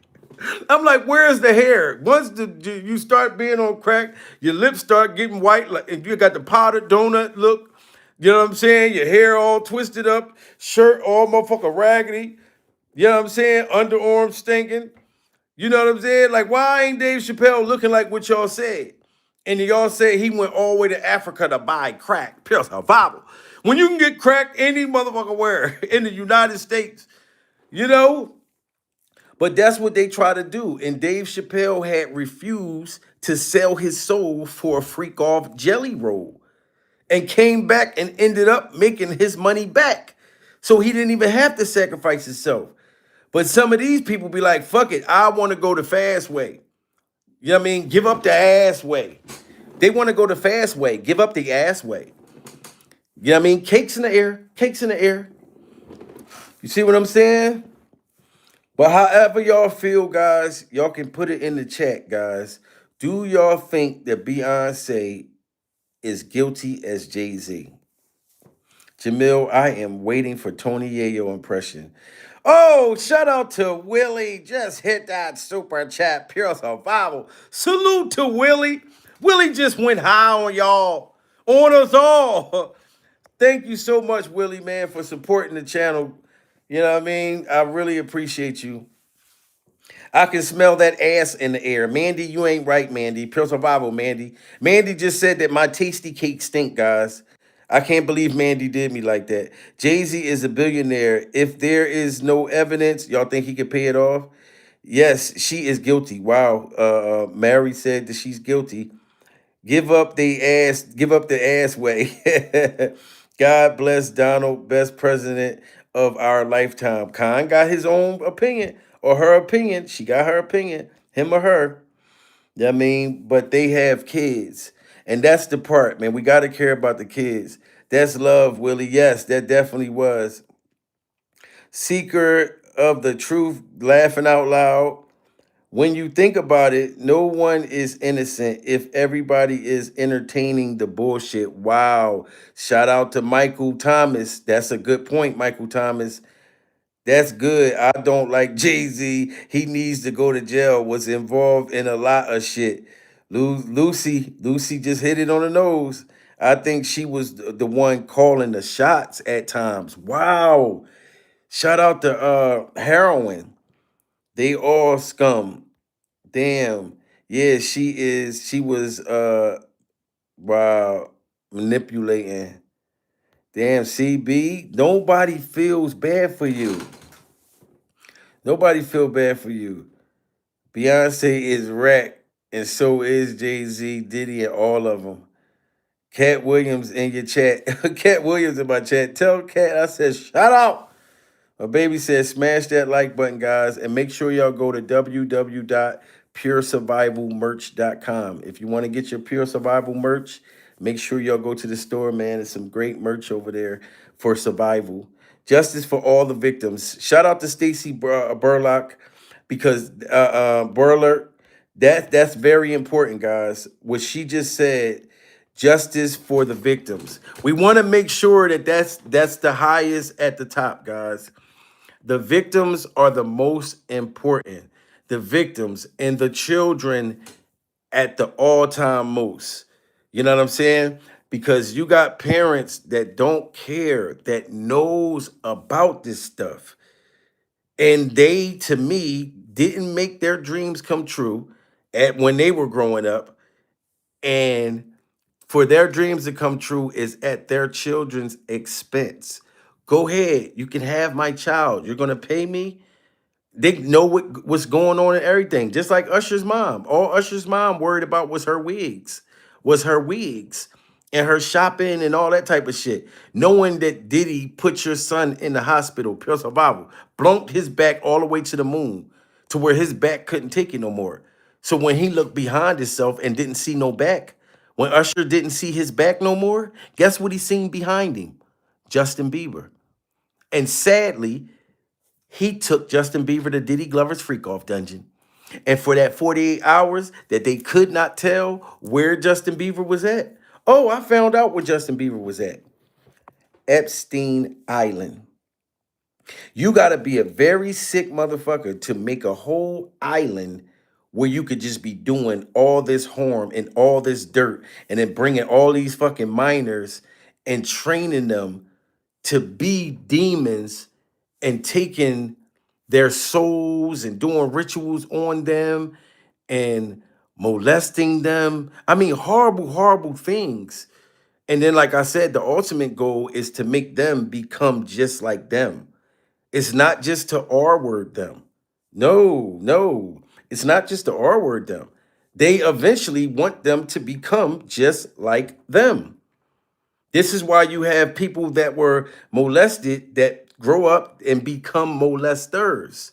S1: I'm like, where's the hair? Once you start being on crack, your lips start getting white, like and you got the powdered donut look. You know what I'm saying? Your hair all twisted up, shirt all motherfucker raggedy. You know what I'm saying? Underarm stinking. You know what I'm saying? Like, why ain't Dave Chappelle looking like what y'all said? And y'all said he went all the way to Africa to buy crack. Pure survival. When you can get crack any motherfucker where in the United States, you know? But that's what they try to do. And Dave Chappelle had refused to sell his soul for a freak off jelly roll and came back and ended up making his money back. So he didn't even have to sacrifice himself. But some of these people be like, fuck it, I want to go the fast way. You know what I mean? Give up the ass way. They want to go the fast way. Give up the ass way. You know what I mean? Cakes in the air. Cakes in the air. You see what I'm saying? But however y'all feel, guys, y'all can put it in the chat, guys. Do y'all think that Beyonce is guilty as Jay-Z? Jamil, I am waiting for Tony Yayo impression. Oh, shout out to Willie. Just hit that super chat. Pure survival. Salute to Willie. Willie just went high on y'all. On us all. Thank you so much, Willie, man, for supporting the channel. You know what I mean? I really appreciate you. I can smell that ass in the air. Mandy, you ain't right, Mandy. Pure survival, Mandy. Mandy just said that my tasty cake stink, guys. I can't believe Mandy did me like that. Jay-Z is a billionaire. If there is no evidence, y'all think he could pay it off? Yes, she is guilty. Wow. Mary said that she's guilty. Give up the ass way. God bless Donald, best president of our lifetime. Khan got his own opinion or her opinion. She got her opinion, him or her. You know what I mean? But they have kids. And that's the part, man. We got to care about the kids. That's love, Willie. Yes, that definitely was. Seeker of the truth, laughing out loud. When you think about it, no one is innocent if everybody is entertaining the bullshit. Wow. Shout out to Michael Thomas. That's a good point, Michael Thomas. That's good. I don't like Jay-Z. He needs to go to jail. Was involved in a lot of shit. Lucy just hit it on the nose. I think she was the one calling the shots at times. Wow. Shout out to Heroin. They all scum. Damn. Yeah, she was wow, manipulating. Damn, CB, nobody feels bad for you. Nobody feel bad for you. Beyonce is wrecked, and so is Jay-Z, Diddy, and all of them. Cat Williams in your chat. Cat Williams in my chat. Tell Cat I said, shout out. My baby says, smash that like button, guys, and make sure y'all go to www.puresurvivalmerch.com. If you want to get your Pure Survival merch, make sure y'all go to the store, man. There's some great merch over there for survival. Justice for all the victims. Shout out to Stacy Burlock because Burler, that's very important, guys. What she just said. Justice for the victims. We want to make sure that that's the highest at the top, guys. The victims are the most important. The victims and the children at the all-time most. You know what I'm saying? Because you got parents that don't care, that knows about this stuff. And they, to me, didn't make their dreams come true when they were growing up. And for their dreams to come true is at their children's expense. Go ahead. You can have my child. You're going to pay me. They know what's going on and everything. Just like Usher's mom. All Usher's mom worried about was her wigs. And her shopping and all that type of shit. Knowing that Diddy put your son in the hospital, pure survival, blunked his back all the way to the moon to where his back couldn't take it no more. So when he looked behind himself and didn't see no back, when Usher didn't see his back no more, guess what he seen behind him? Justin Bieber. And sadly, he took Justin Bieber to Diddy Glover's freak-off dungeon. And for that 48 hours that they could not tell where Justin Bieber was at. Oh, I found out where Justin Bieber was at. Epstein Island. You got to be a very sick motherfucker to make a whole island where you could just be doing all this harm and all this dirt and then bringing all these fucking minors and training them to be demons and taking their souls and doing rituals on them and molesting them. I mean, horrible, horrible things. And then, like I said, the ultimate goal is to make them become just like them. It's not just to R-word them. No, it's not just to R-word them. They eventually want them to become just like them. This is why you have people that were molested that grow up and become molesters.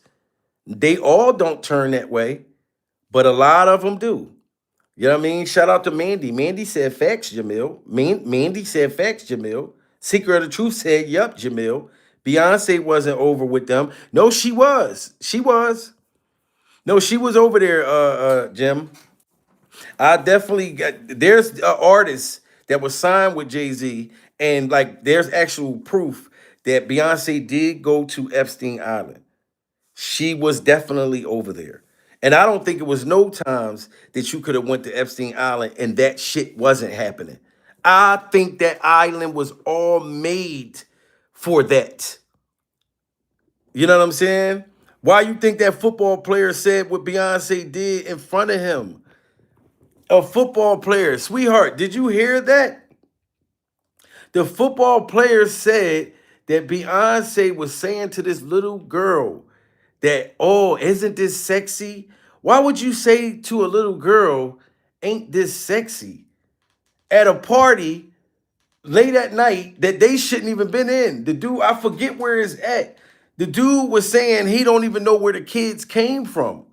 S1: They all don't turn that way, but a lot of them do. You know what I mean? Shout out to Mandy. Mandy said facts, Jamil. Mandy said facts, Jamil. Secret of the Truth said, yup, Jamil. Beyonce wasn't over with them. No, she was. She was. No, she was over there, Jim. I definitely got, there's an artist that was signed with Jay-Z, and like there's actual proof that Beyonce did go to Epstein Island. She was definitely over there. And I don't think it was no times that you could have went to Epstein Island and that shit wasn't happening. I think that island was all made for that. You know what I'm saying? Why you think that football player said what Beyonce did in front of him? A football player, sweetheart, did you hear that? The football player said that Beyonce was saying to this little girl that, oh, isn't this sexy? Why would you say to a little girl, ain't this sexy? At a party late at night that they shouldn't even been in. The dude, I forget where it's at. The dude was saying he don't even know where the kids came from.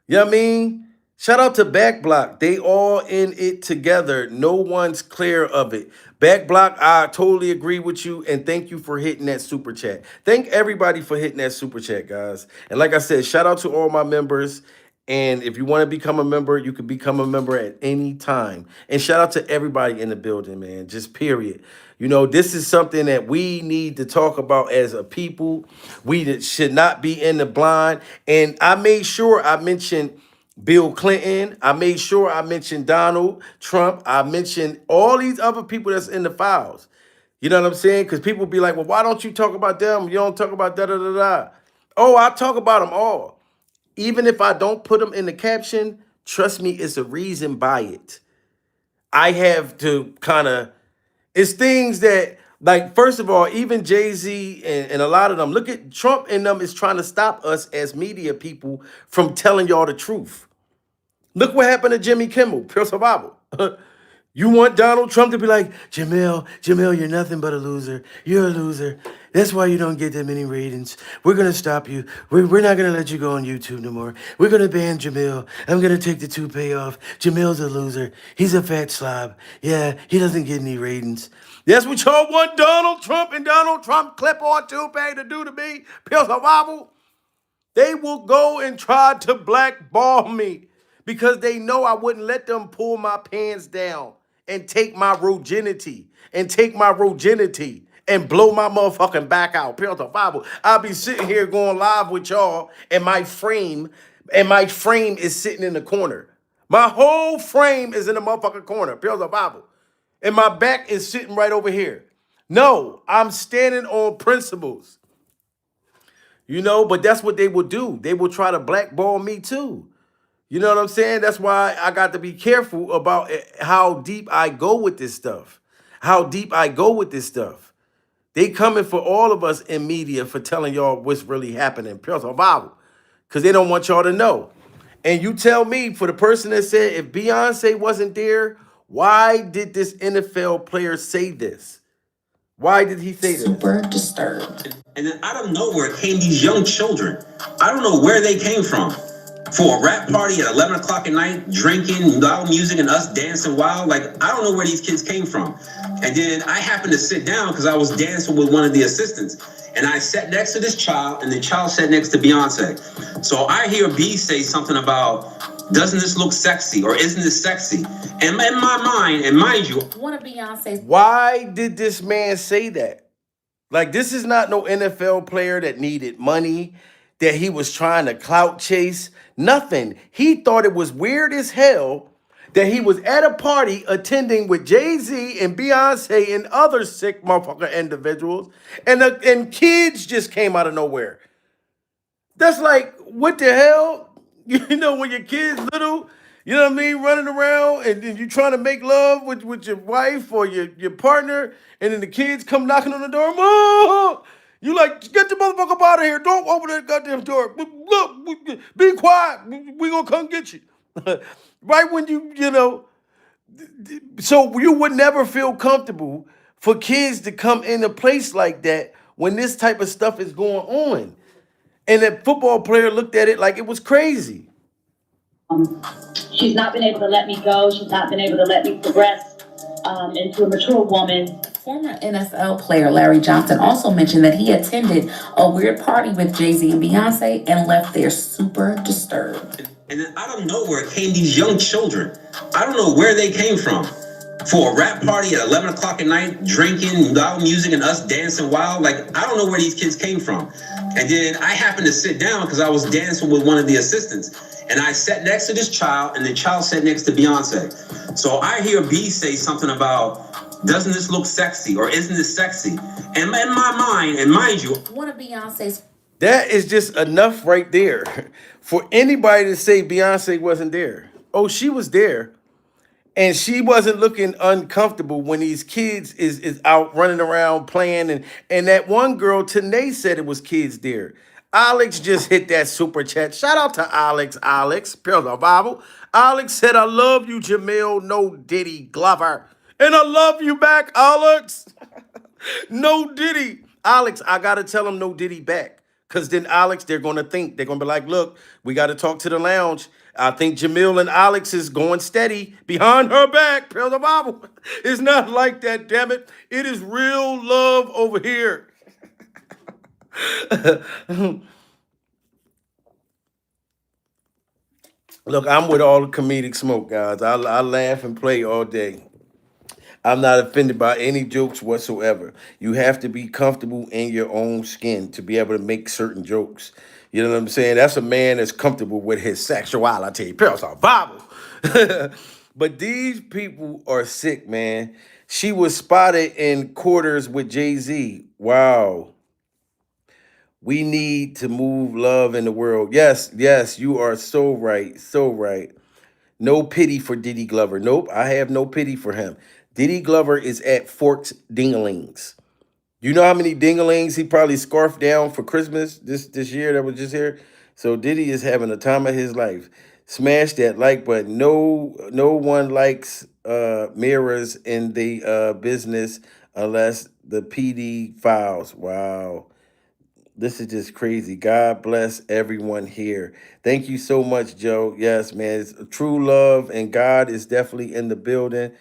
S1: You know what I mean? Shout out to Back Block. They all in it together. No one's clear of it. Back Block, I totally agree with you, and thank you for hitting that super chat. Thank everybody for hitting that super chat, guys. And like I said, shout out to all my members. And if you want to become a member, you can become a member at any time. And shout out to everybody in the building, man. Just period. You know, this is something that we need to talk about as a people. We should not be in the blind. And I made sure I mentioned Bill Clinton. I made sure I mentioned Donald Trump. I mentioned all these other people that's in the files. You know what I'm saying? Because people be like, well, why don't you talk about them? You don't talk about da-da-da-da. Oh, I talk about them all. Even if I don't put them in the caption, trust me, it's a reason by it. I have to kind of, it's things that, like, first of all, even Jay-Z and a lot of them, look at Trump and them is trying to stop us as media people from telling y'all the truth. Look what happened to Jimmy Kimmel, Pure Survival. You want Donald Trump to be like, Jamil, you're nothing but a loser. You're a loser. That's why you don't get that many ratings. We're going to stop you. We're not going to let you go on YouTube no more. We're going to ban Jamil. I'm going to take the toupee off. Jamil's a loser. He's a fat slob. Yeah, he doesn't get any ratings. That's what y'all want Donald Trump and Donald Trump clip-on toupee to do to me? Pure Survival? They will go and try to blackball me because they know I wouldn't let them pull my pants down and take my virginity and blow my motherfucking back out. Pure Survival. I'll be sitting here going live with y'all and my frame is sitting in the corner. My whole frame is in the motherfucking corner. Pure Survival. And my back is sitting right over here. No, I'm standing on principles. You know, but that's what they will do. They will try to blackball me too. You know what I'm saying? That's why I got to be careful about how deep I go with this stuff. They coming for all of us in media for telling y'all what's really happening. Pure Survival. Because they don't want y'all to know. And you tell me, for the person that said, if Beyonce wasn't there, why did this NFL player say this? Why did he say this?
S16: Super disturbed. And then out of nowhere came these young children. I don't know where they came from. for a rap party at 11 o'clock at night, drinking loud music and us dancing wild. Like, I don't know where these kids came from. And then I happened to sit down because I was dancing with one of the assistants. And I sat next to this child, and the child sat next to Beyonce. So I hear B say something about, doesn't this look sexy, or isn't this sexy? And in my mind, and mind you,
S10: One of Beyonce's.
S1: Why did this man say that? Like, this is not no NFL player that needed money, that he was trying to clout chase. Nothing. He thought it was weird as hell that he was at a party attending with Jay-Z and Beyonce and other sick motherfucker individuals, and kids just came out of nowhere. That's like, what the hell? You know, when your kid's little, you know what I mean, running around and you trying to make love with your wife or your partner, and then the kids come knocking on the door. Mom! You like, get the motherfucker up out of here. Don't open that goddamn door. Look, be quiet. We gonna come get you. Right when you know, so you would never feel comfortable for kids to come in a place like that when this type of stuff is going on. And that football player looked at it like it was crazy.
S12: She's not been able to let me go. She's not been able to let me progress into a mature woman.
S10: Former NFL player Larry Johnson also mentioned that he attended a weird party with Jay-Z and Beyonce and left there super disturbed.
S16: and then out of nowhere came these young children. I don't know where they came from. For a rap party at 11 o'clock at night, drinking loud music and us dancing wild. Like, I don't know where these kids came from. And then I happened to sit down because I was dancing with one of the assistants. And I sat next to this child, and the child sat next to Beyonce. So I hear B say something about, doesn't this look sexy, or isn't this sexy? And in my mind, and mind you,
S10: one of Beyonce's.
S1: That is just enough right there for anybody to say Beyonce wasn't there. Oh, she was there. And she wasn't looking uncomfortable when these kids is out running around playing. And that one girl, Tanae, said it was kids there. Alex just hit that super chat. Shout out to Alex. Pills of Bible. Alex said, I love you, Jamil. No Diddy Glover. And I love you back, Alex. No Diddy. Alex, I got to tell him no Diddy back. Because then Alex, they're going to be like, look, we got to talk to the lounge. I think Jamil and Alex is going steady behind her back. Prayer the Bible. It's not like that, damn it. It is real love over here. Look, I'm with all the comedic smoke, guys. I laugh and play all day. I'm not offended by any jokes whatsoever. You have to be comfortable in your own skin to be able to make certain jokes. You know what I'm saying? That's a man that's comfortable with his sexuality. Pills are Bible. But these people are sick, man. She was spotted in quarters with Jay-Z. Wow. We need to move love in the world. Yes, you are so right. So right. No pity for Diddy Glover. Nope, I have no pity for him. Diddy Glover is at Forks Dinglings. You know how many dinglings he probably scarfed down for Christmas this year that was just here? So Diddy is having the time of his life. Smash that like button. No one likes mirrors in the business unless the PD files. Wow. This is just crazy. God bless everyone here. Thank you so much, Joe. Yes, man. It's true love and God is definitely in the building.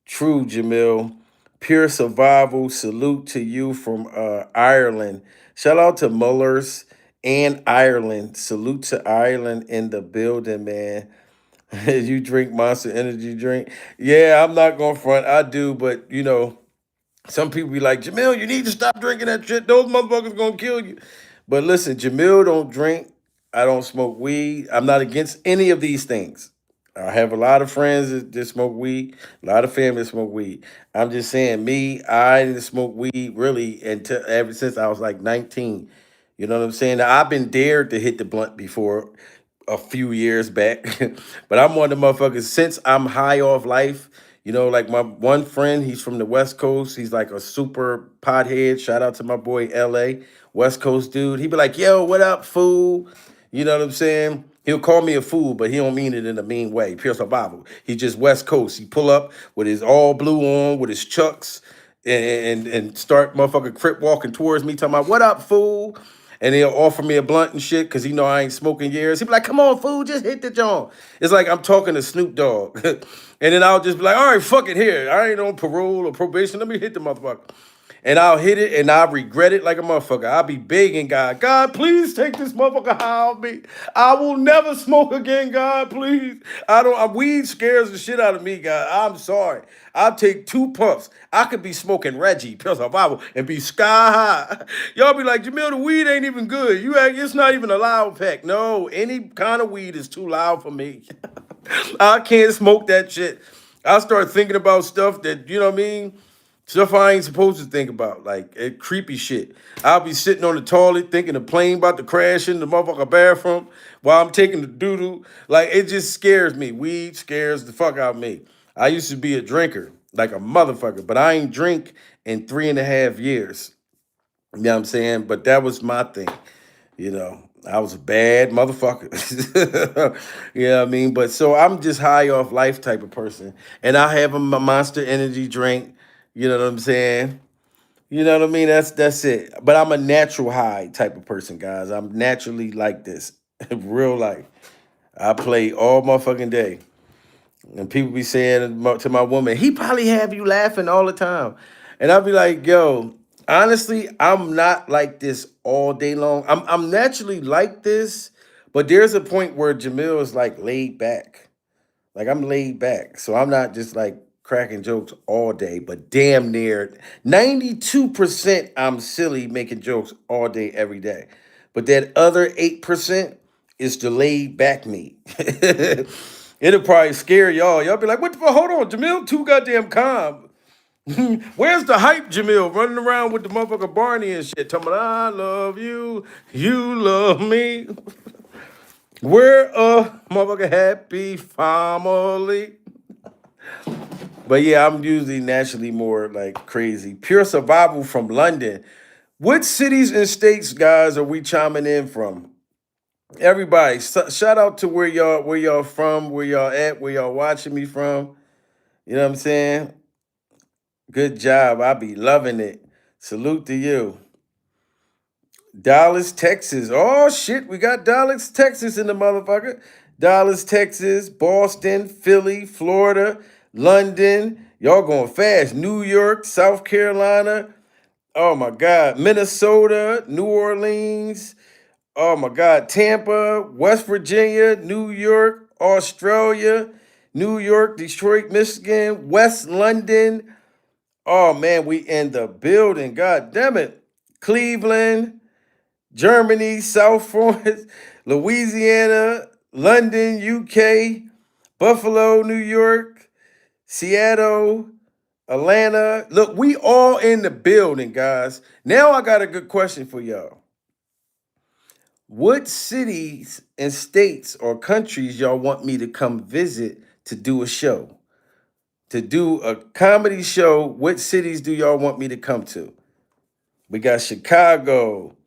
S1: True, Jamil. Pure survival. Salute to you from Ireland. Shout out to Mullers and Ireland. Salute to Ireland in the building, man. You drink Monster Energy drink? Yeah, I'm not going to front. I do, but, you know, some people be like, Jamil, you need to stop drinking that shit. Those motherfuckers going to kill you. But listen, Jamil don't drink. I don't smoke weed. I'm not against any of these things. I have a lot of friends that smoke weed, a lot of family that smoke weed. I'm just saying, I didn't smoke weed really until ever since I was like 19. You know what I'm saying? Now, I've been dared to hit the blunt before a few years back, but I'm one of the motherfuckers since I'm high off life. You know, like my one friend, he's from the West Coast. He's like a super pothead. Shout out to my boy LA, West Coast dude. He be like, yo, what up, fool? You know what I'm saying? He'll call me a fool, but he don't mean it in a mean way. Pierce the Bible. He just West Coast. He pull up with his all blue on, with his chucks, and start motherfucking crip walking towards me, talking about, what up, fool? and he'll offer me a blunt and shit because he know I ain't smoking years. He be like, come on, fool, just hit the joint. It's like I'm talking to Snoop Dogg. And then I'll just be like, all right, fuck it here. I ain't on parole or probation. Let me hit the motherfucker. And I'll hit it and I'll regret it like a motherfucker. I'll be begging God, God, please take this motherfucker high off me. I will never smoke again, God, please. Weed scares the shit out of me, God. I'm sorry. I'll take 2 puffs. I could be smoking Reggie, Pills of Bible, and be sky high. Y'all be like, Jamil, the weed ain't even good. It's not even a loud pack. No, any kind of weed is too loud for me. I can't smoke that shit. I start thinking about stuff that, you know what I mean? Stuff I ain't supposed to think about, like creepy shit. I'll be sitting on the toilet thinking the plane about to crash in the motherfucker bathroom while I'm taking the doo-doo. Like, it just scares me. Weed scares the fuck out of me. I used to be a drinker, like a motherfucker, but I ain't drink in 3.5 years. You know what I'm saying? But that was my thing. You know, I was a bad motherfucker. You know what I mean? But so I'm just high off life type of person. And I have a Monster Energy drink. You know what I'm saying? You know what I mean? That's it. But I'm a natural high type of person, guys. I'm naturally like this. Real life. I play all motherfucking day. And people be saying to my woman, he probably have you laughing all the time. And I'll be like, yo, honestly, I'm not like this all day long. I'm naturally like this, but there's a point where Jamil is like laid back. Like I'm laid back. So I'm not just like cracking jokes all day, but damn near 92% I'm silly making jokes all day, every day. But that other 8% is the laid back me. It'll probably scare y'all. Y'all be like, what the fuck? Hold on, Jamil too goddamn calm. Where's the hype Jamil running around with the motherfucker Barney and shit? Talking about, I love you, you love me. We're a motherfucker happy family. But yeah, I'm usually naturally more like crazy. Pure survival from London. What cities and states, guys, are we chiming in from? Everybody, shout out to where y'all from, where y'all at, where y'all watching me from. You know what I'm saying? Good job. I be loving it. Salute to you. Dallas, Texas. Oh shit, we got Dallas, Texas in the motherfucker. Dallas, Texas, Boston, Philly, Florida, London. Y'all going fast. New York, South Carolina. Oh my God. Minnesota, New Orleans. Oh my God. Tampa, West Virginia, New York, Australia, New York, Detroit, Michigan, West London. Oh man, we in the building. God damn it. Cleveland, Germany, South France, Louisiana, London, UK, Buffalo, New York, Seattle, Atlanta. Look, we all in the building, guys. Now I got a good question for y'all. What cities and states or countries y'all want me to come visit to do a show? To do a comedy show, what cities do y'all want me to come to? We got Chicago,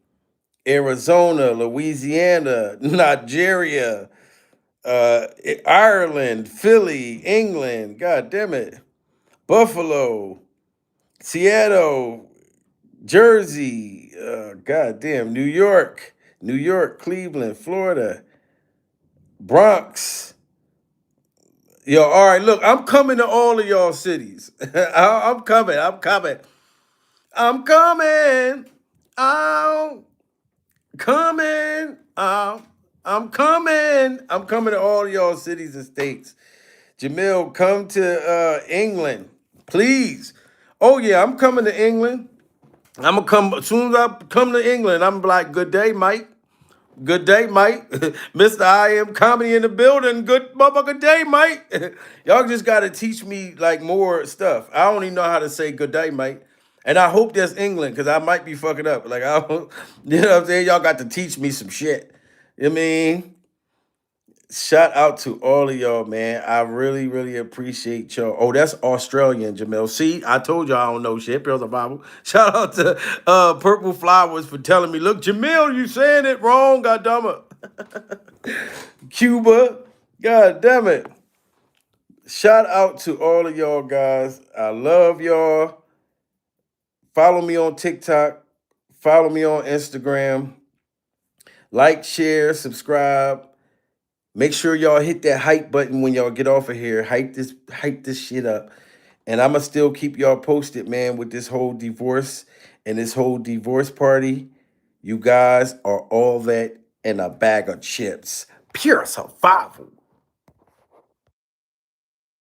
S1: Arizona, Louisiana, Nigeria, Ireland, Philly, England, God damn it, Buffalo, Seattle, Jersey, God damn, New York, Cleveland, Florida, Bronx. Yo, all right, look, I'm coming to all of y'all cities. I'm coming. I'm coming. I'm coming. I'm coming to all y'all cities and states. Jamil, come to England, please. Oh yeah, I'm coming to England. I'm gonna come as soon as I come to England. I'm like, good day, Mike. Good day, Mike. Mr. I Am Comedy in the building. Good motherfucker day, Mike. Y'all just gotta teach me like more stuff. I don't even know how to say good day, Mike. And I hope that's England, because I might be fucking up. Like, I don't, you know what I'm saying? Y'all got to teach me some shit. You know what I mean? Shout out to all of y'all, man. I really, really appreciate y'all. Oh, that's Australian, Jamil. See, I told y'all I don't know shit. Pills of Bible. Shout out to Purple Flowers for telling me, look, Jamil, you saying it wrong, goddammit. Cuba, god damn it. Shout out to all of y'all, guys. I love y'all. Follow me on TikTok. Follow me on Instagram. Like, share, subscribe. Make sure y'all hit that hype button when y'all get off of here. Hype this shit up. And I'ma still keep y'all posted, man, with this whole divorce and this whole divorce party. You guys are all that and a bag of chips. Pure survival.